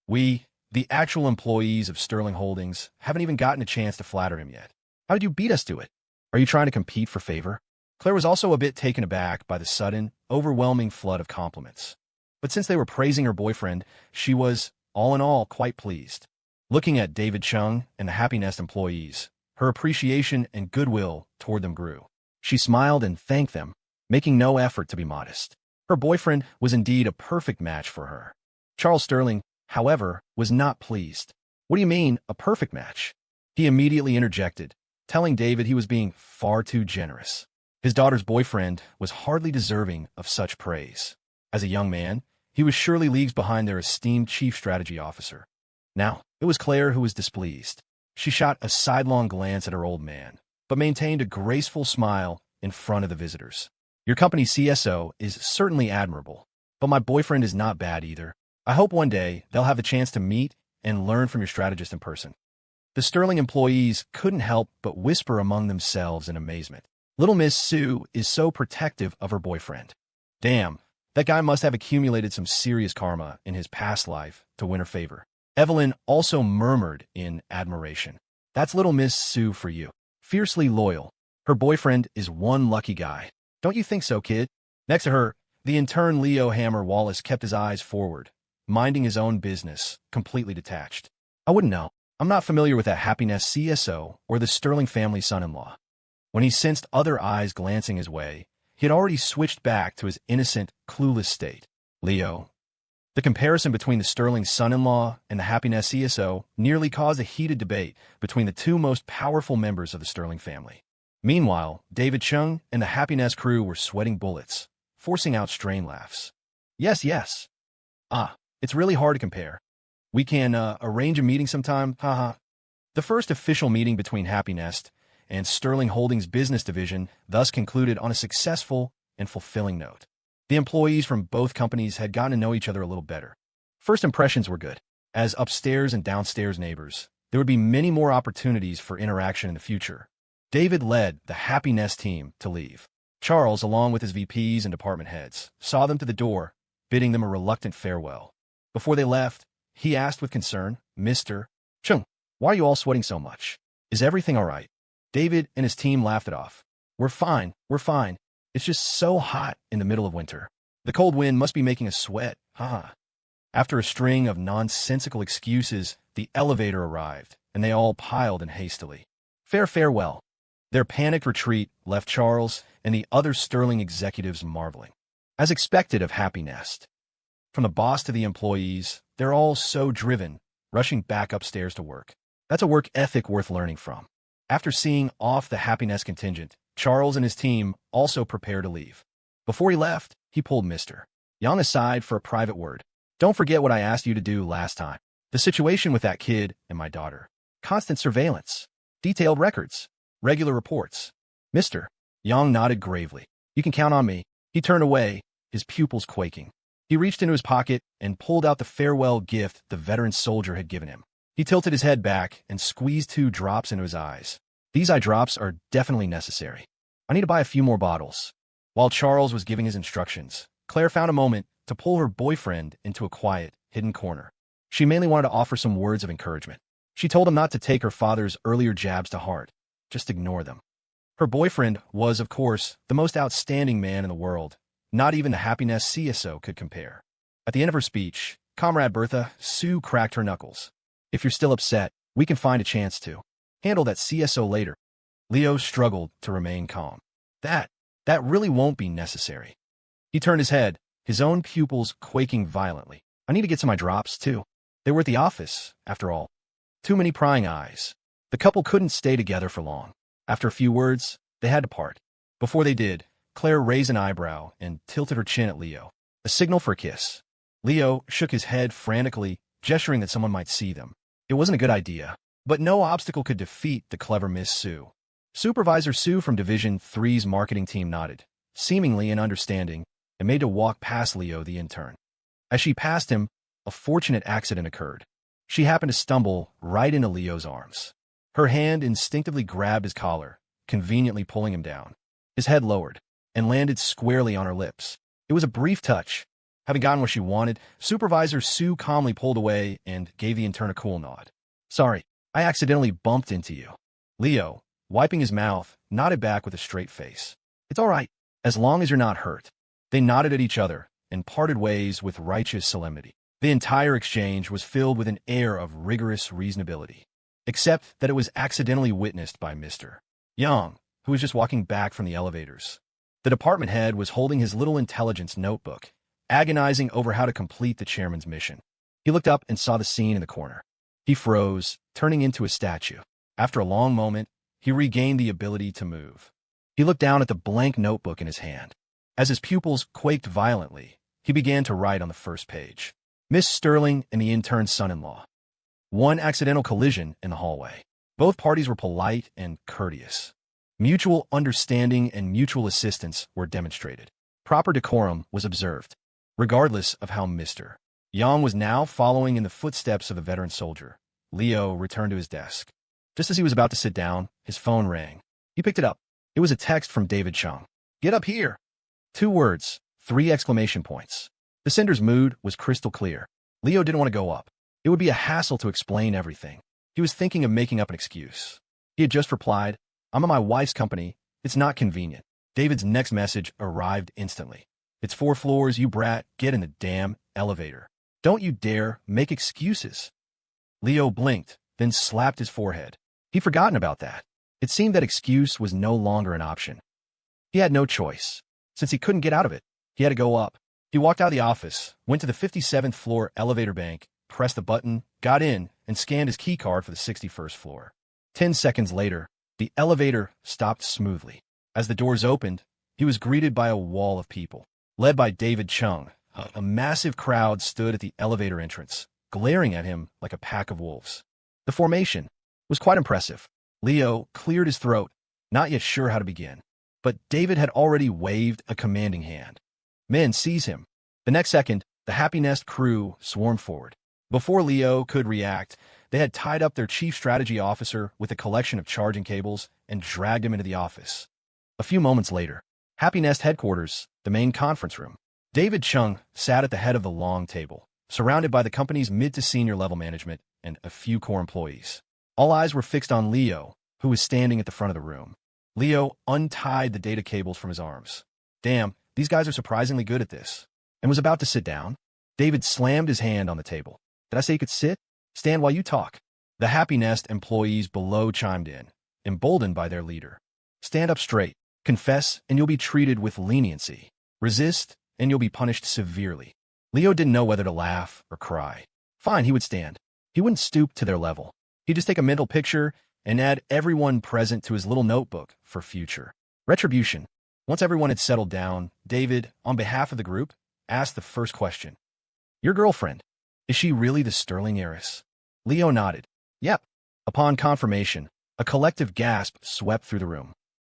We, the actual employees of Sterling Holdings, haven't even gotten a chance to flatter him yet. How did you beat us to it? Are you trying to compete for favor? Claire was also a bit taken aback by the sudden, overwhelming flood of compliments. But since they were praising her boyfriend, she was, all in all, quite pleased. Looking at David Chung and the Happy Nest employees, her appreciation and goodwill toward them grew. She smiled and thanked them, making no effort to be modest. Her boyfriend was indeed a perfect match for her. Charles Sterling, however, was not pleased. What do you mean, a perfect match? He immediately interjected, telling David he was being far too generous. His daughter's boyfriend was hardly deserving of such praise. As a young man, he was surely leagues behind their esteemed chief strategy officer. Now, it was Claire who was displeased. She shot a sidelong glance at her old man, but maintained a graceful smile in front of the visitors. Your company's CSO is certainly admirable, but my boyfriend is not bad either. I hope one day they'll have the chance to meet and learn from your strategist in person. The Sterling employees couldn't help but whisper among themselves in amazement. Little Miss Sue is so protective of her boyfriend. Damn, that guy must have accumulated some serious karma in his past life to win her favor. Evelyn also murmured in admiration. That's little Miss Sue for you. Fiercely loyal. Her boyfriend is one lucky guy. Don't you think so, kid? Next to her, the intern Leo Hammer Wallace kept his eyes forward, minding his own business, completely detached. I wouldn't know. I'm not familiar with that Happy Nest CSO or the Sterling family son-in-law. When he sensed other eyes glancing his way, he had already switched back to his innocent, clueless state. Leo. The comparison between the Sterling son-in-law and the Happy Nest CSO nearly caused a heated debate between the two most powerful members of the Sterling family. Meanwhile, David Chung and the Happy Nest crew were sweating bullets, forcing out strained laughs. Yes. It's really hard to compare. We can arrange a meeting sometime, haha. The first official meeting between Happy Nest and Sterling Holdings business division thus concluded on a successful and fulfilling note. The employees from both companies had gotten to know each other a little better. First impressions were good. As upstairs and downstairs neighbors, there would be many more opportunities for interaction in the future. David led the Happy Nest team to leave. Charles, along with his VPs and department heads, saw them to the door, bidding them a reluctant farewell. Before they left, he asked with concern, "Mr. Chung, why are you all sweating so much? Is everything all right?" David and his team laughed it off. We're fine. It's just so hot in the middle of winter. The cold wind must be making us sweat, haha." After a string of nonsensical excuses, the elevator arrived, and they all piled in hastily. Farewell. Their panicked retreat left Charles and the other Sterling executives marveling. As expected of Happy Nest. From the boss to the employees, they're all so driven, rushing back upstairs to work. That's a work ethic worth learning from. After seeing off the Happy Nest contingent, Charles and his team also prepared to leave. Before he left, he pulled Mr. Young aside for a private word. "Don't forget what I asked you to do last time. The situation with that kid and my daughter. Constant surveillance. Detailed records. Regular reports." Mr. Young nodded gravely. "You can count on me." He turned away, his pupils quaking. He reached into his pocket and pulled out the farewell gift the veteran soldier had given him. He tilted his head back and squeezed 2 drops into his eyes. "These eye drops are definitely necessary. I need to buy a few more bottles." While Charles was giving his instructions, Claire found a moment to pull her boyfriend into a quiet, hidden corner. She mainly wanted to offer some words of encouragement. She told him not to take her father's earlier jabs to heart. Just ignore them. Her boyfriend was, of course, the most outstanding man in the world. Not even the Happy Nest CSO could compare. At the end of her speech, Comrade Bertha Sue cracked her knuckles. "If you're still upset, we can find a chance to handle that CSO later." Leo struggled to remain calm. That really won't be necessary." He turned his head, his own pupils quaking violently. "I need to get some eye drops, too. They were at the office, after all." Too many prying eyes. The couple couldn't stay together for long. After a few words, they had to part. Before they did, Claire raised an eyebrow and tilted her chin at Leo, a signal for a kiss. Leo shook his head frantically, gesturing that someone might see them. It wasn't a good idea, but no obstacle could defeat the clever Miss Sue. Supervisor Sue from Division 3's marketing team nodded, seemingly in understanding, and made to walk past Leo, the intern. As she passed him, a fortunate accident occurred. She happened to stumble right into Leo's arms. Her hand instinctively grabbed his collar, conveniently pulling him down. His head lowered and landed squarely on her lips. It was a brief touch. Having gotten what she wanted, Supervisor Sue calmly pulled away and gave the intern a cool nod. "Sorry, I accidentally bumped into you." Leo, wiping his mouth, nodded back with a straight face. "It's all right, as long as you're not hurt." They nodded at each other and parted ways with righteous solemnity. The entire exchange was filled with an air of rigorous reasonability, except that it was accidentally witnessed by Mr. Young, who was just walking back from the elevators. The department head was holding his little intelligence notebook, agonizing over how to complete the chairman's mission. He looked up and saw the scene in the corner. He froze, turning into a statue. After a long moment, he regained the ability to move. He looked down at the blank notebook in his hand. As his pupils quaked violently, he began to write on the first page. Miss Sterling and the intern's son-in-law. One accidental collision in the hallway. Both parties were polite and courteous. Mutual understanding and mutual assistance were demonstrated. Proper decorum was observed, regardless of how Mr. Young was now following in the footsteps of the veteran soldier. Leo returned to his desk. Just as he was about to sit down, his phone rang. He picked it up. It was a text from David Chung. "Get up here." 2 words, 3 exclamation points. The sender's mood was crystal clear. Leo didn't want to go up. It would be a hassle to explain everything. He was thinking of making up an excuse. He had just replied, "I'm at my wife's company. It's not convenient." David's next message arrived instantly. "It's 4 floors, you brat. Get in the damn elevator. Don't you dare make excuses." Leo blinked, then slapped his forehead. He'd forgotten about that. It seemed that excuse was no longer an option. He had no choice. Since he couldn't get out of it, he had to go up. He walked out of the office, went to the 57th floor elevator bank, pressed the button, got in, and scanned his key card for the 61st floor. 10 seconds later, the elevator stopped smoothly. As the doors opened, he was greeted by a wall of people. Led by David Chung, a massive crowd stood at the elevator entrance, glaring at him like a pack of wolves. The formation was quite impressive. Leo cleared his throat, not yet sure how to begin. But David had already waved a commanding hand. "Men, seize him." The next second, the Happy Nest crew swarmed forward. Before Leo could react, they had tied up their chief strategy officer with a collection of charging cables and dragged him into the office. A few moments later, Happy Nest headquarters, the main conference room. David Chung sat at the head of the long table, surrounded by the company's mid to senior level management and a few core employees. All eyes were fixed on Leo, who was standing at the front of the room. Leo untied the data cables from his arms. Damn, these guys are surprisingly good at this. And was about to sit down. David slammed his hand on the table. Did I say you could sit? Stand while you talk. The Happy Nest employees below chimed in, emboldened by their leader. Stand up straight. Confess, and you'll be treated with leniency. Resist, and you'll be punished severely. Leo didn't know whether to laugh or cry. Fine, he would stand. He wouldn't stoop to their level. He'd just take a mental picture and add everyone present to his little notebook for future retribution. Once everyone had settled down, David, on behalf of the group, asked the first question. Your girlfriend, is she really the Sterling heiress? Leo nodded. Yep. Upon confirmation, a collective gasp swept through the room.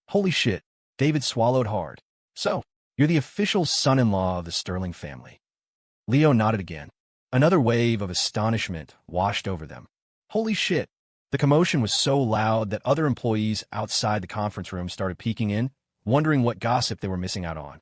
Holy shit, David swallowed hard. So, you're the official son-in-law of the Sterling family. Leo nodded again. Another wave of astonishment washed over them. Holy shit. The commotion was so loud that other employees outside the conference room started peeking in, wondering what gossip they were missing out on.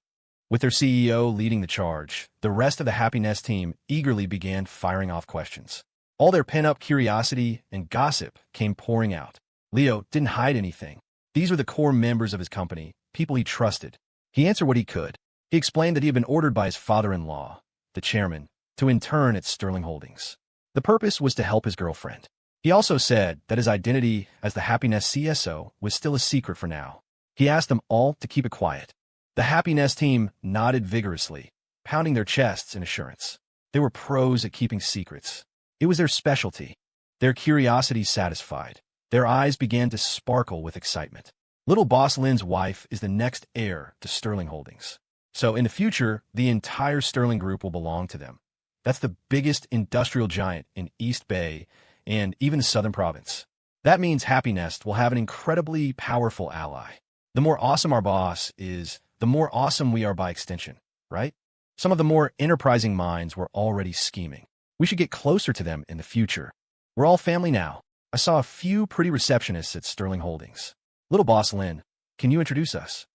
With their CEO leading the charge, the rest of the Happy Nest team eagerly began firing off questions. All their pent-up curiosity and gossip came pouring out. Leo didn't hide anything. These were the core members of his company, people he trusted. He answered what he could. He explained that he had been ordered by his father-in-law, the chairman, to intern at Sterling Holdings. The purpose was to help his girlfriend. He also said that his identity as the Happy Nest CSO was still a secret for now. He asked them all to keep it quiet. The Happy Nest team nodded vigorously, pounding their chests in assurance. They were pros at keeping secrets. It was their specialty. Their curiosity satisfied. Their eyes began to sparkle with excitement. Little Boss Lynn's wife is the next heir to Sterling Holdings. So in the future, the entire Sterling Group will belong to them. That's the biggest industrial giant in East Bay and even the Southern Province. That means Happy Nest will have an incredibly powerful ally. The more awesome our boss is, the more awesome we are by extension, right? Some of the more enterprising minds were already scheming. We should get closer to them in the future. We're all family now. I saw a few pretty receptionists at Sterling Holdings. Little Boss Lynn, can you introduce us?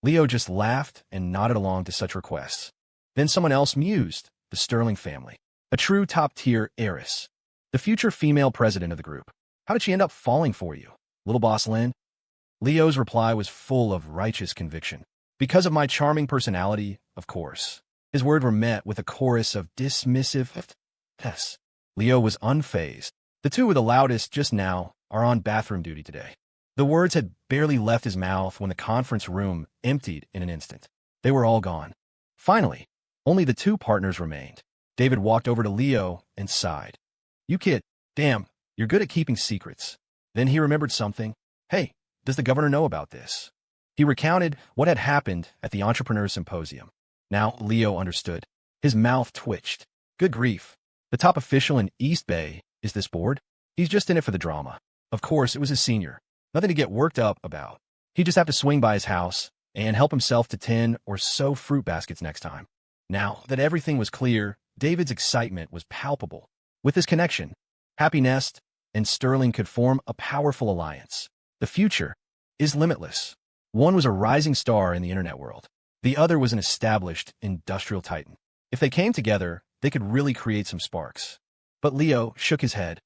Leo just laughed and nodded along to such requests. Then someone else mused, the Sterling family. A true top-tier heiress. The future female president of the group. How did she end up falling for you, Little Boss Lynn? Leo's reply was full of righteous conviction. Because of my charming personality, of course. His words were met with a chorus of dismissive yes. Leo was unfazed. The two with the loudest just now are on bathroom duty today. The words had barely left his mouth when the conference room emptied in an instant. They were all gone. Finally, only the two partners remained. David walked over to Leo and sighed. You kid, damn, you're good at keeping secrets. Then he remembered something. Hey, does the governor know about this? He recounted what had happened at the Entrepreneur Symposium. Now Leo understood. His mouth twitched. Good grief. The top official in East Bay is this board? He's just in it for the drama. Of course, it was his senior. Nothing to get worked up about. He'd just have to swing by his house and help himself to 10 or so fruit baskets next time. Now that everything was clear, David's excitement was palpable. With this connection, Happy Nest and Sterling could form a powerful alliance. The future is limitless. One was a rising star in the internet world. The other was an established industrial titan. If they came together, they could really create some sparks. But Leo shook his head.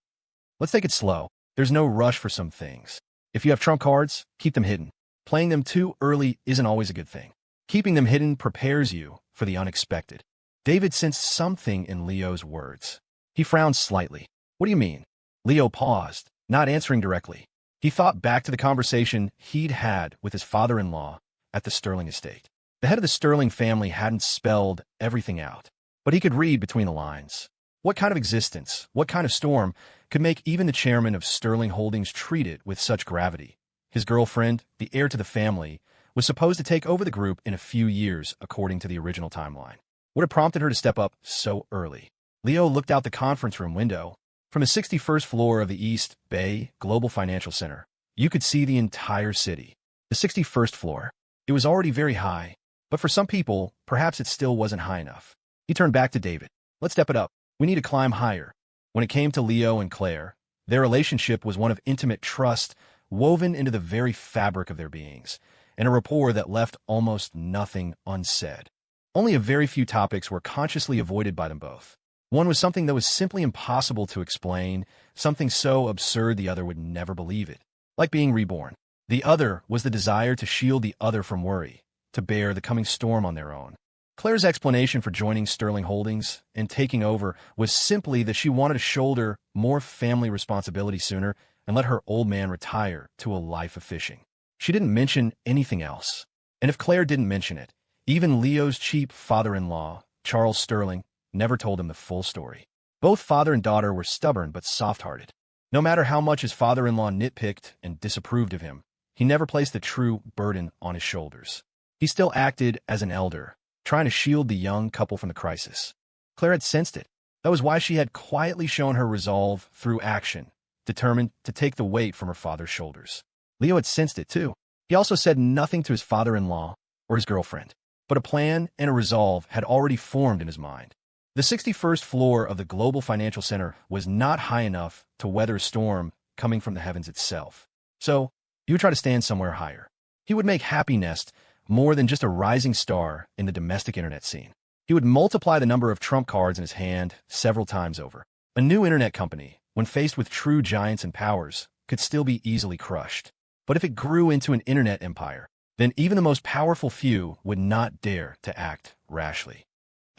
Let's take it slow. There's no rush for some things. If you have trump cards, keep them hidden. Playing them too early isn't always a good thing. Keeping them hidden prepares you for the unexpected. David sensed something in Leo's words. He frowned slightly. What do you mean? Leo paused, not answering directly. He thought back to the conversation he'd had with his father-in-law at the Sterling estate. The head of the Sterling family hadn't spelled everything out, but he could read between the lines. What kind of existence, what kind of storm could make even the chairman of Sterling Holdings treat it with such gravity? His girlfriend, the heir to the family, was supposed to take over the group in a few years according to the original timeline. What had prompted her to step up so early? Leo looked out the conference room window. From the 61st floor of the East Bay Global Financial Center, you could see the entire city. The 61st floor. It was already very high, but for some people, perhaps it still wasn't high enough. He turned back to David. Let's step it up. We need to climb higher. When it came to Leo and Claire, their relationship was one of intimate trust woven into the very fabric of their beings, and a rapport that left almost nothing unsaid. Only a very few topics were consciously avoided by them both. One was something that was simply impossible to explain, something so absurd the other would never believe it, like being reborn. The other was the desire to shield the other from worry, to bear the coming storm on their own. Claire's explanation for joining Sterling Holdings and taking over was simply that she wanted to shoulder more family responsibility sooner and let her old man retire to a life of fishing. She didn't mention anything else. And if Claire didn't mention it, even Leo's cheap father-in-law, Charles Sterling, never told him the full story. Both father and daughter were stubborn but soft-hearted. No matter how much his father-in-law nitpicked and disapproved of him, he never placed the true burden on his shoulders. He still acted as an elder, trying to shield the young couple from the crisis. Claire had sensed it. That was why she had quietly shown her resolve through action, determined to take the weight from her father's shoulders. Leo had sensed it too. He also said nothing to his father-in-law or his girlfriend, but a plan and a resolve had already formed in his mind. The 61st floor of the Global Financial Center was not high enough to weather a storm coming from the heavens itself. So, he would try to stand somewhere higher. He would make Happy Nest more than just a rising star in the domestic internet scene. He would multiply the number of trump cards in his hand several times over. A new internet company, when faced with true giants and powers, could still be easily crushed. But if it grew into an internet empire, then even the most powerful few would not dare to act rashly.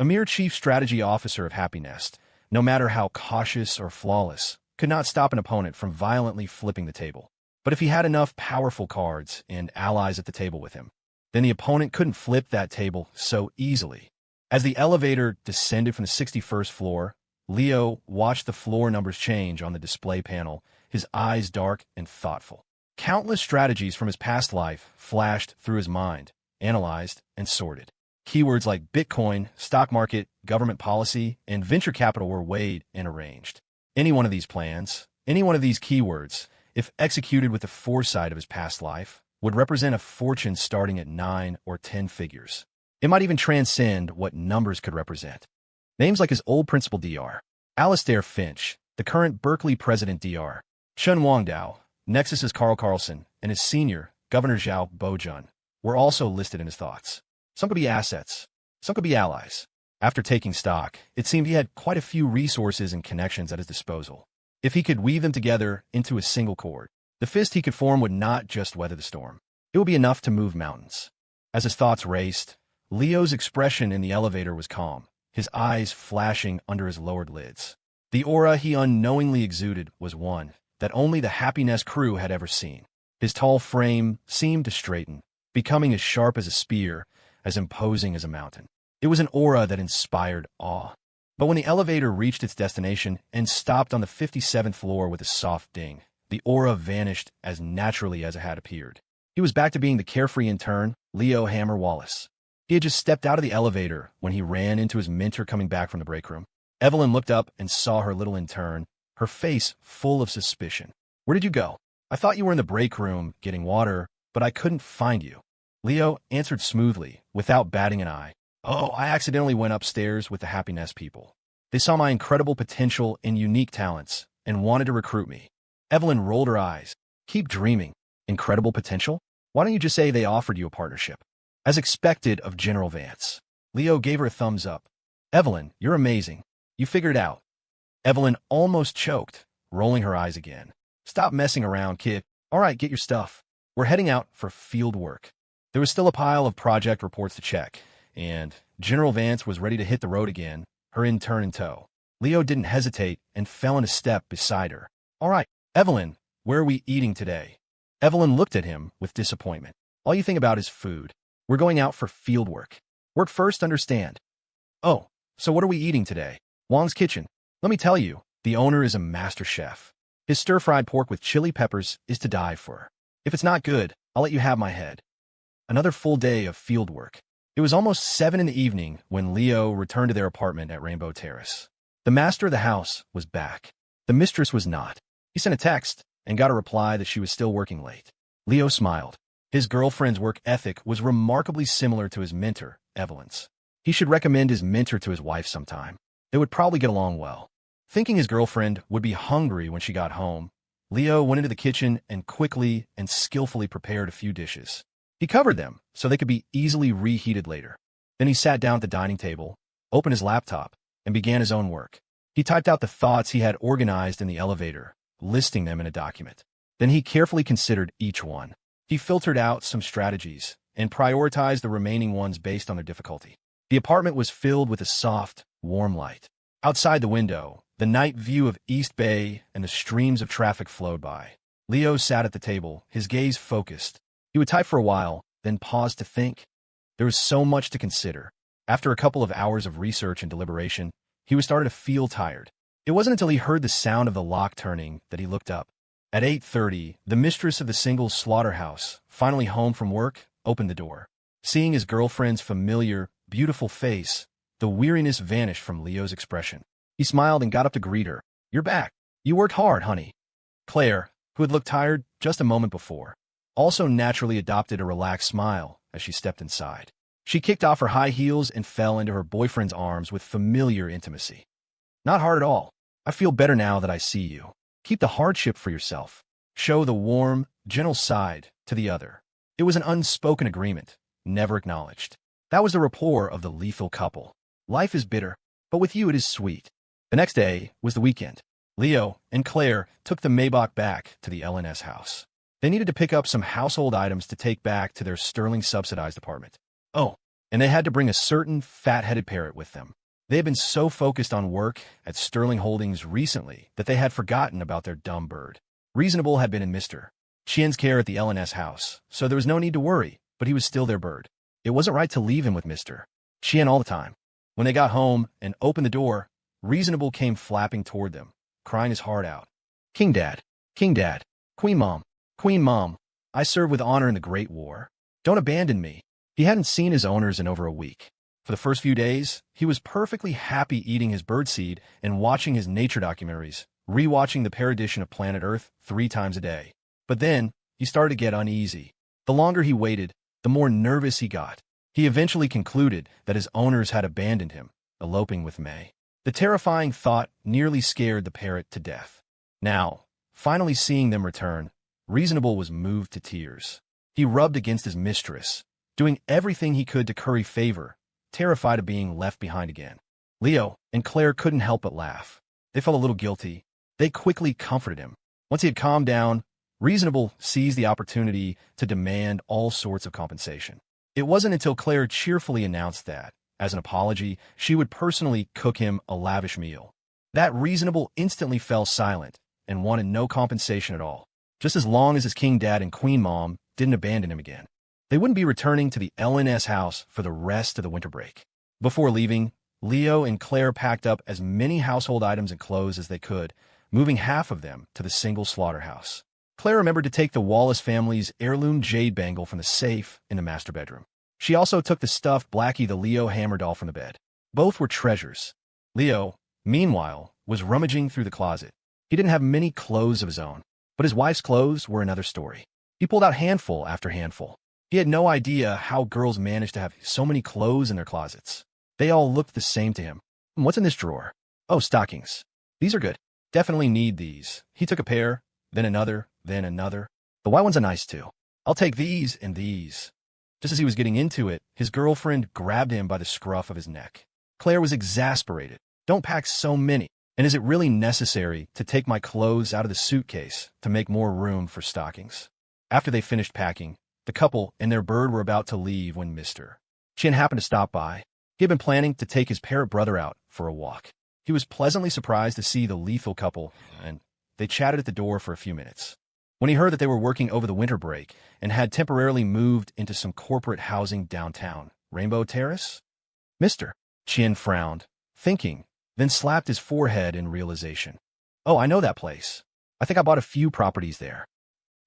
A mere chief strategy officer of Happy Nest, no matter how cautious or flawless, could not stop an opponent from violently flipping the table. But if he had enough powerful cards and allies at the table with him, then the opponent couldn't flip that table so easily. As the elevator descended from the 61st floor, Leo watched the floor numbers change on the display panel, his eyes dark and thoughtful. Countless strategies from his past life flashed through his mind, analyzed and sorted. Keywords like Bitcoin, stock market, government policy, and venture capital were weighed and arranged. Any one of these plans, any one of these keywords, if executed with the foresight of his past life, would represent a fortune starting at 9 or 10 figures. It might even transcend what numbers could represent. Names like his old principal Dr. Alastair Finch, the current Berkeley president Dr. Chun Wangdao, Nexus's Carl Carlson, and his senior, Governor Zhao Bojun, were also listed in his thoughts. Some could be assets, some could be allies. After taking stock, it seemed he had quite a few resources and connections at his disposal. If he could weave them together into a single cord, the fist he could form would not just weather the storm. It would be enough to move mountains. As his thoughts raced, Leo's expression in the elevator was calm, his eyes flashing under his lowered lids. The aura he unknowingly exuded was one that only the Happy Nest crew had ever seen. His tall frame seemed to straighten, becoming as sharp as a spear, as imposing as a mountain. It was an aura that inspired awe. But when the elevator reached its destination and stopped on the 57th floor with a soft ding, the aura vanished as naturally as it had appeared. He was back to being the carefree intern, Leo Hammer Wallace. He had just stepped out of the elevator when he ran into his mentor coming back from the break room. Evelyn looked up and saw her little intern, her face full of suspicion. "Where did you go? I thought you were in the break room getting water, but I couldn't find you." Leo answered smoothly, without batting an eye. "Oh, I accidentally went upstairs with the Happy Nest people. They saw my incredible potential and unique talents and wanted to recruit me." Evelyn rolled her eyes. "Keep dreaming. Incredible potential? Why don't you just say they offered you a partnership?" As expected of General Vance, Leo gave her a thumbs up. "Evelyn, you're amazing. You figured it out." Evelyn almost choked, rolling her eyes again. "Stop messing around, kid. All right, get your stuff. We're heading out for field work." There was still a pile of project reports to check, and General Vance was ready to hit the road again, her intern in tow. Leo didn't hesitate and fell into step beside her. "All right, Evelyn, where are we eating today?" Evelyn looked at him with disappointment. "All you think about is food. We're going out for field work. Work first, understand?" "Oh, so what are we eating today?" "Wang's Kitchen. Let me tell you, the owner is a master chef. His stir-fried pork with chili peppers is to die for. If it's not good, I'll let you have my head." Another full day of field work. It was almost 7 in the evening when Leo returned to their apartment at Rainbow Terrace. The master of the house was back. The mistress was not. He sent a text and got a reply that she was still working late. Leo smiled. His girlfriend's work ethic was remarkably similar to his mentor, Evelyn's. He should recommend his mentor to his wife sometime. They would probably get along well. Thinking his girlfriend would be hungry when she got home, Leo went into the kitchen and quickly and skillfully prepared a few dishes. He covered them so they could be easily reheated later. Then he sat down at the dining table, opened his laptop, and began his own work. He typed out the thoughts he had organized in the elevator, listing them in a document. Then he carefully considered each one. He filtered out some strategies and prioritized the remaining ones based on their difficulty. The apartment was filled with a soft, warm light. Outside the window, the night view of East Bay and the streams of traffic flowed by. Leo sat at the table, his gaze focused. He would type for a while, then pause to think. There was so much to consider. After a couple of hours of research and deliberation, he was starting to feel tired. It wasn't until he heard the sound of the lock turning that he looked up. At 8:30, the mistress of the single slaughterhouse, finally home from work, opened the door. Seeing his girlfriend's familiar, beautiful face, the weariness vanished from Leo's expression. He smiled and got up to greet her. "You're back. You worked hard, honey." Claire, who had looked tired just a moment before, also naturally adopted a relaxed smile as she stepped inside. She kicked off her high heels and fell into her boyfriend's arms with familiar intimacy. "Not hard at all. I feel better now that I see you. Keep the hardship for yourself. Show the warm, gentle side to the other." It was an unspoken agreement, never acknowledged. That was the rapport of the lethal couple. Life is bitter, but with you it is sweet. The next day was the weekend. Leo and Claire took the Maybach back to the LNS house. They needed to pick up some household items to take back to their Sterling-subsidized apartment. Oh, and they had to bring a certain fat-headed parrot with them. They had been so focused on work at Sterling Holdings recently that they had forgotten about their dumb bird. Reasonable had been in Mr. Chien's care at the LNS house, so there was no need to worry, but he was still their bird. It wasn't right to leave him with Mr. Chien all the time. When they got home and opened the door, Reasonable came flapping toward them, crying his heart out. King Dad, Queen Mom, I served with honor in the Great War. Don't abandon me." He hadn't seen his owners in over a week. For the first few days, he was perfectly happy eating his birdseed and watching his nature documentaries, rewatching the parodition of Planet Earth 3 times a day. But then, he started to get uneasy. The longer he waited, the more nervous he got. He eventually concluded that his owners had abandoned him, eloping with May. The terrifying thought nearly scared the parrot to death. Now, finally seeing them return, Reasonable was moved to tears. He rubbed against his mistress, doing everything he could to curry favor, terrified of being left behind again. Leo and Claire couldn't help but laugh. They felt a little guilty. They quickly comforted him. Once he had calmed down, Reasonable seized the opportunity to demand all sorts of compensation. It wasn't until Claire cheerfully announced that, as an apology, she would personally cook him a lavish meal, that Reasonable instantly fell silent and wanted no compensation at all, just as long as his King Dad and Queen Mom didn't abandon him again. They wouldn't be returning to the LNS house for the rest of the winter break. Before leaving, Leo and Claire packed up as many household items and clothes as they could, moving half of them to the single slaughterhouse. Claire remembered to take the Wallace family's heirloom jade bangle from the safe in the master bedroom. She also took the stuffed Blackie the Leo hammer doll from the bed. Both were treasures. Leo, meanwhile, was rummaging through the closet. He didn't have many clothes of his own, but his wife's clothes were another story. He pulled out handful after handful. He had no idea how girls managed to have so many clothes in their closets. They all looked the same to him. "What's in this drawer?" "Oh, stockings. These are good. Definitely need these." He took a pair, then another, then another. "The white ones are nice too. I'll take these and these." Just as he was getting into it, his girlfriend grabbed him by the scruff of his neck. Claire was exasperated. "Don't pack so many. And is it really necessary to take my clothes out of the suitcase to make more room for stockings?" After they finished packing, the couple and their bird were about to leave when Mr. Chien happened to stop by. He had been planning to take his parrot brother out for a walk. He was pleasantly surprised to see the lethal couple, and they chatted at the door for a few minutes. When he heard that they were working over the winter break and had temporarily moved into some corporate housing downtown, Rainbow Terrace, Mr. Chien frowned, thinking, then slapped his forehead in realization. "Oh, I know that place. I think I bought a few properties there."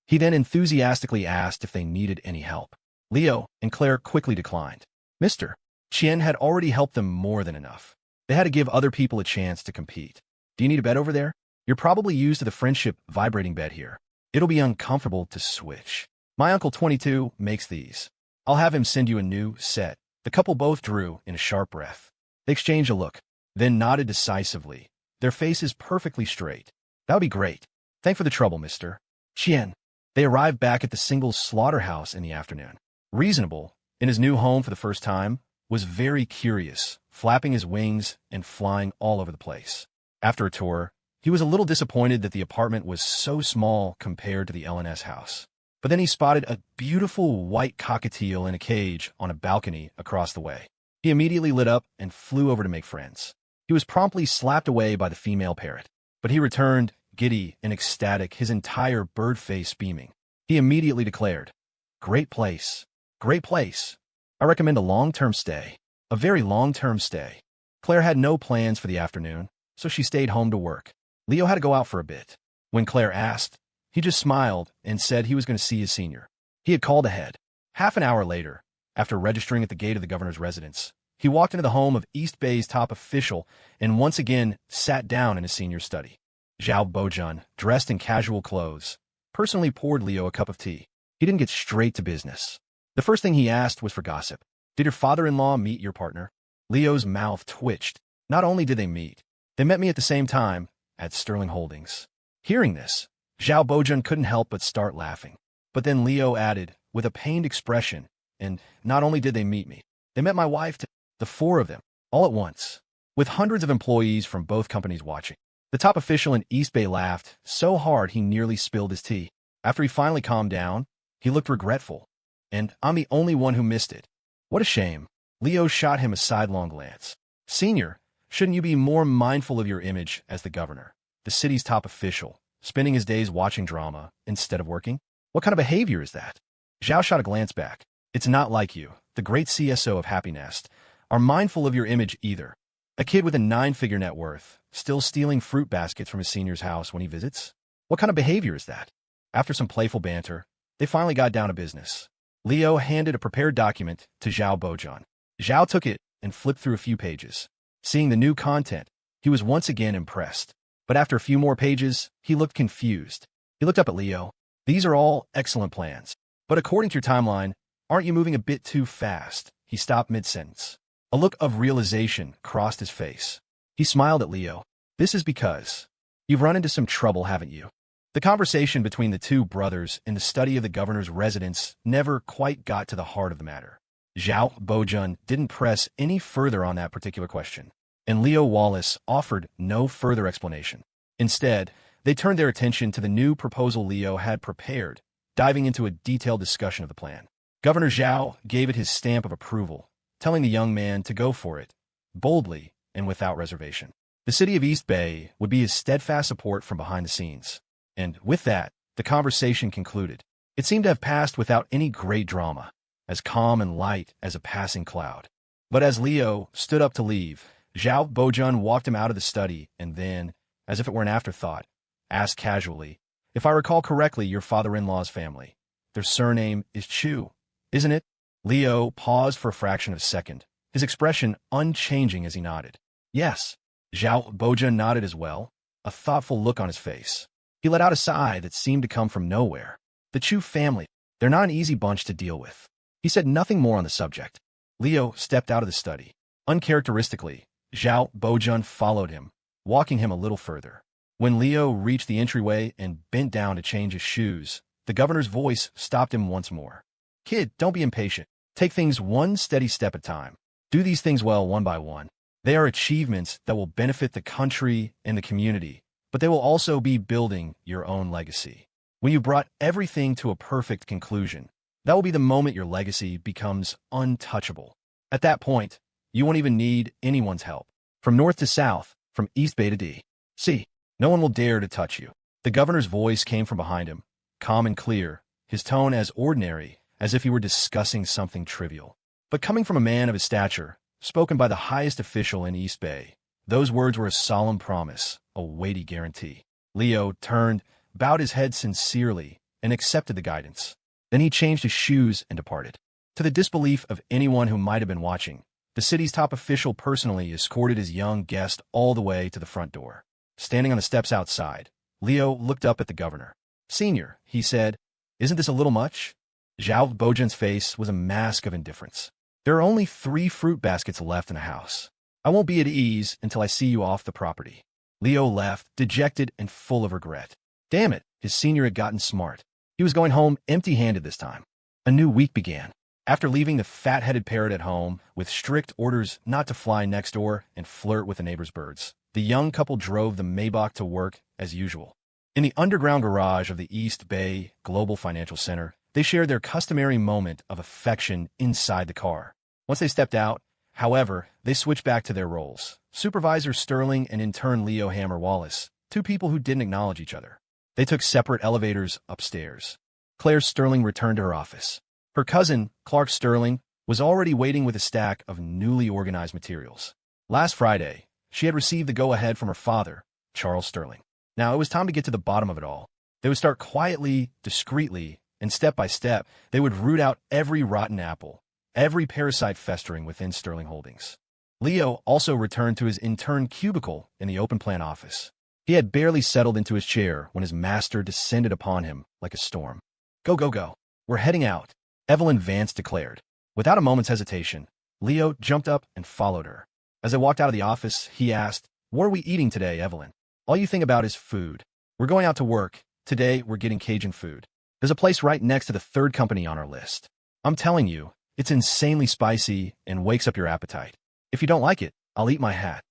He then enthusiastically asked if they needed any help. Leo and Claire quickly declined. Mr. Chien had already helped them more than enough. They had to give other people a chance to compete. "Do you need a bed over there? You're probably used to the friendship vibrating bed here. It'll be uncomfortable to switch. My Uncle 22 makes these. I'll have him send you a new set." The couple both drew in a sharp breath. They exchanged a look, then nodded decisively, their faces perfectly straight. That would be great. Thanks for the trouble, Mr. Chien. They arrived back at the singles slaughterhouse in the afternoon. Reasonable, in his new home for the first time, was very curious, flapping his wings and flying all over the place. After a tour, he was a little disappointed that the apartment was so small compared to the LNS house. But then he spotted a beautiful white cockatiel in a cage on a balcony across the way. He immediately lit up and flew over to make friends. He was promptly slapped away by the female parrot, but he returned, giddy and ecstatic, his entire bird face beaming. He immediately declared, "Great place. Great place. I recommend a long-term stay. A very long-term stay." Claire had no plans for the afternoon, so she stayed home to work. Leo had to go out for a bit. When Claire asked, he just smiled and said he was going to see his senior. He had called ahead. Half an hour later, after registering at the gate of the governor's residence, he walked into the home of East Bay's top official and once again sat down in his senior's study. Zhao Bojun, dressed in casual clothes, personally poured Leo a cup of tea. He didn't get straight to business. The first thing he asked was for gossip. "Did your father-in-law meet your partner?" Leo's mouth twitched. Not only did they meet, they met me at the same time at Sterling Holdings. Hearing this, Zhao Bojun couldn't help but start laughing. But then Leo added, with a pained expression, "And not only did they meet me, they met my wife too." The four of them, all at once, with hundreds of employees from both companies watching. The top official in East Bay laughed so hard he nearly spilled his tea. After he finally calmed down, he looked regretful. "And I'm the only one who missed it. What a shame." Leo shot him a sidelong glance. "Senior, shouldn't you be more mindful of your image as the governor, the city's top official, spending his days watching drama instead of working? What kind of behavior is that?" Zhao shot a glance back. "It's not like you, the great CSO of Happy Nest, are mindful of your image either. A kid with a 9-figure net worth, still stealing fruit baskets from his senior's house when he visits? What kind of behavior is that?" After some playful banter, they finally got down to business. Leo handed a prepared document to Zhao Bojun. Zhao took it and flipped through a few pages. Seeing the new content, he was once again impressed. But after a few more pages, he looked confused. He looked up at Leo. "These are all excellent plans. But according to your timeline, aren't you moving a bit too fast?" He stopped mid-sentence. A look of realization crossed his face. He smiled at Leo. "This is because you've run into some trouble, haven't you?" The conversation between the two brothers in the study of the governor's residence never quite got to the heart of the matter. Zhao Bojun didn't press any further on that particular question, and Leo Wallace offered no further explanation. Instead, they turned their attention to the new proposal Leo had prepared, diving into a detailed discussion of the plan. Governor Zhao gave it his stamp of approval, telling the young man to go for it, boldly and without reservation. The city of East Bay would be his steadfast support from behind the scenes. And with that, the conversation concluded. It seemed to have passed without any great drama, as calm and light as a passing cloud. But as Leo stood up to leave, Zhao Bojun walked him out of the study and then, as if it were an afterthought, asked casually, "If I recall correctly, your father-in-law's family, their surname is Chu, isn't it?" Leo paused for a fraction of a second, his expression unchanging as he nodded. "Yes." Zhao Bojun nodded as well, a thoughtful look on his face. He let out a sigh that seemed to come from nowhere. "The Chu family, they're not an easy bunch to deal with." He said nothing more on the subject. Leo stepped out of the study. Uncharacteristically, Zhao Bojun followed him, walking him a little further. When Leo reached the entryway and bent down to change his shoes, the governor's voice stopped him once more. "Kid, don't be impatient. Take things one steady step at a time. Do these things well one by one. They are achievements that will benefit the country and the community, but they will also be building your own legacy. When you brought everything to a perfect conclusion, that will be the moment your legacy becomes untouchable. At that point, you won't even need anyone's help. From north to south, from East Bay to D.C., no one will dare to touch you." The governor's voice came from behind him, calm and clear, his tone as ordinary as if he were discussing something trivial. But coming from a man of his stature, spoken by the highest official in East Bay, those words were a solemn promise, a weighty guarantee. Leo turned, bowed his head sincerely, and accepted the guidance. Then he changed his shoes and departed. To the disbelief of anyone who might have been watching, the city's top official personally escorted his young guest all the way to the front door. Standing on the steps outside, Leo looked up at the governor. "Senior," he said, "isn't this a little much?" Zhao Bojun's face was a mask of indifference. "There are only 3 fruit baskets left in the house. I won't be at ease until I see you off the property." Leo left, dejected and full of regret. Damn it, his senior had gotten smart. He was going home empty-handed this time. A new week began. After leaving the fat-headed parrot at home, with strict orders not to fly next door and flirt with the neighbor's birds, the young couple drove the Maybach to work as usual. In the underground garage of the East Bay Global Financial Center, they shared their customary moment of affection inside the car. Once they stepped out, however, they switched back to their roles. Supervisor Sterling and intern Leo Hammer Wallace, two people who didn't acknowledge each other. They took separate elevators upstairs. Claire Sterling returned to her office. Her cousin, Clark Sterling, was already waiting with a stack of newly organized materials. Last Friday, she had received the go-ahead from her father, Charles Sterling. Now it was time to get to the bottom of it all. They would start quietly, discreetly, and step by step, they would root out every rotten apple, every parasite festering within Sterling Holdings. Leo also returned to his intern cubicle in the open plan office. He had barely settled into his chair when his master descended upon him like a storm. Go, go, go. We're heading out, Evelyn Vance declared. Without a moment's hesitation, Leo jumped up and followed her. As they walked out of the office, he asked, "What are we eating today, Evelyn?" "All you think about is food. We're going out to work. Today, we're getting Cajun food. There's a place right next to the third company on our list. I'm telling you, it's insanely spicy and wakes up your appetite. If you don't like it, I'll eat my hat."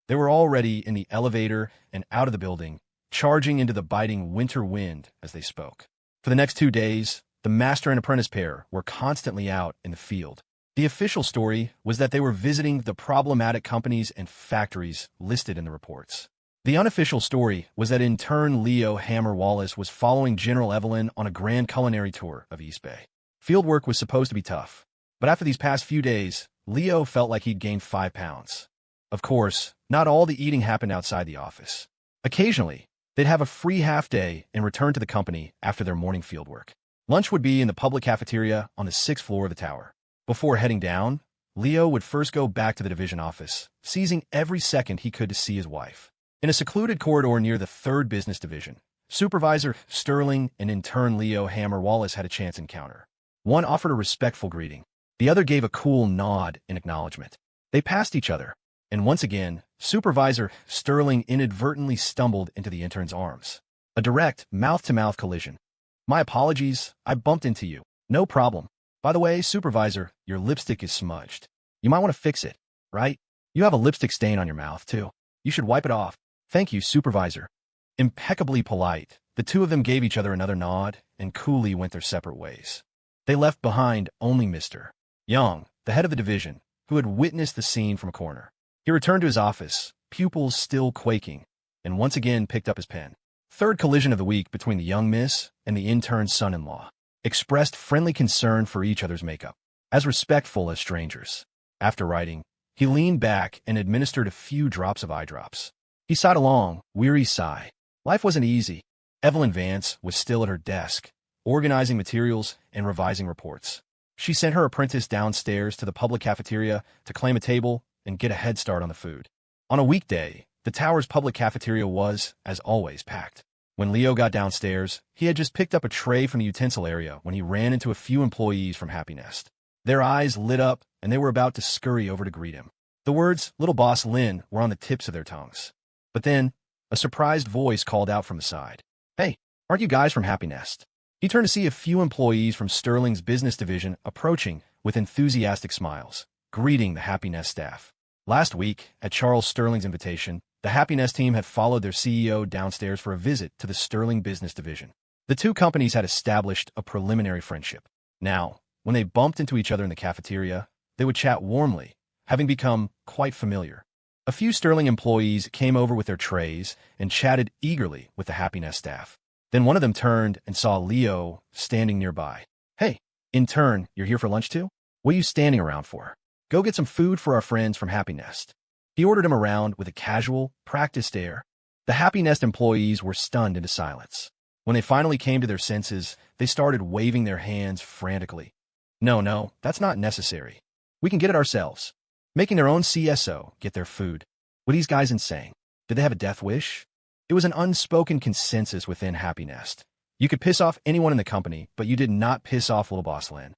They were already in the elevator and out of the building, charging into the biting winter wind as they spoke. For the next 2 days, the master and apprentice pair were constantly out in the field. The official story was that they were visiting the problematic companies and factories listed in the reports. The unofficial story was that intern Leo Hammer Wallace was following General Evelyn on a grand culinary tour of East Bay. Fieldwork was supposed to be tough, but after these past few days, Leo felt like he'd gained 5 pounds. Of course, not all the eating happened outside the office. Occasionally, they'd have a free half-day and return to the company after their morning fieldwork. Lunch would be in the public cafeteria on the 6th floor of the tower. Before heading down, Leo would first go back to the division office, seizing every second he could to see his wife. In a secluded corridor near the 3rd Business Division, Supervisor Sterling and intern Leo Hammer Wallace had a chance encounter. One offered a respectful greeting. The other gave a cool nod in acknowledgement. They passed each other, and once again, Supervisor Sterling inadvertently stumbled into the intern's arms. A direct, mouth-to-mouth collision. "My apologies, I bumped into you." "No problem. By the way, Supervisor, your lipstick is smudged. You might want to fix it, right? You have a lipstick stain on your mouth, too. You should wipe it off." "Thank you, Supervisor." Impeccably polite, the two of them gave each other another nod and coolly went their separate ways. They left behind only Mr. Young, the head of the division, who had witnessed the scene from a corner. He returned to his office, pupils still quaking, and once again picked up his pen. Third collision of the week between the young miss and the intern's son-in-law. Expressed friendly concern for each other's makeup, as respectful as strangers. After writing, he leaned back and administered a few drops of eye drops. He sighed a long, weary sigh. Life wasn't easy. Evelyn Vance was still at her desk, organizing materials and revising reports. She sent her apprentice downstairs to the public cafeteria to claim a table and get a head start on the food. On a weekday, the tower's public cafeteria was, as always, packed. When Leo got downstairs, he had just picked up a tray from the utensil area when he ran into a few employees from Happy Nest. Their eyes lit up, and they were about to scurry over to greet him. The words, "Little Boss Lynn," were on the tips of their tongues. But then, a surprised voice called out from the side. "Hey, aren't you guys from Happy Nest?" He turned to see a few employees from Sterling's business division approaching with enthusiastic smiles, greeting the Happy Nest staff. Last week, at Charles Sterling's invitation, the Happy Nest team had followed their CEO downstairs for a visit to the Sterling business division. The two companies had established a preliminary friendship. Now, when they bumped into each other in the cafeteria, they would chat warmly, having become quite familiar. A few Sterling employees came over with their trays and chatted eagerly with the Happy Nest staff. Then one of them turned and saw Leo standing nearby. "Hey, intern, you're here for lunch too? What are you standing around for? Go get some food for our friends from Happy Nest." He ordered him around with a casual, practiced air. The Happy Nest employees were stunned into silence. When they finally came to their senses, they started waving their hands frantically. No, that's not necessary. We can get it ourselves." Making their own CSO get their food. Were these guys insane? Did they have a death wish? It was an unspoken consensus within Happy Nest. You could piss off anyone in the company, but you did not piss off Little Boss Lynn.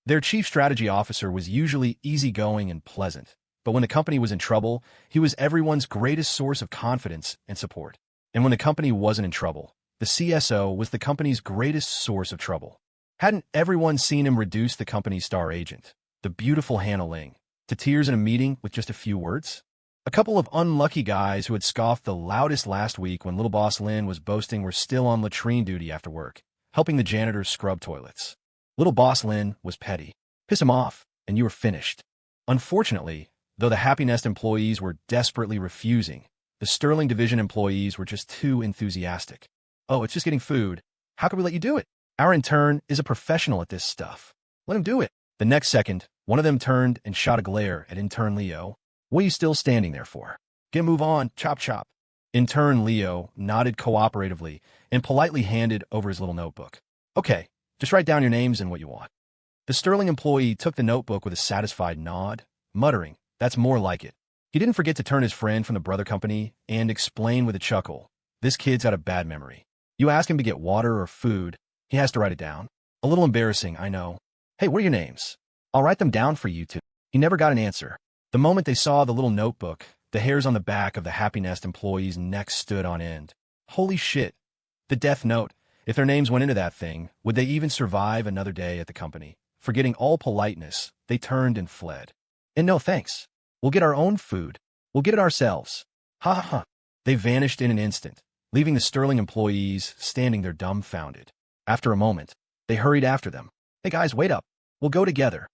Their chief strategy officer was usually easygoing and pleasant, But when the company was in trouble, he was everyone's greatest source of confidence and support. And when the company wasn't in trouble, the CSO was the company's greatest source of trouble. Hadn't everyone seen him reduce the company's star agent, the beautiful Hannah Ling, to tears in a meeting with just a few words? A couple of unlucky guys who had scoffed the loudest last week when Little Boss Lin was boasting were still on latrine duty after work, helping the janitors scrub toilets. Little Boss Lin was petty. Piss him off, and you were finished. Unfortunately, though the Happy Nest employees were desperately refusing, the Sterling Division employees were just too enthusiastic. Oh, it's just getting food. How can we let you do it? Our intern is a professional at this stuff. Let him do it. The next second, one of them turned and shot a glare at intern Leo. What are you still standing there for? Get a move on, chop chop. Intern Leo nodded cooperatively and politely handed over his little notebook. Okay, just write down your names and what you want. The Sterling employee took the notebook with a satisfied nod, muttering, "That's more like it." He didn't forget to turn his friend from the brother company and explain with a chuckle, "This kid's got a bad memory. You ask him to get water or food, he has to write it down. A little embarrassing, I know. Hey, what are your names? I'll write them down for you two." He never got an answer. The moment they saw the little notebook, the hairs on the back of the Happy Nest employee's neck stood on end. Holy shit. The death note. If their names went into that thing, would they even survive another day at the company? Forgetting all politeness, they turned and fled. And no thanks. We'll get our own food. We'll get it ourselves. Ha ha ha. They vanished in an instant, leaving the Sterling employees standing there dumbfounded. After a moment, they hurried after them. Hey guys, wait up. We'll go together.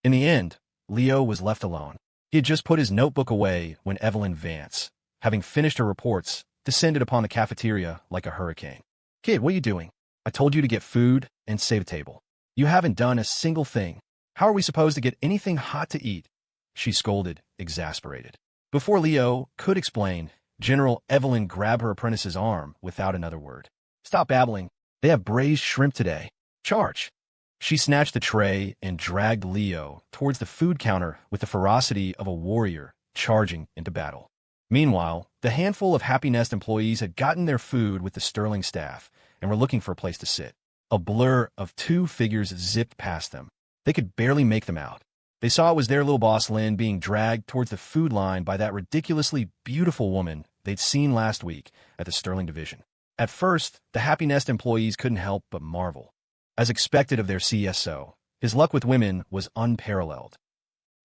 In the end, Leo was left alone. He had just put his notebook away when Evelyn Vance, having finished her reports, descended upon the cafeteria like a hurricane. Kid, what are you doing? I told you to get food and save a table. You haven't done a single thing. How are we supposed to get anything hot to eat? She scolded, exasperated. Before Leo could explain, General Evelyn grabbed her apprentice's arm without another word. Stop babbling. They have braised shrimp today. Charge. She snatched the tray and dragged Leo towards the food counter with the ferocity of a warrior charging into battle. Meanwhile, the handful of Happy Nest employees had gotten their food with the Sterling staff and were looking for a place to sit. A blur of two figures zipped past them. They could barely make them out. They saw it was their little boss Lynn being dragged towards the food line by that ridiculously beautiful woman they'd seen last week at the Sterling Division. At first, the Happy Nest employees couldn't help but marvel. As expected of their CSO, his luck with women was unparalleled.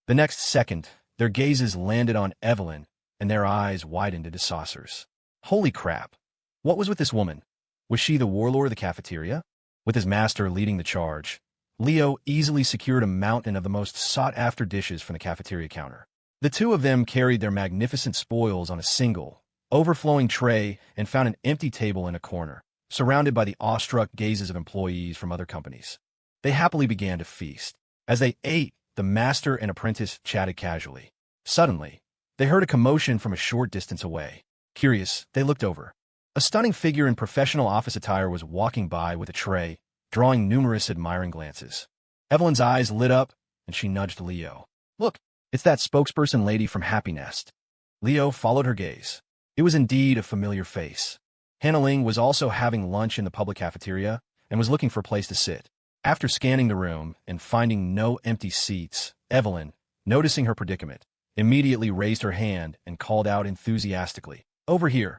The next second, their gazes landed on Evelyn, and their eyes widened into saucers. Holy crap! What was with this woman? Was she the warlord of the cafeteria? With his master leading the charge, Leo easily secured a mountain of the most sought-after dishes from the cafeteria counter. The two of them carried their magnificent spoils on a single, overflowing tray and found an empty table in a corner, surrounded by the awestruck gazes of employees from other companies. They happily began to feast. As they ate, the master and apprentice chatted casually. Suddenly, they heard a commotion from a short distance away. Curious, they looked over. A stunning figure in professional office attire was walking by with a tray, drawing numerous admiring glances. Evelyn's eyes lit up, and she nudged Leo. Look, it's that spokesperson lady from Happy Nest. Leo followed her gaze. It was indeed a familiar face. Hannah Ling was also having lunch in the public cafeteria and was looking for a place to sit. After scanning the room and finding no empty seats, Evelyn, noticing her predicament, immediately raised her hand and called out enthusiastically, "Over here."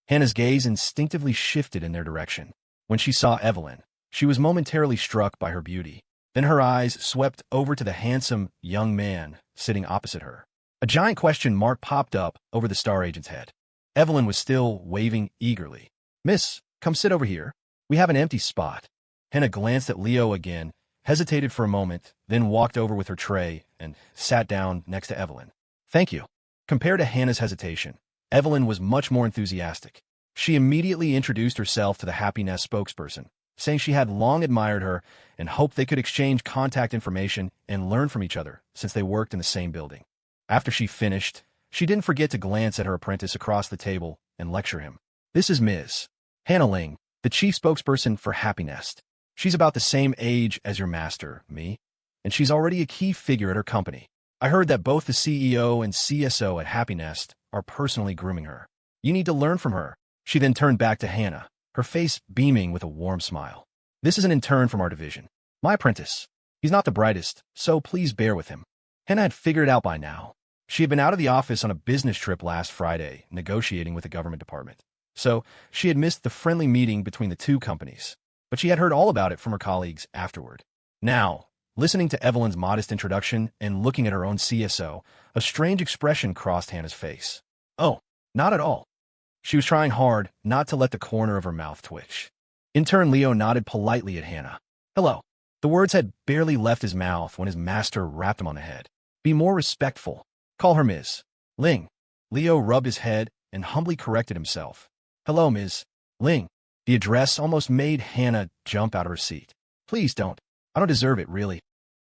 Hannah's gaze instinctively shifted in their direction. When she saw Evelyn, she was momentarily struck by her beauty. Then her eyes swept over to the handsome young man sitting opposite her. A giant question mark popped up over the star agent's head. Evelyn was still waving eagerly. "Miss, come sit over here. We have an empty spot." Hannah glanced at Leo again, hesitated for a moment, then walked over with her tray and sat down next to Evelyn. "Thank you." Compared to Hannah's hesitation, Evelyn was much more enthusiastic. She immediately introduced herself to the Happy Nest spokesperson, saying she had long admired her and hoped they could exchange contact information and learn from each other since they worked in the same building. After she finished, she didn't forget to glance at her apprentice across the table and lecture him. "This is Ms. Hannah Ling, the chief spokesperson for Happy Nest. She's about the same age as your master, me, and she's already a key figure at her company. I heard that both the CEO and CSO at Happy Nest are personally grooming her. You need to learn from her." She then turned back to Hannah, her face beaming with a warm smile. "This is an intern from our division. My apprentice. He's not the brightest, so please bear with him." Hannah had figured it out by now. She had been out of the office on a business trip last Friday, negotiating with the government department. So, she had missed the friendly meeting between the two companies, but she had heard all about it from her colleagues afterward. Now, listening to Evelyn's modest introduction and looking at her own CSO, a strange expression crossed Hannah's face. Oh, not at all. She was trying hard not to let the corner of her mouth twitch. In turn, Leo nodded politely at Hannah. Hello. The words had barely left his mouth when his master rapped him on the head. Be more respectful. Call her Ms. Ling. Leo rubbed his head and humbly corrected himself. Hello, Ms. Ling. The address almost made Hannah jump out of her seat. Please don't. I don't deserve it, really.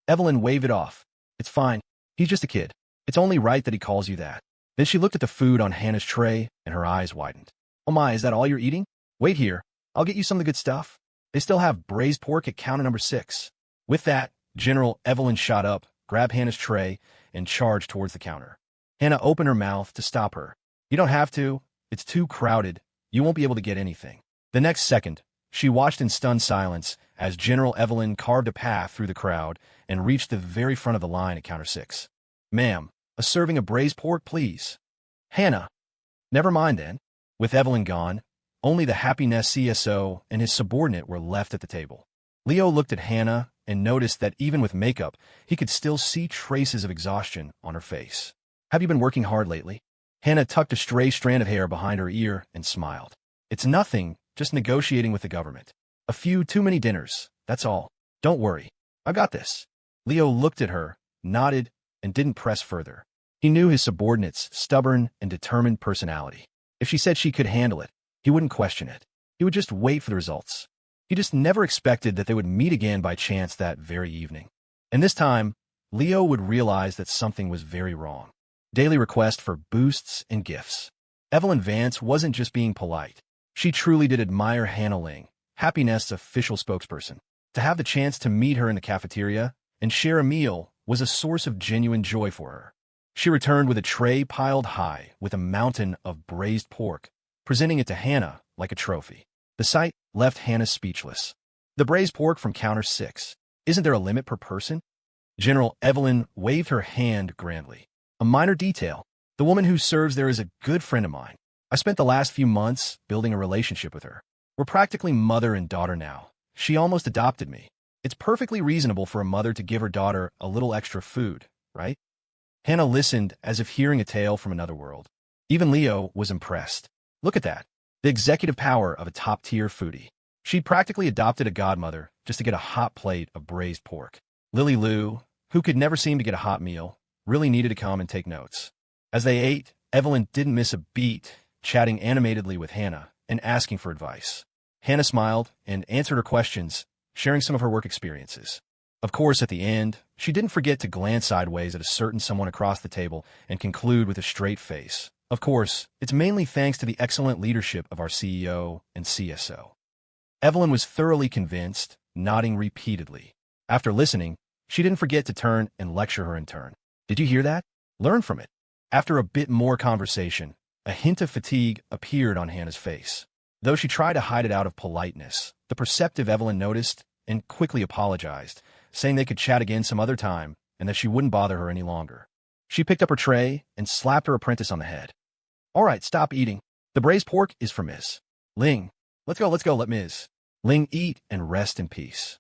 Evelyn waved it off. It's fine. He's just a kid. It's only right that he calls you that. Then she looked at the food on Hannah's tray, and her eyes widened. Oh my, is that all you're eating? Wait here. I'll get you some of the good stuff. They still have braised pork at counter number 6. With that, General Evelyn shot up, grabbed Hannah's tray, and charged towards the counter. Hannah opened her mouth to stop her. You don't have to. It's too crowded. You won't be able to get anything. The next second, she watched in stunned silence as General Evelyn carved a path through the crowd and reached the very front of the line at counter 6. Ma'am, a serving of braised pork, please. Hannah. Never mind then. With Evelyn gone, only the Happy Nest CSO and his subordinate were left at the table. Leo looked at Hannah and noticed that even with makeup, he could still see traces of exhaustion on her face. Have you been working hard lately? Hannah tucked a stray strand of hair behind her ear and smiled. It's nothing, just negotiating with the government. A few too many dinners, that's all. Don't worry. I got this. Leo looked at her, nodded, and didn't press further. He knew his subordinate's stubborn and determined personality. If she said she could handle it, he wouldn't question it. He would just wait for the results. He just never expected that they would meet again by chance that very evening. And this time, Leo would realize that something was very wrong. Daily request for boosts and gifts. Evelyn Vance wasn't just being polite. She truly did admire Hannah Ling, Happy Nest's official spokesperson. To have the chance to meet her in the cafeteria and share a meal was a source of genuine joy for her. She returned with a tray piled high with a mountain of braised pork, presenting it to Hannah like a trophy. The sight left Hannah speechless. The braised pork from counter 6. Isn't there a limit per person? General Evelyn waved her hand grandly. A minor detail. The woman who serves there is a good friend of mine. I spent the last few months building a relationship with her. We're practically mother and daughter now. She almost adopted me. It's perfectly reasonable for a mother to give her daughter a little extra food, right? Hannah listened as if hearing a tale from another world. Even Leo was impressed. Look at that. The executive power of a top-tier foodie. She'd practically adopted a godmother just to get a hot plate of braised pork. Lily Lou, who could never seem to get a hot meal, really needed to come and take notes. As they ate, Evelyn didn't miss a beat, chatting animatedly with Hannah and asking for advice. Hannah smiled and answered her questions, sharing some of her work experiences. Of course, at the end, she didn't forget to glance sideways at a certain someone across the table and conclude with a straight face. Of course, it's mainly thanks to the excellent leadership of our CEO and CSO. Evelyn was thoroughly convinced, nodding repeatedly. After listening, she didn't forget to turn and lecture her in turn. Did you hear that? Learn from it. After a bit more conversation, a hint of fatigue appeared on Hannah's face. Though she tried to hide it out of politeness, the perceptive Evelyn noticed and quickly apologized, saying they could chat again some other time and that she wouldn't bother her any longer. She picked up her tray and slapped her apprentice on the head. All right, stop eating. The braised pork is for Ms. Ling. Let's go, let Ms. Ling eat and rest in peace.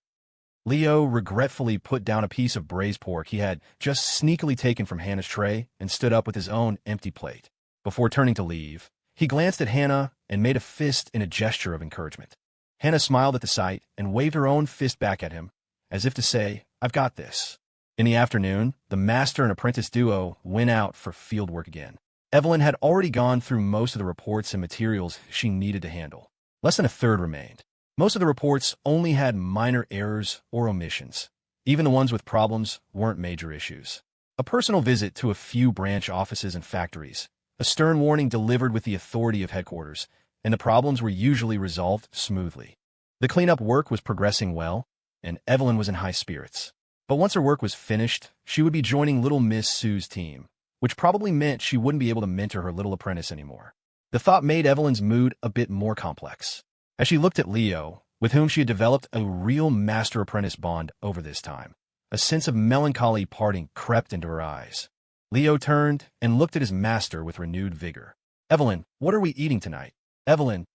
Leo regretfully put down a piece of braised pork he had just sneakily taken from Hannah's tray and stood up with his own empty plate. Before turning to leave, he glanced at Hannah and made a fist in a gesture of encouragement. Hannah smiled at the sight and waved her own fist back at him, as if to say, I've got this. In the afternoon, the master and apprentice duo went out for field work again. Evelyn had already gone through most of the reports and materials she needed to handle. Less than a third remained. Most of the reports only had minor errors or omissions. Even the ones with problems weren't major issues. A personal visit to a few branch offices and factories, a stern warning delivered with the authority of headquarters, and the problems were usually resolved smoothly. The cleanup work was progressing well, and Evelyn was in high spirits. But once her work was finished, she would be joining little Miss Sue's team, which probably meant she wouldn't be able to mentor her little apprentice anymore. The thought made Evelyn's mood a bit more complex. As she looked at Leo, with whom she had developed a real master-apprentice bond over this time, a sense of melancholy parting crept into her eyes. Leo turned and looked at his master with renewed vigor. Evelyn, what are we eating tonight? Evelyn.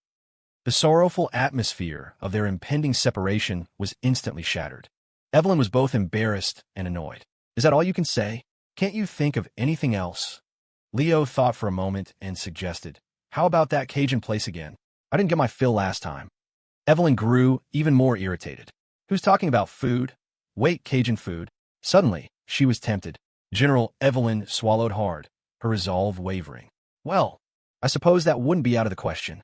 The sorrowful atmosphere of their impending separation was instantly shattered. Evelyn was both embarrassed and annoyed. Is that all you can say? Can't you think of anything else? Leo thought for a moment and suggested, how about that Cajun place again? I didn't get my fill last time. Evelyn grew even more irritated. Who's talking about food? Wait, Cajun food. Suddenly, she was tempted. General Evelyn swallowed hard, her resolve wavering. Well, I suppose that wouldn't be out of the question.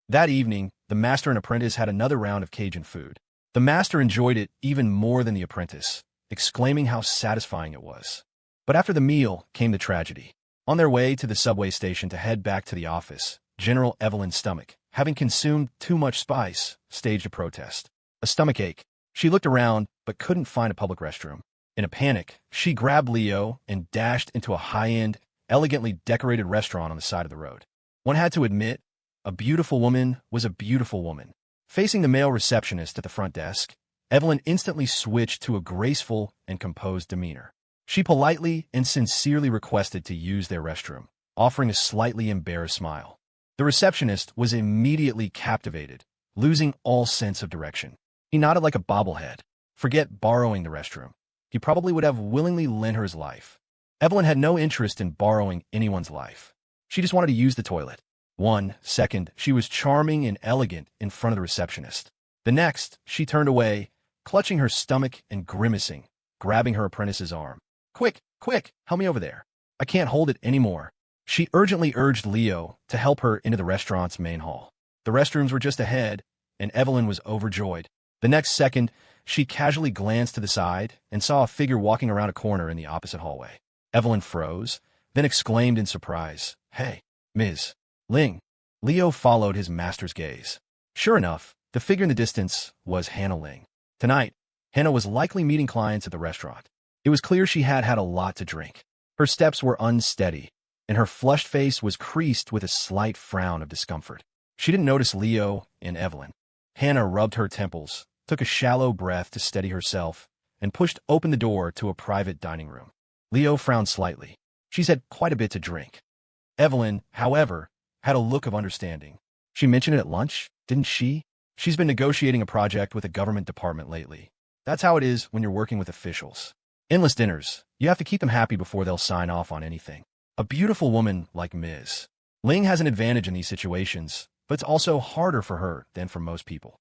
That evening, the master and apprentice had another round of Cajun food. The master enjoyed it even more than the apprentice, exclaiming how satisfying it was. But after the meal came the tragedy. On their way to the subway station to head back to the office, General Evelyn's stomach, having consumed too much spice, staged a protest. A stomachache. She looked around, but couldn't find a public restroom. In a panic, she grabbed Leo and dashed into a high-end, elegantly decorated restaurant on the side of the road. One had to admit, a beautiful woman was a beautiful woman. Facing the male receptionist at the front desk, Evelyn instantly switched to a graceful and composed demeanor. She politely and sincerely requested to use their restroom, offering a slightly embarrassed smile. The receptionist was immediately captivated, losing all sense of direction. He nodded like a bobblehead. Forget borrowing the restroom. He probably would have willingly lent her his life. Evelyn had no interest in borrowing anyone's life. She just wanted to use the toilet. 1 second, she was charming and elegant in front of the receptionist. The next, she turned away, clutching her stomach and grimacing, grabbing her apprentice's arm. Quick, quick, help me over there. I can't hold it anymore. She urgently urged Leo to help her into the restaurant's main hall. The restrooms were just ahead, and Evelyn was overjoyed. The next second, she casually glanced to the side and saw a figure walking around a corner in the opposite hallway. Evelyn froze, then exclaimed in surprise, "Hey, Ms. Ling." Leo followed his master's gaze. Sure enough, the figure in the distance was Hannah Ling. Tonight, Hannah was likely meeting clients at the restaurant. It was clear she had had a lot to drink. Her steps were unsteady, and her flushed face was creased with a slight frown of discomfort. She didn't notice Leo and Evelyn. Hannah rubbed her temples, took a shallow breath to steady herself, and pushed open the door to a private dining room. Leo frowned slightly. She's had quite a bit to drink. Evelyn, however, had a look of understanding. She mentioned it at lunch, didn't she? She's been negotiating a project with a government department lately. That's how it is when you're working with officials. Endless dinners. You have to keep them happy before they'll sign off on anything. A beautiful woman like Ms. Ling has an advantage in these situations, but it's also harder for her than for most people.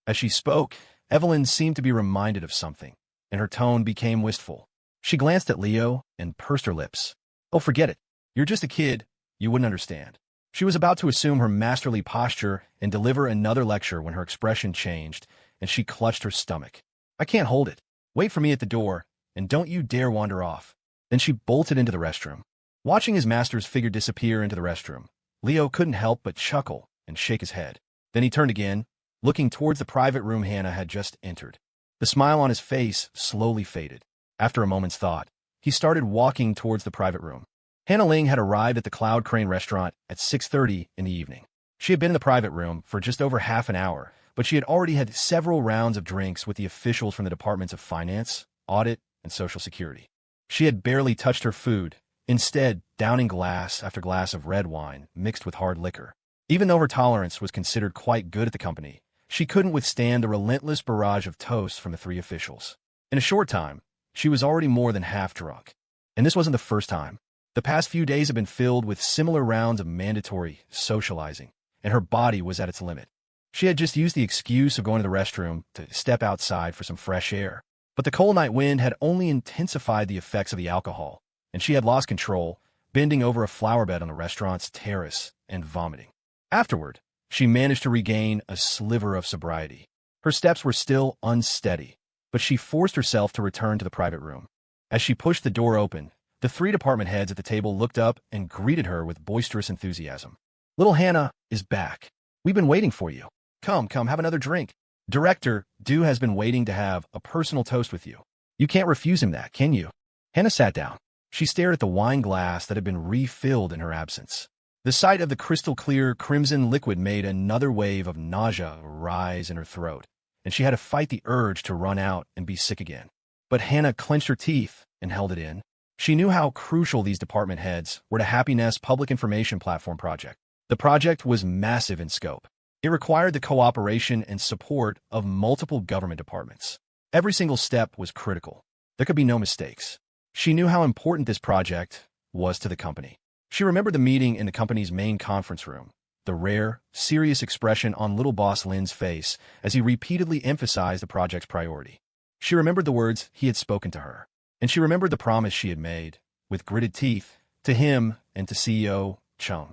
As she spoke, Evelyn seemed to be reminded of something, and her tone became wistful. She glanced at Leo and pursed her lips. Oh, forget it. You're just a kid. You wouldn't understand. She was about to assume her masterly posture and deliver another lecture when her expression changed, and she clutched her stomach. I can't hold it. Wait for me at the door, and don't you dare wander off. Then she bolted into the restroom. Watching his master's figure disappear into the restroom, Leo couldn't help but chuckle and shake his head. Then he turned again, looking towards the private room Hannah had just entered. The smile on his face slowly faded. After a moment's thought, he started walking towards the private room. Hannah Ling had arrived at the Cloud Crane restaurant at 6:30 in the evening. She had been in the private room for just over half an hour, but she had already had several rounds of drinks with the officials from the departments of finance, audit, and social security. She had barely touched her food, instead downing glass after glass of red wine mixed with hard liquor. Even though her tolerance was considered quite good at the company, she couldn't withstand the relentless barrage of toasts from the three officials. In a short time, she was already more than half drunk. And this wasn't the first time. The past few days had been filled with similar rounds of mandatory socializing, and her body was at its limit. She had just used the excuse of going to the restroom to step outside for some fresh air. But the cold night wind had only intensified the effects of the alcohol, and she had lost control, bending over a flower bed on the restaurant's terrace and vomiting. Afterward, she managed to regain a sliver of sobriety. Her steps were still unsteady, but she forced herself to return to the private room. As she pushed the door open, the three department heads at the table looked up and greeted her with boisterous enthusiasm. Little Hannah is back. We've been waiting for you. Come, have another drink. Director Du has been waiting to have a personal toast with you. You can't refuse him that, can you? Hannah sat down. She stared at the wine glass that had been refilled in her absence. The sight of the crystal-clear crimson liquid made another wave of nausea rise in her throat, and she had to fight the urge to run out and be sick again. But Hannah clenched her teeth and held it in. She knew how crucial these department heads were to Happy Nest's public information platform project. The project was massive in scope. It required the cooperation and support of multiple government departments. Every single step was critical. There could be no mistakes. She knew how important this project was to the company. She remembered the meeting in the company's main conference room, the rare, serious expression on little boss Lin's face as he repeatedly emphasized the project's priority. She remembered the words he had spoken to her, and she remembered the promise she had made, with gritted teeth, to him and to CEO Chung.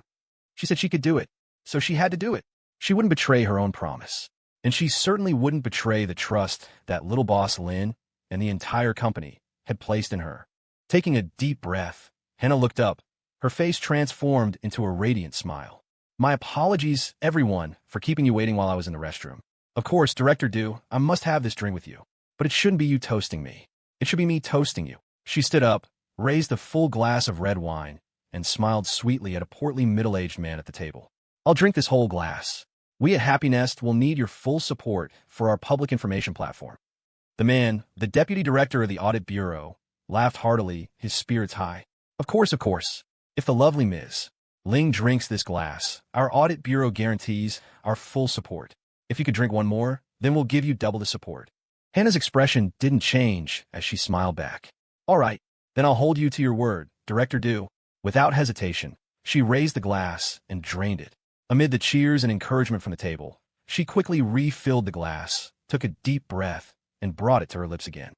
She said she could do it, so she had to do it. She wouldn't betray her own promise, and she certainly wouldn't betray the trust that little boss Lin and the entire company had placed in her. Taking a deep breath, Hannah looked up, her face transformed into a radiant smile. My apologies, everyone, for keeping you waiting while I was in the restroom. Of course, Director Du, I must have this drink with you. But it shouldn't be you toasting me. It should be me toasting you. She stood up, raised a full glass of red wine, and smiled sweetly at a portly middle-aged man at the table. I'll drink this whole glass. We at Happy Nest will need your full support for our public information platform. The man, the deputy director of the audit bureau, laughed heartily, his spirits high. Of course. If the lovely Ms. Ling drinks this glass, our audit bureau guarantees our full support. If you could drink one more, then we'll give you double the support. Hannah's expression didn't change as she smiled back. All right, then I'll hold you to your word, Director Du. Without hesitation, she raised the glass and drained it. Amid the cheers and encouragement from the table, she quickly refilled the glass, took a deep breath, and brought it to her lips again.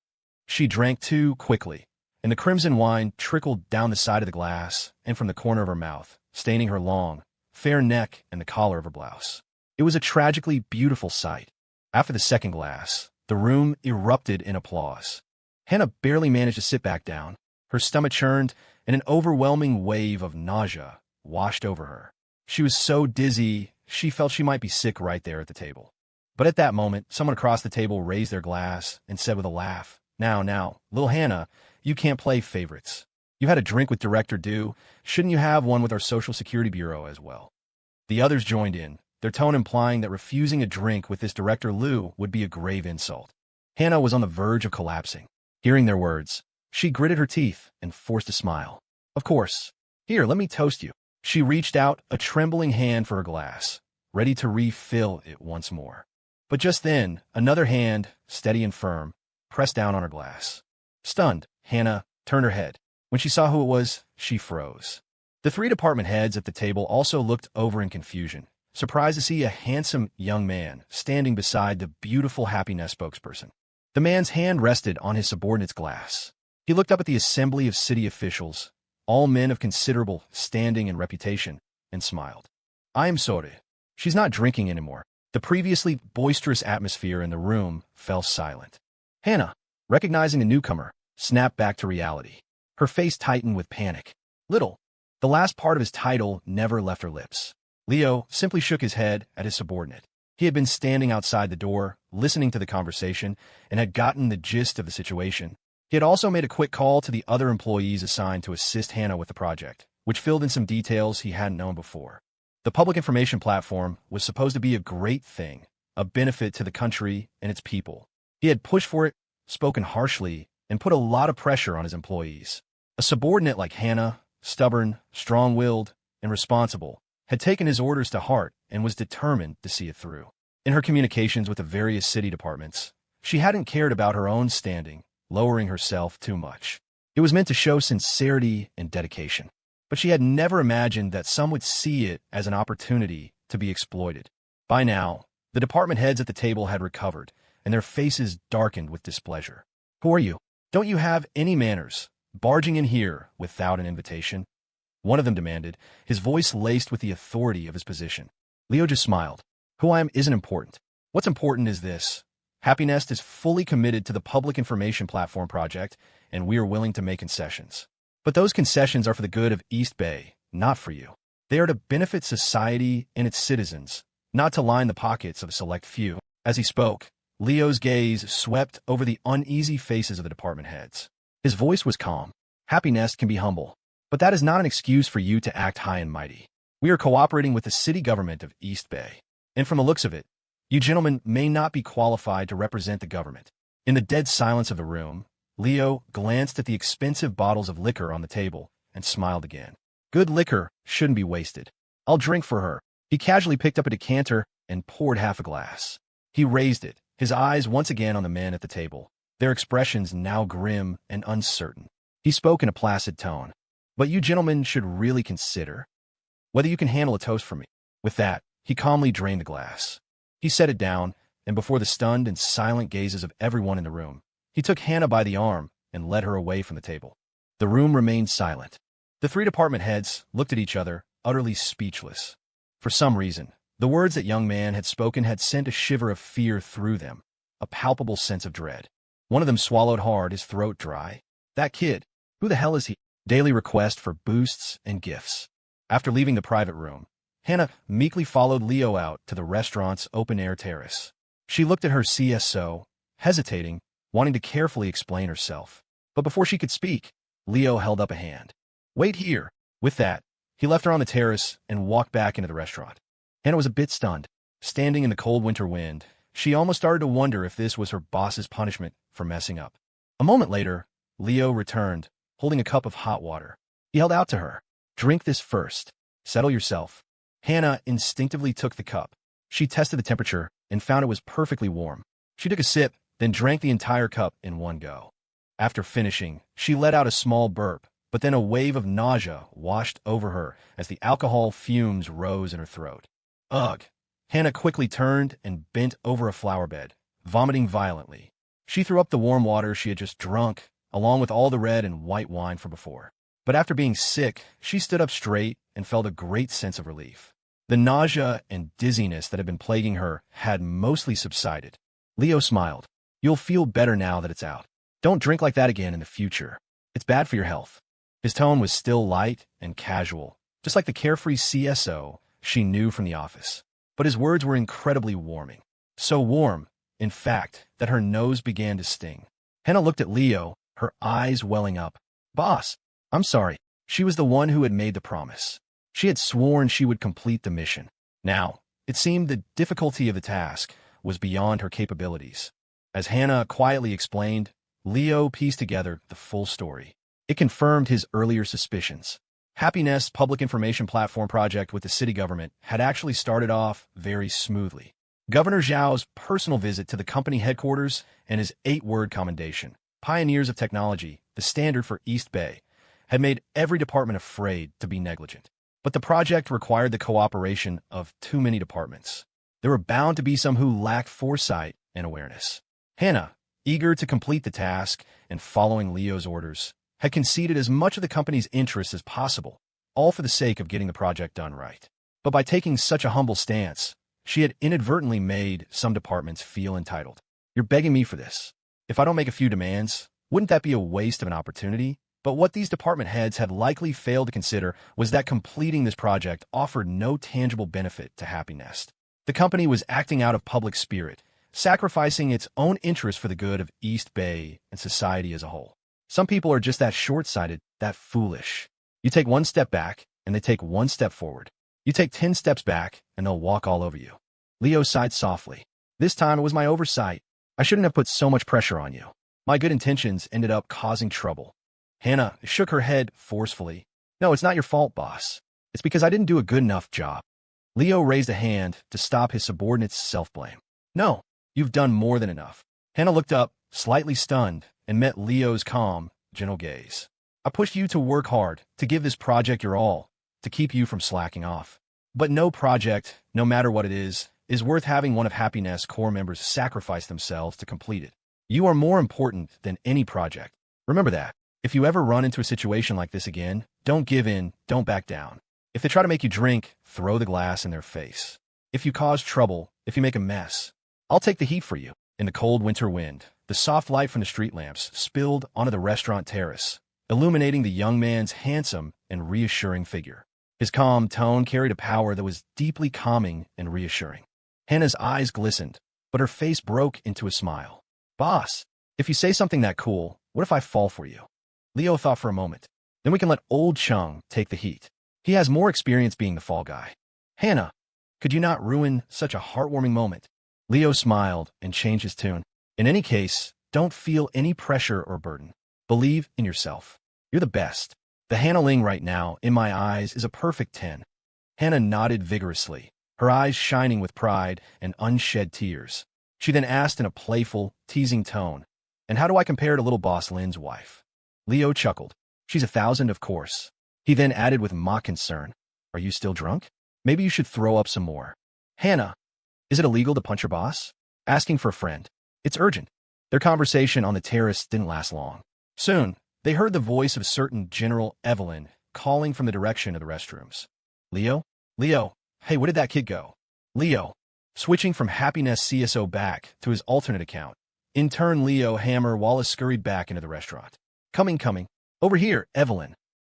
She drank too quickly, and the crimson wine trickled down the side of the glass and from the corner of her mouth, staining her long, fair neck and the collar of her blouse. It was a tragically beautiful sight. After the second glass, the room erupted in applause. Hannah barely managed to sit back down. Her stomach churned, and an overwhelming wave of nausea washed over her. She was so dizzy, she felt she might be sick right there at the table. But at that moment, someone across the table raised their glass and said with a laugh, Now, little Hannah, you can't play favorites. You had a drink with Director Du. Shouldn't you have one with our Social Security Bureau as well? The others joined in, their tone implying that refusing a drink with this Director Liu would be a grave insult. Hannah was on the verge of collapsing. Hearing their words, she gritted her teeth and forced a smile. Of course. Here, let me toast you. She reached out a trembling hand for her glass, ready to refill it once more. But just then, another hand, steady and firm, pressed down on her glass. Stunned, Hannah turned her head. When she saw who it was, she froze. The three department heads at the table also looked over in confusion, surprised to see a handsome young man standing beside the beautiful Happy Nest spokesperson. The man's hand rested on his subordinate's glass. He looked up at the assembly of city officials, all men of considerable standing and reputation, and smiled. I am sorry. She's not drinking anymore. The previously boisterous atmosphere in the room fell silent. Hannah, recognizing the newcomer, snapped back to reality. Her face tightened with panic. Little. The last part of his title never left her lips. Leo simply shook his head at his subordinate. He had been standing outside the door, listening to the conversation, and had gotten the gist of the situation. He had also made a quick call to the other employees assigned to assist Hannah with the project, which filled in some details he hadn't known before. The public information platform was supposed to be a great thing, a benefit to the country and its people. He had pushed for it, spoken harshly, and put a lot of pressure on his employees. A subordinate like Hannah, stubborn, strong-willed, and responsible, had taken his orders to heart and was determined to see it through. In her communications with the various city departments, she hadn't cared about her own standing, lowering herself too much. It was meant to show sincerity and dedication. But she had never imagined that some would see it as an opportunity to be exploited. By now, the department heads at the table had recovered, and their faces darkened with displeasure. Who are you? Don't you have any manners, barging in here without an invitation? One of them demanded, his voice laced with the authority of his position. Leo just smiled. Who I am isn't important. What's important is this. Happy Nest is fully committed to the public information platform project, and we are willing to make concessions. But those concessions are for the good of East Bay, not for you. They are to benefit society and its citizens, not to line the pockets of a select few. As he spoke, Leo's gaze swept over the uneasy faces of the department heads. His voice was calm. Happy Nest can be humble, but that is not an excuse for you to act high and mighty. We are cooperating with the city government of East Bay, and from the looks of it, you gentlemen may not be qualified to represent the government. In the dead silence of the room, Leo glanced at the expensive bottles of liquor on the table and smiled again. Good liquor shouldn't be wasted. I'll drink for her. He casually picked up a decanter and poured half a glass. He raised it, his eyes once again on the men at the table, their expressions now grim and uncertain. He spoke in a placid tone. But you gentlemen should really consider whether you can handle a toast for me. With that, he calmly drained the glass. He set it down, and before the stunned and silent gazes of everyone in the room, he took Hannah by the arm and led her away from the table. The room remained silent. The three department heads looked at each other, utterly speechless. For some reason, the words that young man had spoken had sent a shiver of fear through them, a palpable sense of dread. One of them swallowed hard, his throat dry. That kid, who the hell is he? Daily request for boosts and gifts. After leaving the private room, Hannah meekly followed Leo out to the restaurant's open-air terrace. She looked at her CSO, hesitating, wanting to carefully explain herself. But before she could speak, Leo held up a hand. Wait here. With that, he left her on the terrace and walked back into the restaurant. Hannah was a bit stunned. Standing in the cold winter wind, she almost started to wonder if this was her boss's punishment for messing up. A moment later, Leo returned, holding a cup of hot water. He held out to her. Drink this first. Settle yourself. Hannah instinctively took the cup. She tested the temperature and found it was perfectly warm. She took a sip, then drank the entire cup in one go. After finishing, she let out a small burp, but then a wave of nausea washed over her as the alcohol fumes rose in her throat. Ugh! Hannah quickly turned and bent over a flower bed, vomiting violently. She threw up the warm water she had just drunk, along with all the red and white wine from before. But after being sick, she stood up straight and felt a great sense of relief. The nausea and dizziness that had been plaguing her had mostly subsided. Leo smiled. You'll feel better now that it's out. Don't drink like that again in the future. It's bad for your health. His tone was still light and casual, just like the carefree CSO she knew from the office. But his words were incredibly warming. So warm, in fact, that her nose began to sting. Hannah looked at Leo, her eyes welling up. Boss, I'm sorry. She was the one who had made the promise. She had sworn she would complete the mission. Now, it seemed the difficulty of the task was beyond her capabilities. As Hannah quietly explained, Leo pieced together the full story. It confirmed his earlier suspicions. Happiness public information platform project with the city government had actually started off very smoothly. Governor Zhao's personal visit to the company headquarters and his 8-word commendation, pioneers of technology, the standard for East Bay, had made every department afraid to be negligent. But the project required the cooperation of too many departments. There were bound to be some who lacked foresight and awareness. Hannah, eager to complete the task and following Leo's orders, had conceded as much of the company's interests as possible, all for the sake of getting the project done right. But by taking such a humble stance, she had inadvertently made some departments feel entitled. You're begging me for this. If I don't make a few demands, wouldn't that be a waste of an opportunity? But what these department heads had likely failed to consider was that completing this project offered no tangible benefit to Happy Nest. The company was acting out of public spirit, sacrificing its own interests for the good of East Bay and society as a whole. Some people are just that short-sighted, that foolish. You take one step back, and they take one step forward. You take 10 steps back, and they'll walk all over you. Leo sighed softly. This time it was my oversight. I shouldn't have put so much pressure on you. My good intentions ended up causing trouble. Hannah shook her head forcefully. No, it's not your fault, boss. It's because I didn't do a good enough job. Leo raised a hand to stop his subordinate's self-blame. No, you've done more than enough. Hannah looked up, slightly stunned, and met Leo's calm, gentle gaze. I pushed you to work hard, to give this project your all, to keep you from slacking off. But no project, no matter what it is worth having one of Happiness core members sacrifice themselves to complete it. You are more important than any project. Remember that. If you ever run into a situation like this again, don't give in, don't back down. If they try to make you drink, throw the glass in their face. If you cause trouble, if you make a mess, I'll take the heat for you. In the cold winter wind, the soft light from the street lamps spilled onto the restaurant terrace, illuminating the young man's handsome and reassuring figure. His calm tone carried a power that was deeply calming and reassuring. Hannah's eyes glistened, but her face broke into a smile. Boss, if you say something that cool, what if I fall for you? Leo thought for a moment. Then we can let old Chung take the heat. He has more experience being the fall guy. Hannah, could you not ruin such a heartwarming moment? Leo smiled and changed his tune. In any case, Don't feel any pressure or burden. Believe in yourself. You're the best. The Hannah Ling right now, in my eyes, is a perfect 10. Hannah nodded vigorously, her eyes shining with pride and unshed tears. She then asked in a playful, teasing tone, "And how do I compare to little boss Lin's wife?" Leo chuckled. "She's 1,000, of course." He then added with mock concern, "Are you still drunk? Maybe you should throw up some more." "Hannah, is it illegal to punch your boss?" Asking for a friend. "It's urgent." Their conversation on the terrace didn't last long. Soon, they heard the voice of certain General Evelyn calling from the direction of the restrooms. "Leo? Leo, hey, where did that kid go?" Leo, switching from Happiness CSO back to his alternate account. In turn, Leo Hammer Wallace scurried back into the restaurant. Coming. Over here, Evelyn."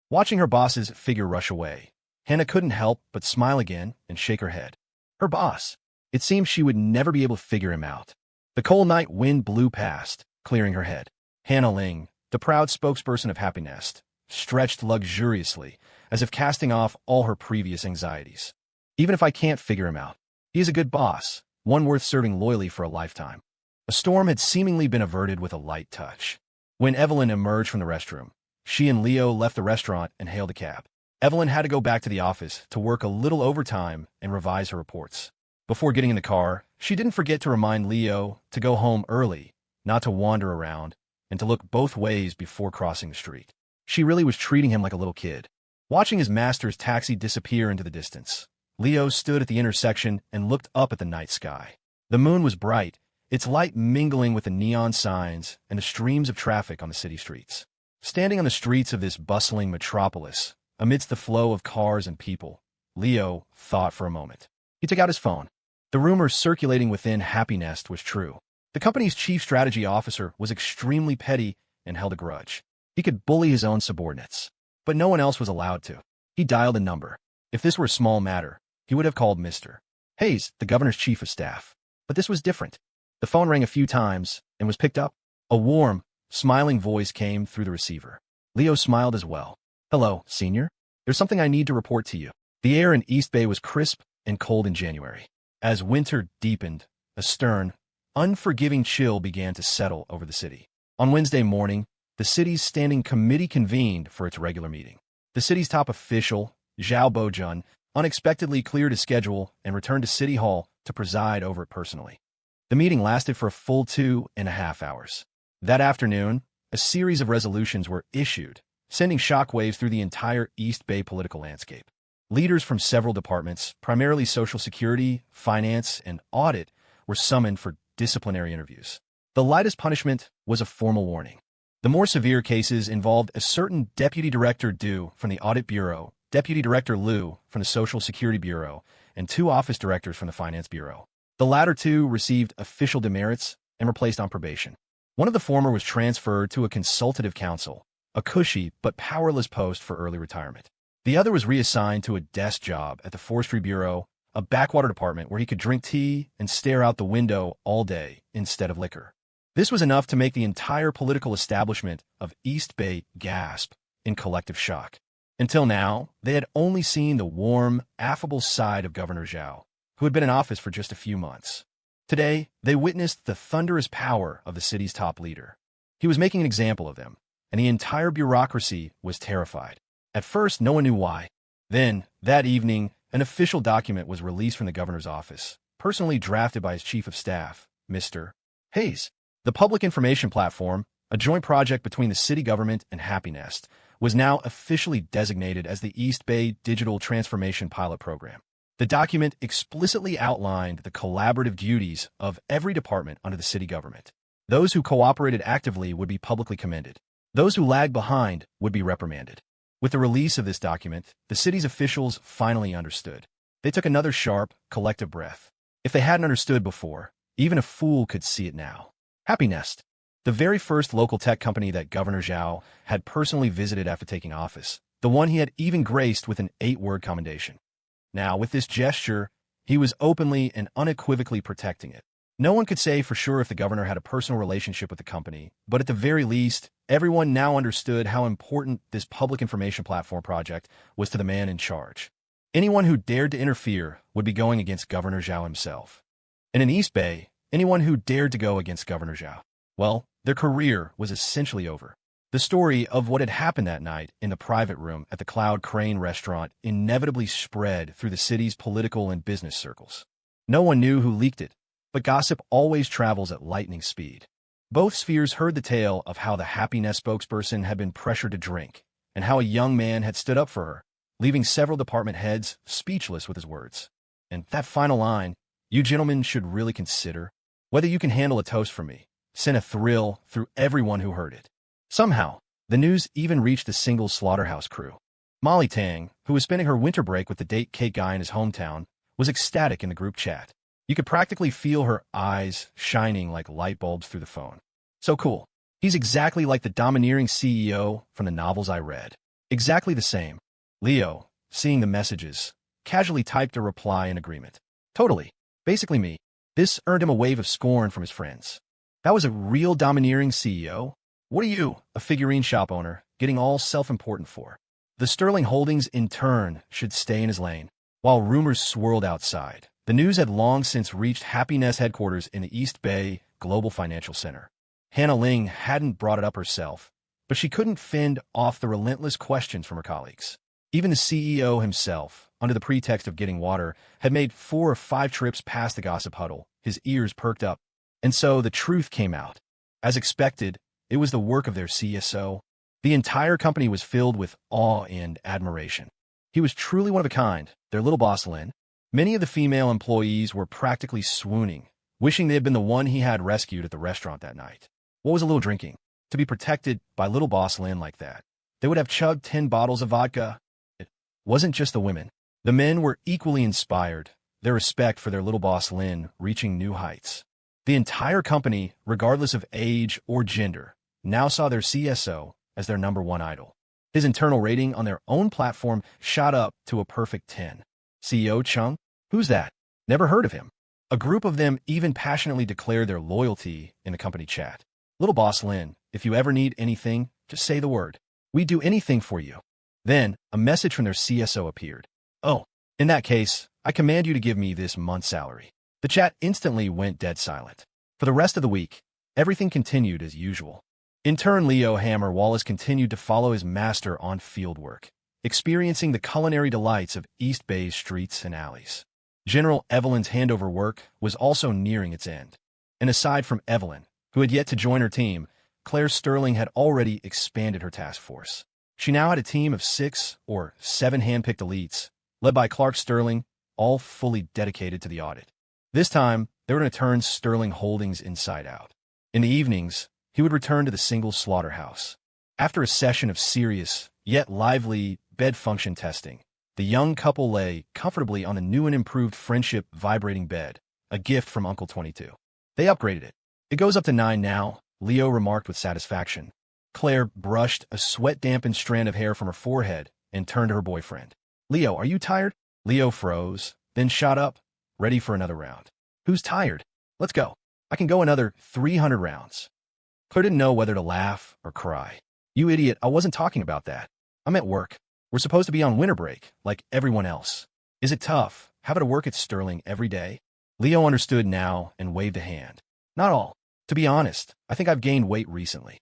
Watching her boss's figure rush away, Hannah couldn't help but smile again and shake her head. Her boss. It seemed she would never be able to figure him out. The cold night wind blew past, clearing her head. Hannah Ling, the proud spokesperson of Happiness, stretched luxuriously, as if casting off all her previous anxieties. "Even if I can't figure him out, he is a good boss, one worth serving loyally for a lifetime." A storm had seemingly been averted with a light touch. When Evelyn emerged from the restroom, she and Leo left the restaurant and hailed a cab. Evelyn had to go back to the office to work a little overtime and revise her reports. Before getting in the car, she didn't forget to remind Leo to go home early, not to wander around, and to look both ways before crossing the street. She really was treating him like a little kid. Watching his master's taxi disappear into the distance, Leo stood at the intersection and looked up at the night sky. The moon was bright, its light mingling with the neon signs and the streams of traffic on the city streets. Standing on the streets of this bustling metropolis, amidst the flow of cars and people, Leo thought for a moment. He took out his phone. The rumors circulating within Happiness was true. The company's chief strategy officer was extremely petty and held a grudge. He could bully his own subordinates, but no one else was allowed to. He dialed a number. If this were a small matter, he would have called Mr. Hayes, the governor's chief of staff. But this was different. The phone rang a few times and was picked up. A warm, smiling voice came through the receiver. Leo smiled as well. "Hello, senior. There's something I need to report to you." The air in East Bay was crisp and cold in January. As winter deepened, a stern, unforgiving chill began to settle over the city. On Wednesday morning, the city's standing committee convened for its regular meeting. The city's top official, Zhao Bojun, unexpectedly cleared his schedule and returned to City Hall to preside over it personally. The meeting lasted for a full 2.5 hours. That afternoon, a series of resolutions were issued, sending shockwaves through the entire East Bay political landscape. Leaders from several departments, primarily Social Security, Finance, and Audit, were summoned for disciplinary interviews. The lightest punishment was a formal warning. The more severe cases involved a certain Deputy Director Du from the Audit Bureau, Deputy Director Liu from the Social Security Bureau, and 2 office directors from the Finance Bureau. The latter 2 received official demerits and were placed on probation. One of the former was transferred to a consultative council, a cushy but powerless post for early retirement. The other was reassigned to a desk job at the Forestry Bureau, a backwater department where he could drink tea and stare out the window all day instead of liquor. This was enough to make the entire political establishment of East Bay gasp in collective shock. Until now, they had only seen the warm, affable side of Governor Zhao, who had been in office for just a few months. Today, they witnessed the thunderous power of the city's top leader. He was making an example of them, and the entire bureaucracy was terrified. At first, no one knew why. Then, that evening, an official document was released from the governor's office, personally drafted by his chief of staff, Mr. Hayes. The public information platform, a joint project between the city government and Happiness, was now officially designated as the East Bay Digital Transformation Pilot Program. The document explicitly outlined the collaborative duties of every department under the city government. Those who cooperated actively would be publicly commended. Those who lagged behind would be reprimanded. With the release of this document, the city's officials finally understood. They took another sharp, collective breath. If they hadn't understood before, even a fool could see it now. Happiness, the very first local tech company that Governor Zhao had personally visited after taking office, the one he had even graced with an 8-word commendation. Now, with this gesture, he was openly and unequivocally protecting it. No one could say for sure if the governor had a personal relationship with the company, but at the very least, everyone now understood how important this public information platform project was to the man in charge. Anyone who dared to interfere would be going against Governor Zhao himself. And in East Bay, anyone who dared to go against Governor Zhao, well, Their career was essentially over. The story of what had happened that night in the private room at the Cloud Crane restaurant inevitably spread through the city's political and business circles. No one knew who leaked it, but gossip always travels at lightning speed. Both spheres heard the tale of how the Happiness spokesperson had been pressured to drink, and how a young man had stood up for her, leaving several department heads speechless with his words. And that final line, "You gentlemen should really consider whether you can handle a toast from me," sent a thrill through everyone who heard it. Somehow, the news even reached the single slaughterhouse crew. Molly Tang, who was spending her winter break with the date cake guy in his hometown, was ecstatic in the group chat. You could practically feel her eyes shining like light bulbs through the phone. So cool. He's exactly like the domineering CEO from the novels I read. Exactly the same. Leo, seeing the messages, casually typed a reply in agreement. Totally. Basically me. This earned him a wave of scorn from his friends. That was a real domineering CEO? What are you, a figurine shop owner, getting all self-important for? The Sterling Holdings, in turn, should stay in his lane. While rumors swirled outside, the news had long since reached Happiness headquarters in the East Bay Global Financial Center. Hannah Ling hadn't brought it up herself, but she couldn't fend off the relentless questions from her colleagues. Even the CEO himself, under the pretext of getting water, had made 4 or 5 trips past the gossip huddle, his ears perked up. And so the truth came out. As expected, it was the work of their CSO. The entire company was filled with awe and admiration. He was truly one of a kind, their little boss Lin. Many of the female employees were practically swooning, wishing they had been the one he had rescued at the restaurant that night. What was a little drinking? To be protected by little boss Lin like that. They would have chugged 10 bottles of vodka. It wasn't just the women. The men were equally inspired, their respect for their little boss Lin reaching new heights. The entire company, regardless of age or gender, now saw their CSO as their #1 idol. His internal rating on their own platform shot up to a perfect 10. CEO Chung? Who's that? Never heard of him. A group of them even passionately declared their loyalty in the company chat. Little boss Lin, if you ever need anything, just say the word. We'd do anything for you. Then, a message from their CSO appeared. Oh, in that case, I command you to give me this month's salary. The chat instantly went dead silent. For the rest of the week, everything continued as usual. In turn, Leo Hammer Wallace continued to follow his master on fieldwork, experiencing the culinary delights of East Bay's streets and alleys. General Evelyn's handover work was also nearing its end. And aside from Evelyn, who had yet to join her team, Claire Sterling had already expanded her task force. She now had a team of 6 or 7 hand-picked elites, led by Clark Sterling, all fully dedicated to the audit. This time, they were going to turn Sterling Holdings inside out. In the evenings, he would return to the single slaughterhouse. After a session of serious, yet lively, bed function testing, the young couple lay comfortably on the new and improved Friendship vibrating bed, a gift from Uncle 22. They upgraded it. It goes up to 9 now, Leo remarked with satisfaction. Claire brushed a sweat-dampened strand of hair from her forehead and turned to her boyfriend. Leo, are you tired? Leo froze, then shot up, ready for another round. Who's tired? Let's go. I can go another 300 rounds. Claire didn't know whether to laugh or cry. You idiot, I wasn't talking about that. I'm at work. We're supposed to be on winter break, like everyone else. Is it tough, having to work at Sterling every day? Leo understood now and waved a hand. Not all. To be honest, I think I've gained weight recently.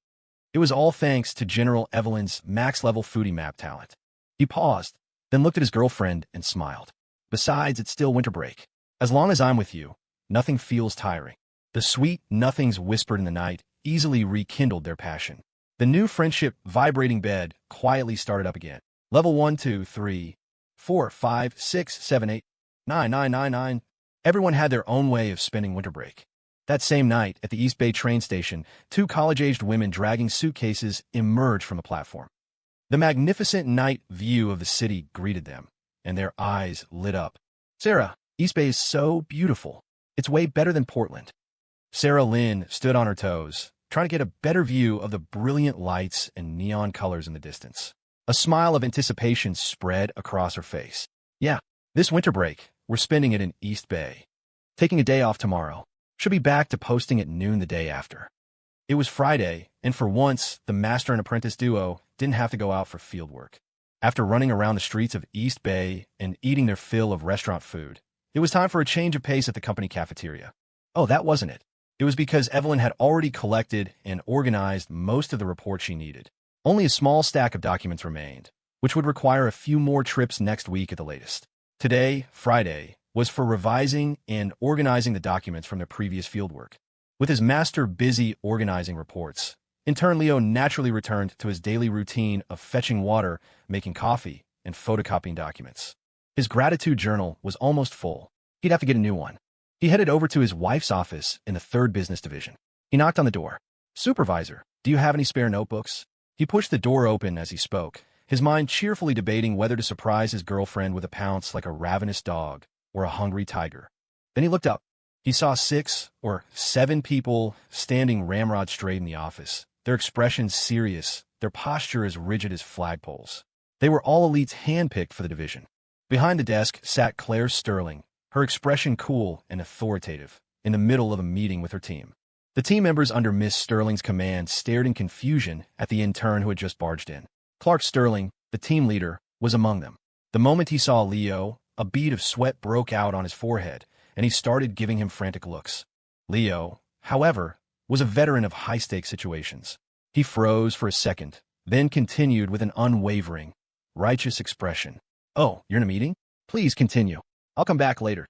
It was all thanks to General Evelyn's max-level foodie map talent. He paused, then looked at his girlfriend and smiled. Besides, it's still winter break. As long as I'm with you, nothing feels tiring. The sweet nothings whispered in the night easily rekindled their passion. The new Friendship vibrating bed quietly started up again. Level 1, 2, 3, 4, 5, 6, 7, 8, 9, 9, 9, 9. Everyone had their own way of spending winter break. That same night, at the East Bay train station, 2 college-aged women dragging suitcases emerged from a platform. The magnificent night view of the city greeted them, and their eyes lit up. Sarah, East Bay is so beautiful. It's way better than Portland. Sarah Lynn stood on her toes, trying to get a better view of the brilliant lights and neon colors in the distance. A smile of anticipation spread across her face. Yeah, this winter break, we're spending it in East Bay. Taking a day off tomorrow. Should be back to posting at noon the day after. It was Friday, and for once, the master and apprentice duo didn't have to go out for field work. After running around the streets of East Bay and eating their fill of restaurant food, it was time for a change of pace at the company cafeteria. Oh, that wasn't it. It was because Evelyn had already collected and organized most of the reports she needed. Only a small stack of documents remained, which would require a few more trips next week at the latest. Today, Friday, was for revising and organizing the documents from their previous fieldwork. With his master busy organizing reports, intern Leo naturally returned to his daily routine of fetching water, making coffee, and photocopying documents. His gratitude journal was almost full. He'd have to get a new one. He headed over to his wife's office in the 3rd business division. He knocked on the door. "Supervisor, do you have any spare notebooks?" He pushed the door open as he spoke, his mind cheerfully debating whether to surprise his girlfriend with a pounce like a ravenous dog or a hungry tiger. Then he looked up. He saw 6 or 7 people standing ramrod straight in the office, their expressions serious, their posture as rigid as flagpoles. They were all elites handpicked for the division. Behind the desk sat Claire Sterling, her expression cool and authoritative, in the middle of a meeting with her team. The team members under Miss Sterling's command stared in confusion at the intern who had just barged in. Clark Sterling, the team leader, was among them. The moment he saw Leo, a bead of sweat broke out on his forehead, and he started giving him frantic looks. Leo, however, was a veteran of high-stakes situations. He froze for a second, then continued with an unwavering, righteous expression. "Oh, you're in a meeting? Please continue. I'll come back later."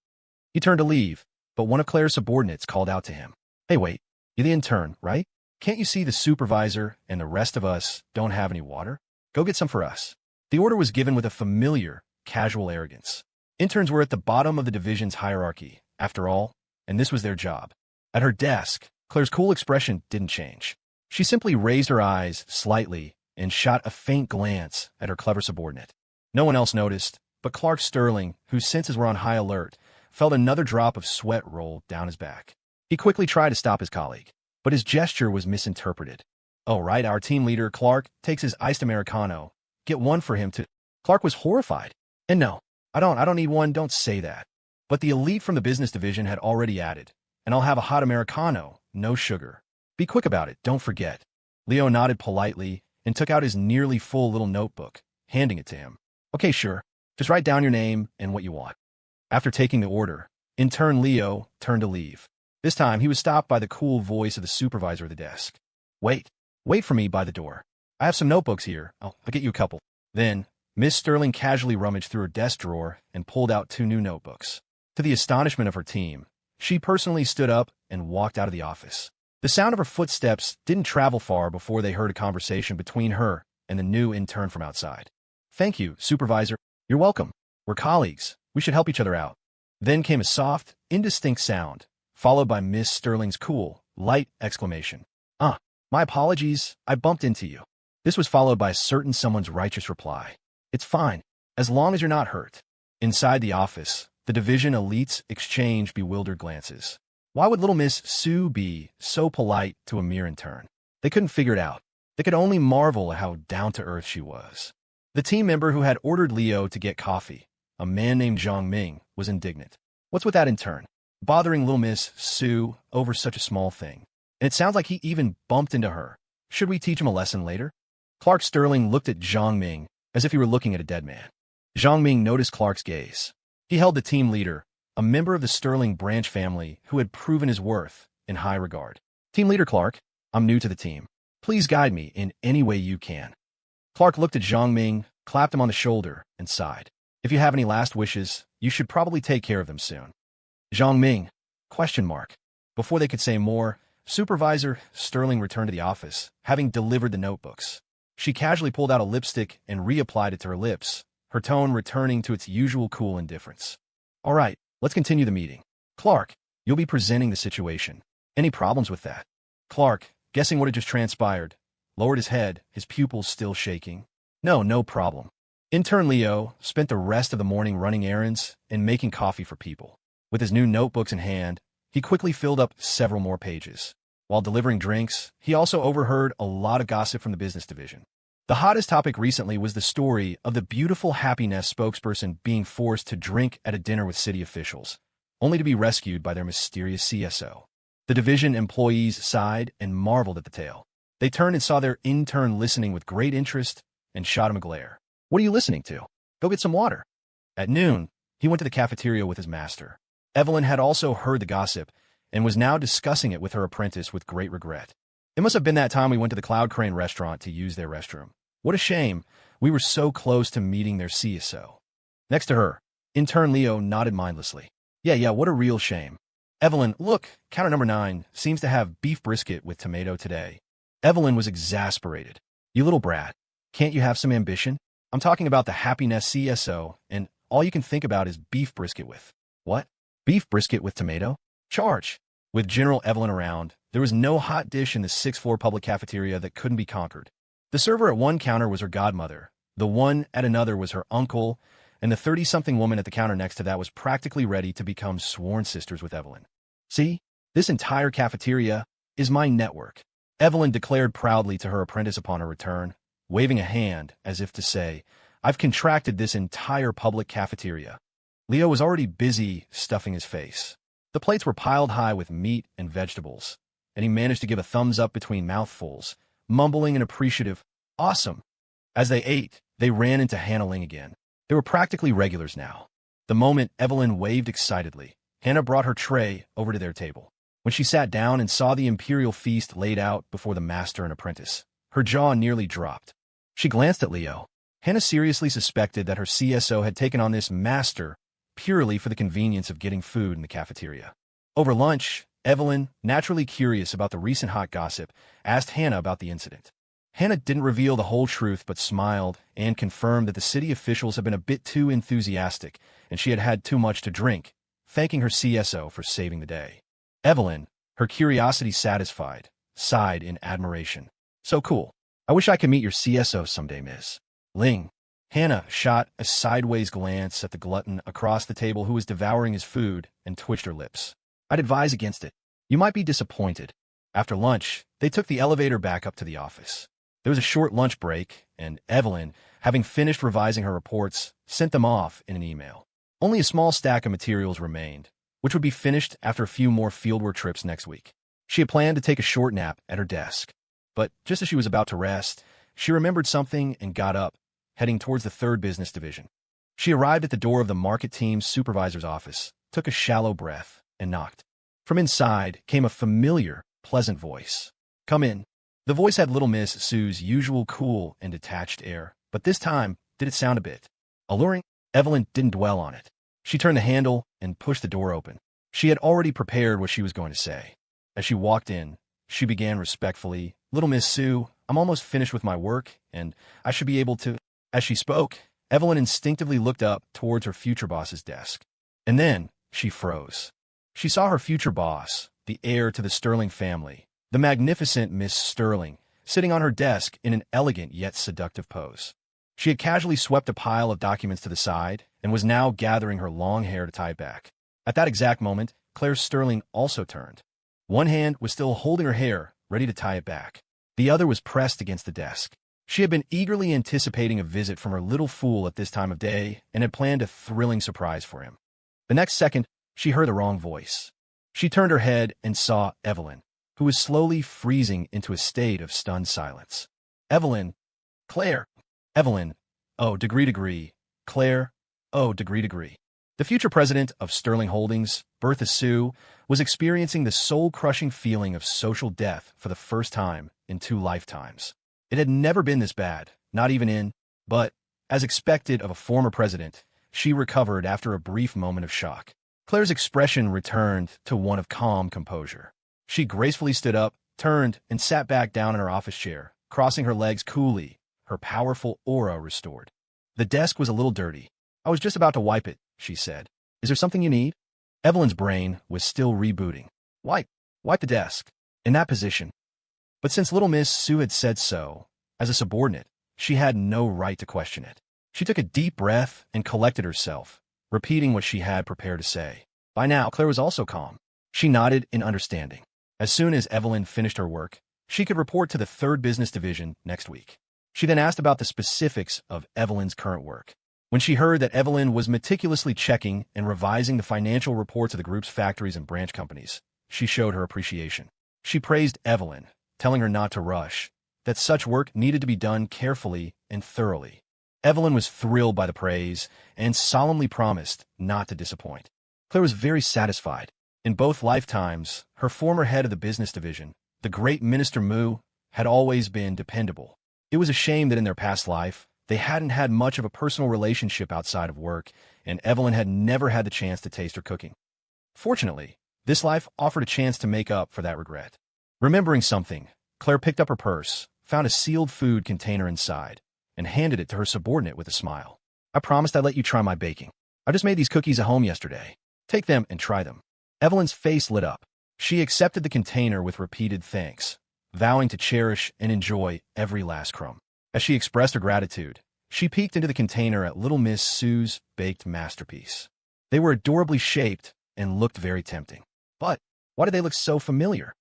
He turned to leave, but one of Claire's subordinates called out to him. "Hey, wait, you're the intern, right? Can't you see the supervisor and the rest of us don't have any water? Go get some for us." The order was given with a familiar, casual arrogance. Interns were at the bottom of the division's hierarchy, after all, and this was their job. At her desk, Claire's cool expression didn't change. She simply raised her eyes slightly and shot a faint glance at her clever subordinate. No one else noticed, but Clark Sterling, whose senses were on high alert, felt another drop of sweat roll down his back. He quickly tried to stop his colleague, but his gesture was misinterpreted. "Oh, right, our team leader, Clark, takes his iced Americano. Get one for him to—" Clark was horrified. "And no, I don't need one, don't say that." But the elite from the business division had already added, "And I'll have a hot Americano, no sugar. Be quick about it, don't forget." Leo nodded politely and took out his nearly full little notebook, handing it to him. "Okay, sure. Just write down your name and what you want." After taking the order, intern Leo turned to leave. This time, he was stopped by the cool voice of the supervisor of the desk. Wait for me by the door. I have some notebooks here. I'll get you a couple." Then, Miss Sterling casually rummaged through her desk drawer and pulled out 2 new notebooks. To the astonishment of her team, she personally stood up and walked out of the office. The sound of her footsteps didn't travel far before they heard a conversation between her and the new intern from outside. "Thank you, supervisor. You're welcome. We're colleagues. We should help each other out." Then came a soft, indistinct sound, followed by Miss Sterling's cool, light exclamation. My apologies, I bumped into you." This was followed by a certain someone's righteous reply. "It's fine, as long as you're not hurt." Inside the office, the division elites exchanged bewildered glances. Why would little Miss Sue be so polite to a mere intern? They couldn't figure it out. They could only marvel at how down-to-earth she was. The team member who had ordered Leo to get coffee, a man named Zhang Ming, was indignant. What's with that intern? Bothering little Miss Sue over such a small thing. And it sounds like he even bumped into her. Should we teach him a lesson later? Clark Sterling looked at Zhang Ming as if he were looking at a dead man. Zhang Ming noticed Clark's gaze. He held the team leader, a member of the Sterling branch family who had proven his worth, in high regard. "Team leader Clark, I'm new to the team. Please guide me in any way you can." Clark looked at Zhang Ming, clapped him on the shoulder, and sighed. "If you have any last wishes, you should probably take care of them soon." Zhang Ming? ? Before they could say more, Supervisor Sterling returned to the office, having delivered the notebooks. She casually pulled out a lipstick and reapplied it to her lips, her tone returning to its usual cool indifference. "All right, let's continue the meeting. Clark, you'll be presenting the situation. Any problems with that?" Clark, guessing what had just transpired, lowered his head, his pupils still shaking. No problem." Intern Leo spent the rest of the morning running errands and making coffee for people. With his new notebooks in hand, he quickly filled up several more pages. While delivering drinks, he also overheard a lot of gossip from the business division. The hottest topic recently was the story of the beautiful Happiness spokesperson being forced to drink at a dinner with city officials, only to be rescued by their mysterious CSO. The division employees sighed and marveled at the tale. They turned and saw their intern listening with great interest and shot him a glare. "What are you listening to? Go get some water." At noon, he went to the cafeteria with his master. Evelyn had also heard the gossip, and was now discussing it with her apprentice with great regret. It must have been that time we went to the Cloud Crane restaurant to use their restroom. What a shame. We were so close to meeting their CSO. Next to her, intern Leo nodded mindlessly. Yeah, what a real shame. Evelyn, look, counter number 9 seems to have beef brisket with tomato today. Evelyn was exasperated. You little brat. Can't you have some ambition? I'm talking about the happiness CSO, and all you can think about is beef brisket with. What? Beef brisket with tomato? Charge. With General Evelyn around, there was no hot dish in the 6th floor public cafeteria that couldn't be conquered. The server at one counter was her godmother, the one at another was her uncle, and the 30-something woman at the counter next to that was practically ready to become sworn sisters with Evelyn. See, this entire cafeteria is my network, Evelyn declared proudly to her apprentice upon her return, waving a hand as if to say, I've contracted this entire public cafeteria. Leo was already busy stuffing his face. The plates were piled high with meat and vegetables, and he managed to give a thumbs up between mouthfuls, mumbling an appreciative, awesome. As they ate, they ran into Hannah Ling again. They were practically regulars now. The moment Evelyn waved excitedly, Hannah brought her tray over to their table. When she sat down and saw the imperial feast laid out before the master and apprentice, her jaw nearly dropped. She glanced at Leo. Hannah seriously suspected that her CSO had taken on this master purely for the convenience of getting food in the cafeteria. Over lunch, Evelyn, naturally curious about the recent hot gossip, asked Hannah about the incident. Hannah didn't reveal the whole truth but smiled and confirmed that the city officials had been a bit too enthusiastic and she had had too much to drink, thanking her CSO for saving the day. Evelyn, her curiosity satisfied, sighed in admiration. So cool. I wish I could meet your CSO someday, Miss Ling. Hannah shot a sideways glance at the glutton across the table who was devouring his food and twitched her lips. I'd advise against it. You might be disappointed. After lunch, they took the elevator back up to the office. There was a short lunch break, and Evelyn, having finished revising her reports, sent them off in an email. Only a small stack of materials remained, which would be finished after a few more fieldwork trips next week. She had planned to take a short nap at her desk, but just as she was about to rest, she remembered something and got up, heading towards the 3rd business division. She arrived at the door of the market team's supervisor's office, took a shallow breath, and knocked. From inside came a familiar, pleasant voice. Come in. The voice had little Miss Sue's usual cool and detached air, but this time did it sound a bit alluring. Evelyn didn't dwell on it. She turned the handle and pushed the door open. She had already prepared what she was going to say. As she walked in, she began respectfully, Little Miss Sue, I'm almost finished with my work, and I should be able to... As she spoke, Evelyn instinctively looked up towards her future boss's desk. And then she froze. She saw her future boss, the heir to the Sterling family, the magnificent Miss Sterling, sitting on her desk in an elegant yet seductive pose. She had casually swept a pile of documents to the side and was now gathering her long hair to tie it back. At that exact moment, Claire Sterling also turned. One hand was still holding her hair, ready to tie it back. The other was pressed against the desk. She had been eagerly anticipating a visit from her little fool at this time of day and had planned a thrilling surprise for him. The next second, she heard the wrong voice. She turned her head and saw Evelyn, who was slowly freezing into a state of stunned silence. Evelyn. Claire. Evelyn. Oh, degree. Claire. Oh, degree. The future president of Sterling Holdings, Bertha Sue, was experiencing the soul-crushing feeling of social death for the first time in 2 lifetimes. It had never been this bad, not even in, but, as expected of a former president, she recovered after a brief moment of shock. Claire's expression returned to one of calm composure. She gracefully stood up, turned, and sat back down in her office chair, crossing her legs coolly, her powerful aura restored. The desk was a little dirty. I was just about to wipe it, she said. Is there something you need? Evelyn's brain was still rebooting. Wipe the desk. In that position. But since little Miss Sue had said so, as a subordinate, she had no right to question it. She took a deep breath and collected herself, repeating what she had prepared to say. By now, Claire was also calm. She nodded in understanding. As soon as Evelyn finished her work, she could report to the 3rd business division next week. She then asked about the specifics of Evelyn's current work. When she heard that Evelyn was meticulously checking and revising the financial reports of the group's factories and branch companies, she showed her appreciation. She praised Evelyn, telling her not to rush, that such work needed to be done carefully and thoroughly. Evelyn was thrilled by the praise and solemnly promised not to disappoint. Claire was very satisfied. In both lifetimes, her former head of the business division, the great Minister Mu, had always been dependable. It was a shame that in their past life, they hadn't had much of a personal relationship outside of work, and Evelyn had never had the chance to taste her cooking. Fortunately, this life offered a chance to make up for that regret. Remembering something, Claire picked up her purse, found a sealed food container inside, and handed it to her subordinate with a smile. "I promised I'd let you try my baking. I just made these cookies at home yesterday. Take them and try them." Evelyn's face lit up. She accepted the container with repeated thanks, vowing to cherish and enjoy every last crumb. As she expressed her gratitude, she peeked into the container at little Miss Sue's baked masterpiece. They were adorably shaped and looked very tempting. But why did they look so familiar?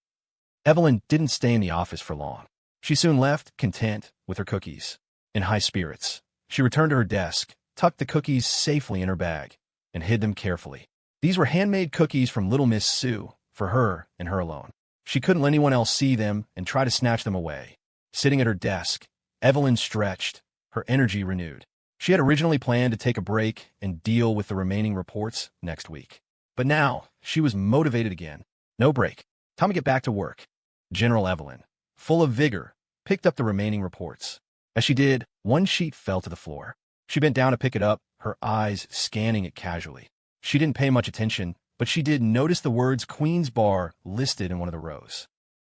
Evelyn didn't stay in the office for long. She soon left, content with her cookies. In high spirits, she returned to her desk, tucked the cookies safely in her bag, and hid them carefully. These were handmade cookies from little Miss Sue, for her and her alone. She couldn't let anyone else see them and try to snatch them away. Sitting at her desk, Evelyn stretched, her energy renewed. She had originally planned to take a break and deal with the remaining reports next week. But now, she was motivated again. No break. Time to get back to work. General Evelyn, full of vigor, picked up the remaining reports. As she did, one sheet fell to the floor. She bent down to pick it up, her eyes scanning it casually. She didn't pay much attention, but she did notice the words Queen's Bar listed in one of the rows.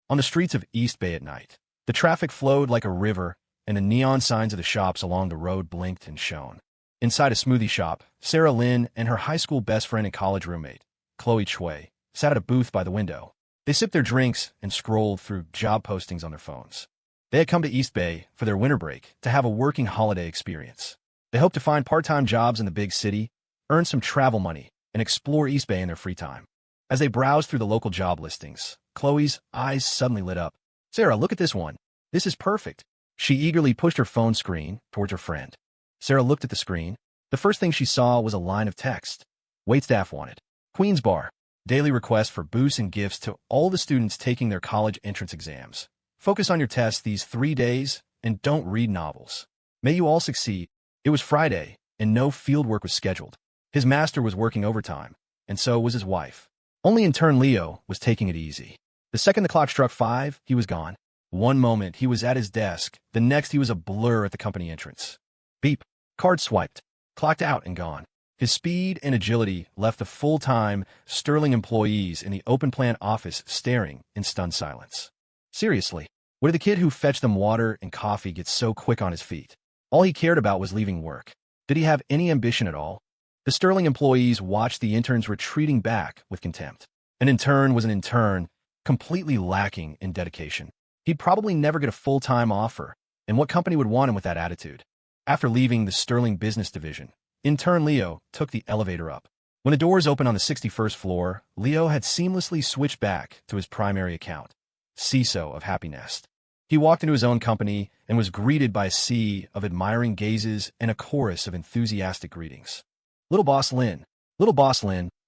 On the streets of East Bay at night, the traffic flowed like a river, and the neon signs of the shops along the road blinked and shone. Inside a smoothie shop, Sarah Lynn and her high school best friend and college roommate, Chloe Choi, sat at a booth by the window. They sipped their drinks and scrolled through job postings on their phones. They had come to East Bay for their winter break to have a working holiday experience. They hoped to find part-time jobs in the big city, earn some travel money, and explore East Bay in their free time. As they browsed through the local job listings, Chloe's eyes suddenly lit up. "Sarah, look at this one. This is perfect." She eagerly pushed her phone screen towards her friend. Sarah looked at the screen. The first thing she saw was a line of text. Waitstaff wanted. Queen's Bar. Daily request for boosts and gifts to all the students taking their college entrance exams. Focus on your tests these 3 days and don't read novels. May you all succeed. It was Friday, and no fieldwork was scheduled. His master was working overtime, and so was his wife. Only intern Leo was taking it easy. The second the clock struck 5, he was gone. One moment he was at his desk, the next he was a blur at the company entrance. Beep. Card swiped. Clocked out and gone. His speed and agility left the full-time Sterling employees in the open plan office staring in stunned silence. Seriously, what did the kid who fetched them water and coffee get so quick on his feet? All he cared about was leaving work. Did he have any ambition at all? The Sterling employees watched the interns retreating back with contempt. An intern was an intern, completely lacking in dedication. He'd probably never get a full-time offer, and what company would want him with that attitude? After leaving the Sterling business division, intern Leo took the elevator up. When the doors opened on the 61st floor, Leo had seamlessly switched back to his primary account, CISO of Happy Nest. He walked into his own company and was greeted by a sea of admiring gazes and a chorus of enthusiastic greetings. Little Boss Lynn,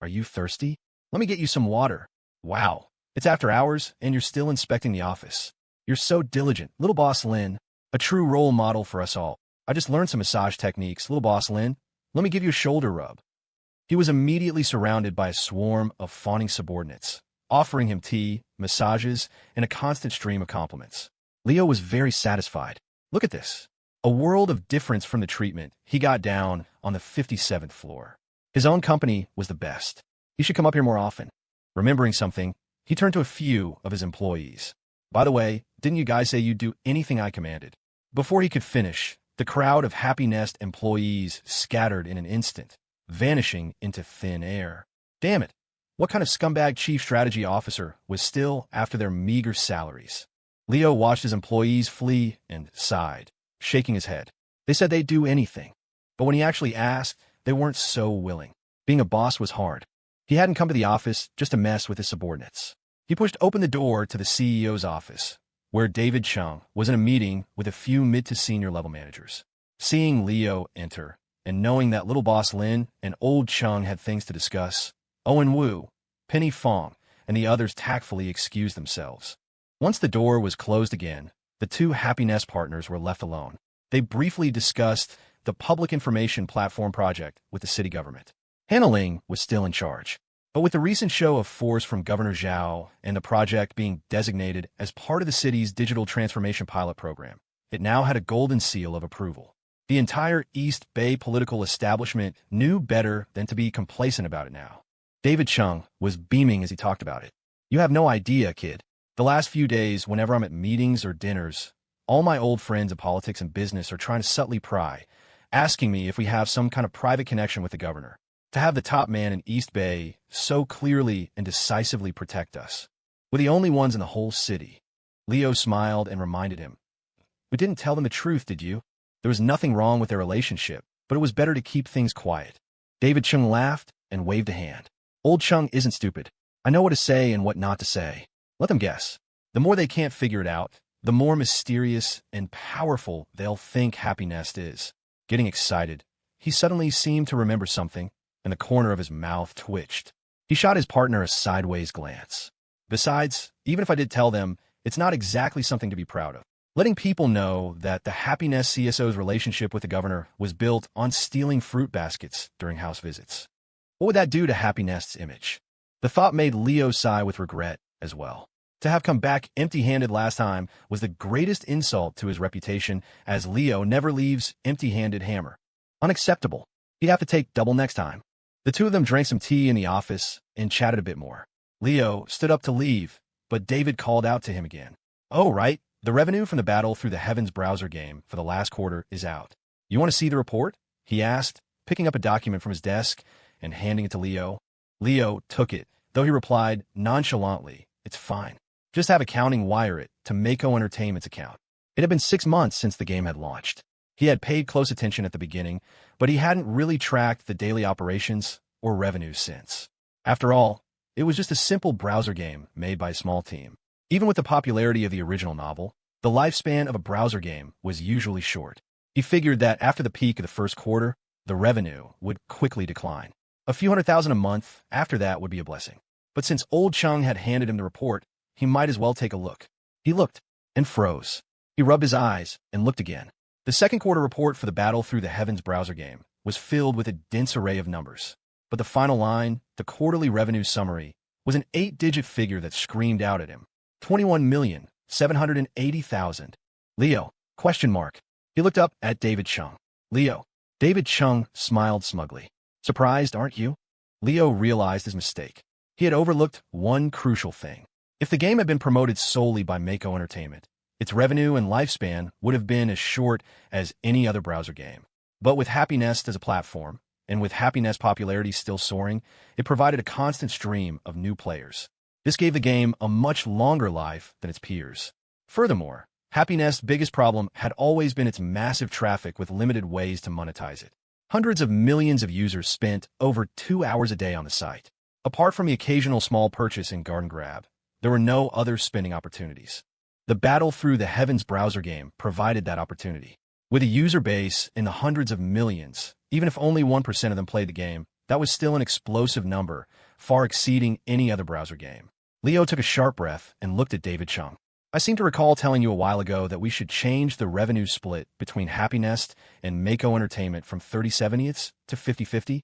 are you thirsty? Let me get you some water. Wow, it's after hours and you're still inspecting the office. You're so diligent, Little Boss Lynn, a true role model for us all. I just learned some massage techniques, Little Boss Lynn. Let me give you a shoulder rub. He was immediately surrounded by a swarm of fawning subordinates, offering him tea, massages, and a constant stream of compliments. Leo was very satisfied. Look at this. A world of difference from the treatment he got down on the 57th floor. His own company was the best. He should come up here more often. Remembering something, he turned to a few of his employees. By the way, didn't you guys say you'd do anything I commanded? Before he could finish, the crowd of Happy Nest employees scattered in an instant, vanishing into thin air. Damn it! What kind of scumbag chief strategy officer was still after their meager salaries? Leo watched his employees flee and sighed, shaking his head. They said they'd do anything, but when he actually asked, they weren't so willing. Being a boss was hard. He hadn't come to the office just to mess with his subordinates. He pushed open the door to the CEO's office, where David Chung was in a meeting with a few mid to senior level managers. Seeing Leo enter, and knowing that Little Boss Lin and old Chung had things to discuss, Owen Wu, Penny Fong, and the others tactfully excused themselves. Once the door was closed again, the two Happy Nest partners were left alone. They briefly discussed the public information platform project with the city government. Hannah Ling was still in charge. But with the recent show of force from Governor Zhao and the project being designated as part of the city's digital transformation pilot program, it now had a golden seal of approval. The entire East Bay political establishment knew better than to be complacent about it now. David Chung was beaming as he talked about it. "You have no idea, kid. The last few days, whenever I'm at meetings or dinners, all my old friends in politics and business are trying to subtly pry, asking me if we have some kind of private connection with the governor. To have the top man in East Bay so clearly and decisively protect us. We're the only ones in the whole city." Leo smiled and reminded him, "We didn't tell them the truth, did you? There was nothing wrong with their relationship, but it was better to keep things quiet." David Chung laughed and waved a hand. "Old Chung isn't stupid. I know what to say and what not to say. Let them guess. The more they can't figure it out, the more mysterious and powerful they'll think Happy Nest is." Getting excited, he suddenly seemed to remember something, and the corner of his mouth twitched. He shot his partner a sideways glance. "Besides, even if I did tell them, it's not exactly something to be proud of. Letting people know that the Happy Nest CSO's relationship with the governor was built on stealing fruit baskets during house visits. What would that do to Happy Nest's image?" The thought made Leo sigh with regret as well. To have come back empty-handed last time was the greatest insult to his reputation, as Leo never leaves empty-handed hammer. Unacceptable. He'd have to take double next time. The two of them drank some tea in the office and chatted a bit more. Leo stood up to leave, but David called out to him again. "Oh, right. The revenue from the Battle Through the Heavens browser game for the last quarter is out. You want to see the report?" he asked, picking up a document from his desk and handing it to Leo. Leo took it, though he replied nonchalantly, "It's fine. Just have accounting wire it to Mako Entertainment's account." It had been 6 months since the game had launched. He had paid close attention at the beginning, but he hadn't really tracked the daily operations or revenues since. After all, it was just a simple browser game made by a small team. Even with the popularity of the original novel, the lifespan of a browser game was usually short. He figured that after the peak of the first quarter, the revenue would quickly decline. A few $100,000 a month after that would be a blessing. But since Old Chung had handed him the report, he might as well take a look. He looked and froze. He rubbed his eyes and looked again. The second quarter report for the Battle Through the Heavens browser game was filled with a dense array of numbers. But the final line, the quarterly revenue summary, was an 8-digit figure that screamed out at him. 21,780,000. "Leo, question mark." He looked up at David Chung. "Leo." David Chung smiled smugly. "Surprised, aren't you?" Leo realized his mistake. He had overlooked one crucial thing. If the game had been promoted solely by Mako Entertainment, its revenue and lifespan would have been as short as any other browser game. But with Happy Nest as a platform, and with Happy Nest popularity still soaring, it provided a constant stream of new players. This gave the game a much longer life than its peers. Furthermore, Happy Nest's biggest problem had always been its massive traffic with limited ways to monetize it. Hundreds of millions of users spent over 2 hours a day on the site. Apart from the occasional small purchase in Garden Grab, there were no other spending opportunities. The Battle Through the Heavens browser game provided that opportunity. With a user base in the hundreds of millions, even if only 1% of them played the game, that was still an explosive number, far exceeding any other browser game. Leo took a sharp breath and looked at David Chung. "I seem to recall telling you a while ago that we should change the revenue split between Happy Nest and Mako Entertainment from 30/70ths to 50/50.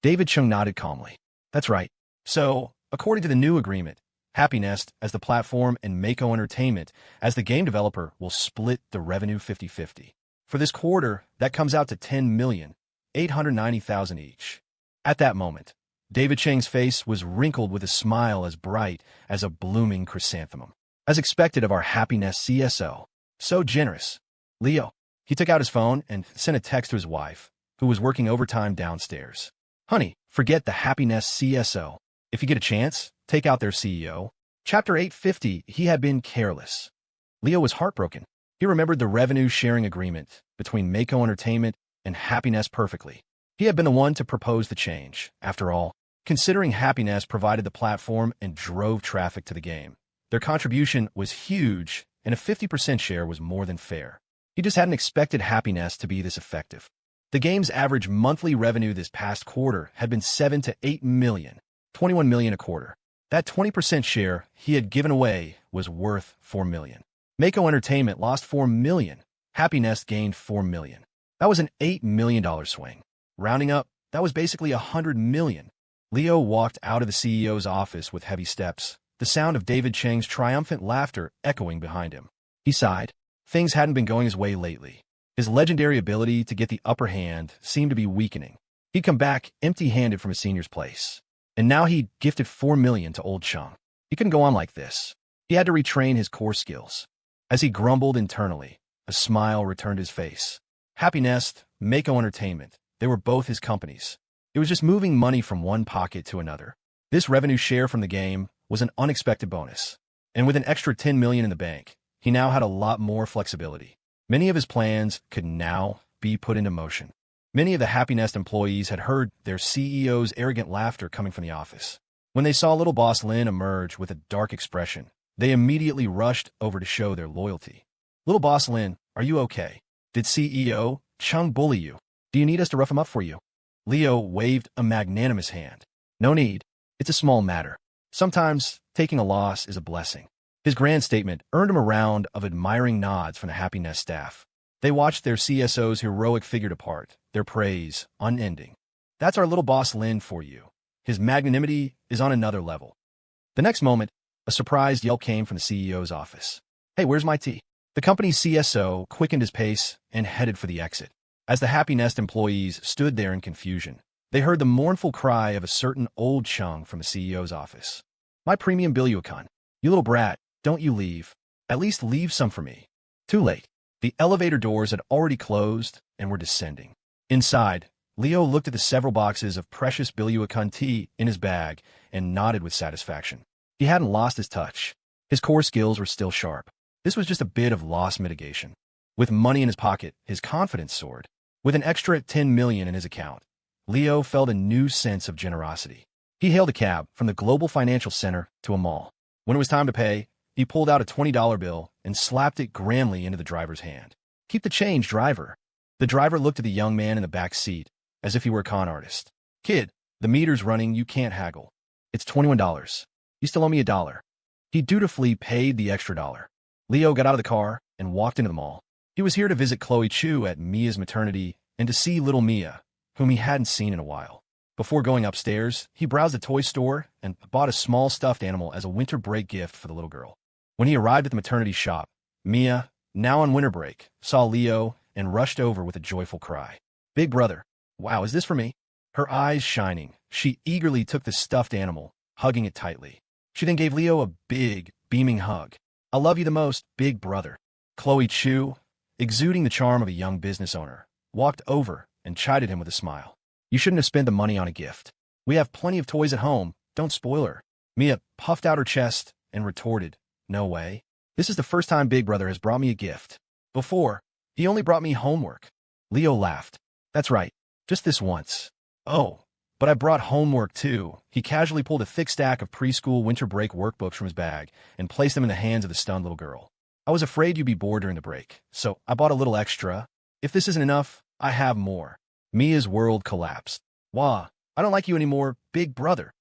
David Chung nodded calmly. "That's right. So, according to the new agreement, Happy Nest as the platform and Mako Entertainment as the game developer will split the revenue 50/50. For this quarter, that comes out to 10,890,000 each." At that moment, David Chang's face was wrinkled with a smile as bright as a blooming chrysanthemum. As expected of our Happy Nest CSO. So generous. "Leo." He took out his phone and sent a text to his wife, who was working overtime downstairs. "Honey, forget the Happy Nest CSO. If you get a chance, take out their CEO." Chapter 850, he had been careless. Leo was heartbroken. He remembered the revenue-sharing agreement between Mako Entertainment and Happy Nest perfectly. He had been the one to propose the change. After all, considering Happy Nest provided the platform and drove traffic to the game, their contribution was huge, and a 50% share was more than fair. He just hadn't expected Happy Nest to be this effective. The game's average monthly revenue this past quarter had been 7 to 8 million, 21 million a quarter. That 20% share he had given away was worth 4 million. Mako Entertainment lost 4 million. Happy Nest gained 4 million. That was an $8 million swing. Rounding up, that was basically 100 million. Leo walked out of the CEO's office with heavy steps, the sound of David Cheng's triumphant laughter echoing behind him. He sighed. Things hadn't been going his way lately. His legendary ability to get the upper hand seemed to be weakening. He'd come back empty-handed from a senior's place. And now he'd gifted $4 million to old Chung. He couldn't go on like this. He had to retrain his core skills. As he grumbled internally, a smile returned his face. Happy Nest, Mako Entertainment, they were both his companies. It was just moving money from one pocket to another. This revenue share from the game was an unexpected bonus. And with an extra $10 million in the bank, he now had a lot more flexibility. Many of his plans could now be put into motion. Many of the Happy Nest employees had heard their CEO's arrogant laughter coming from the office. When they saw little boss Lin emerge with a dark expression, they immediately rushed over to show their loyalty. Little boss Lin, are you okay? Did CEO Chung bully you? Do you need us to rough him up for you? Leo waved a magnanimous hand. No need. It's a small matter. Sometimes taking a loss is a blessing. His grand statement earned him a round of admiring nods from the Happy Nest staff. They watched their CSO's heroic figure depart, their praise unending. That's our little boss Lin for you. His magnanimity is on another level. The next moment, a surprised yelp came from the CEO's office. Hey, where's my tea? The company's CSO quickened his pace and headed for the exit. As the Happy Nest employees stood there in confusion, they heard the mournful cry of a certain old Chung from the CEO's office. My premium Bilyuakon, you little brat, don't you leave. At least leave some for me. Too late. The elevator doors had already closed and were descending. Inside, Leo looked at the several boxes of precious Bilyuakon tea in his bag and nodded with satisfaction. He hadn't lost his touch. His core skills were still sharp. This was just a bit of loss mitigation. With money in his pocket, his confidence soared. With an extra $10 million in his account, Leo felt a new sense of generosity. He hailed a cab from the Global Financial Center to a mall. When it was time to pay, he pulled out a $20 bill and slapped it grandly into the driver's hand. Keep the change, driver. The driver looked at the young man in the back seat, as if he were a con artist. Kid, the meter's running, you can't haggle. It's $21. You still owe me $1. He dutifully paid the extra $1. Leo got out of the car and walked into the mall. He was here to visit Chloe Chu at Mia's maternity and to see little Mia, whom he hadn't seen in a while. Before going upstairs, he browsed the toy store and bought a small stuffed animal as a winter break gift for the little girl. When he arrived at the maternity shop, Mia, now on winter break, saw Leo and rushed over with a joyful cry. Big brother, wow, is this for me? Her eyes shining, she eagerly took the stuffed animal, hugging it tightly. She then gave Leo a big, beaming hug. I love you the most, big brother. Chloe Chu, exuding the charm of a young business owner, walked over and chided him with a smile. You shouldn't have spent the money on a gift. We have plenty of toys at home, don't spoil her. Mia puffed out her chest and retorted, no way. This is the first time Big Brother has brought me a gift. Before, he only brought me homework. Leo laughed. That's right, just this once. Oh, but I brought homework too. He casually pulled a thick stack of preschool winter break workbooks from his bag and placed them in the hands of the stunned little girl. I was afraid you'd be bored during the break, so I bought a little extra. If this isn't enough, I have more. Mia's world collapsed. Wah, I don't like you anymore, Big Brother.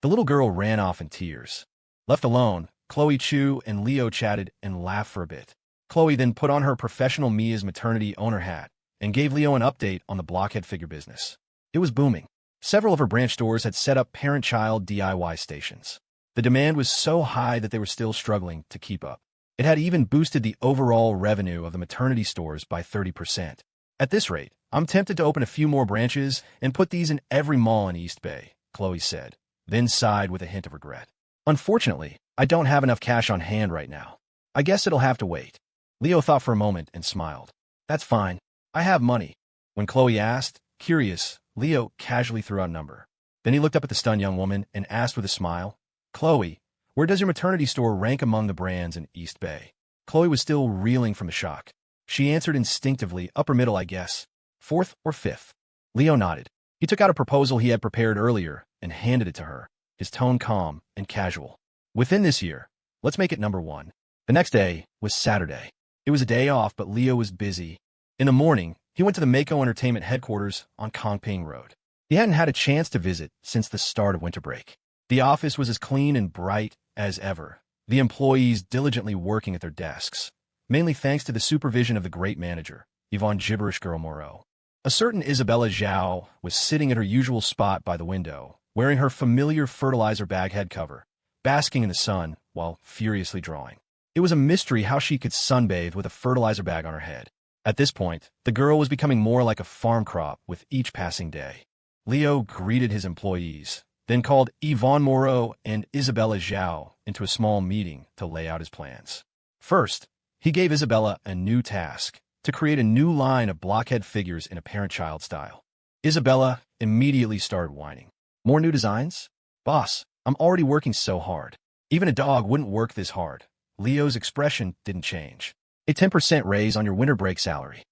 The little girl ran off in tears. Left alone, Chloe Chu and Leo chatted and laughed for a bit. Chloe then put on her professional Mia's maternity owner hat and gave Leo an update on the blockhead figure business. It was booming. Several of her branch stores had set up parent-child DIY stations. The demand was so high that they were still struggling to keep up. It had even boosted the overall revenue of the maternity stores by 30%. At this rate, I'm tempted to open a few more branches and put these in every mall in East Bay, Chloe said, then sighed with a hint of regret. Unfortunately, I don't have enough cash on hand right now. I guess it'll have to wait. Leo thought for a moment and smiled. That's fine. I have money. When Chloe asked, curious, Leo casually threw out a number. Then he looked up at the stunned young woman and asked with a smile, Chloe, where does your maternity store rank among the brands in East Bay? Chloe was still reeling from the shock. She answered instinctively, upper middle, I guess. 4th or 5th. Leo nodded. He took out a proposal he had prepared earlier and handed it to her, his tone calm and casual. Within this year, let's make it number 1. The next day was Saturday. It was a day off, but Leo was busy. In the morning, he went to the Mako Entertainment headquarters on Kongping Road. He hadn't had a chance to visit since the start of winter break. The office was as clean and bright as ever, the employees diligently working at their desks, mainly thanks to the supervision of the great manager, Yvonne Gibberish Girl Moreau. A certain Isabella Zhao was sitting at her usual spot by the window, wearing her familiar fertilizer bag head cover, basking in the sun while furiously drawing. It was a mystery how she could sunbathe with a fertilizer bag on her head. At this point, the girl was becoming more like a farm crop with each passing day. Leo greeted his employees, then called Yvonne Moreau and Isabella Zhao into a small meeting to lay out his plans. First, he gave Isabella a new task, to create a new line of blockhead figures in a parent-child style. Isabella immediately started whining. More new designs? Boss, I'm already working so hard. Even a dog wouldn't work this hard. Leo's expression didn't change. A 10% raise on your winter break salary.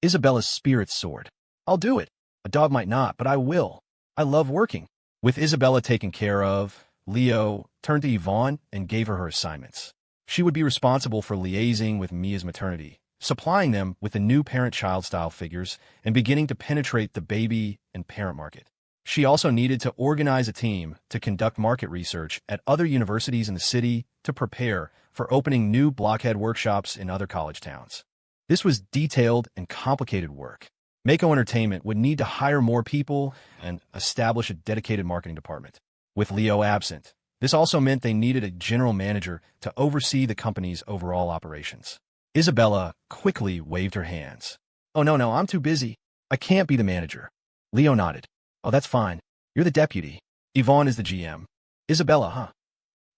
Isabella's spirits soared. I'll do it. A dog might not, but I will. I love working. With Isabella taken care of, Leo turned to Yvonne and gave her assignments. She would be responsible for liaising with Mia's maternity, supplying them with the new parent-child style figures, and beginning to penetrate the baby and parent market. She also needed to organize a team to conduct market research at other universities in the city to prepare for opening new blockhead workshops in other college towns. This was detailed and complicated work. Mako Entertainment would need to hire more people and establish a dedicated marketing department. With Leo absent, this also meant they needed a general manager to oversee the company's overall operations. Isabella quickly waved her hands. Oh, no, I'm too busy. I can't be the manager. Leo nodded. Oh, that's fine. You're the deputy. Yvonne is the GM. Isabella, huh?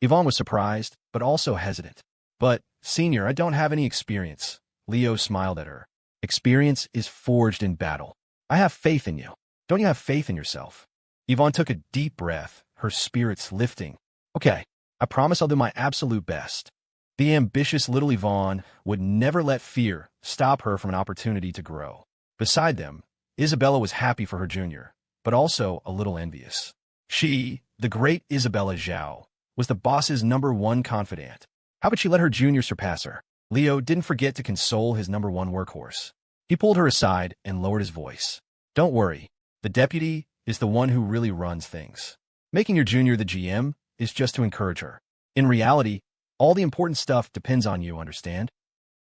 Yvonne was surprised, but also hesitant. But, senior, I don't have any experience. Leo smiled at her. Experience is forged in battle. I have faith in you. Don't you have faith in yourself? Yvonne took a deep breath, her spirits lifting. Okay, I promise I'll do my absolute best. The ambitious little Yvonne would never let fear stop her from an opportunity to grow. Beside them, Isabella was happy for her junior, but also a little envious. She, the great Isabella Zhao, was the boss's #1 confidant. How could she let her junior surpass her? Leo didn't forget to console his #1 workhorse. He pulled her aside and lowered his voice. Don't worry, the deputy is the one who really runs things. Making your junior the GM is just to encourage her. In reality, all the important stuff depends on you, understand?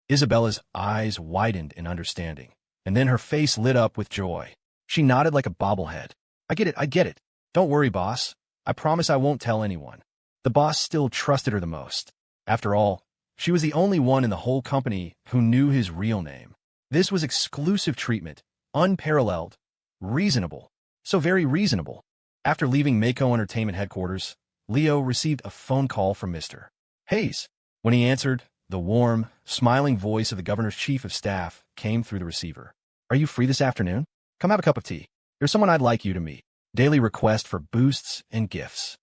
Isabella's eyes widened in understanding, and then her face lit up with joy. She nodded like a bobblehead. I get it. Don't worry, boss. I promise I won't tell anyone. The boss still trusted her the most. After all, she was the only one in the whole company who knew his real name. This was exclusive treatment, unparalleled, reasonable, so very reasonable. After leaving Mako Entertainment headquarters, Leo received a phone call from Mr. Hayes. When he answered, the warm, smiling voice of the governor's chief of staff came through the receiver. Are you free this afternoon? Come have a cup of tea. There's someone I'd like you to meet. Daily request for boosts and gifts.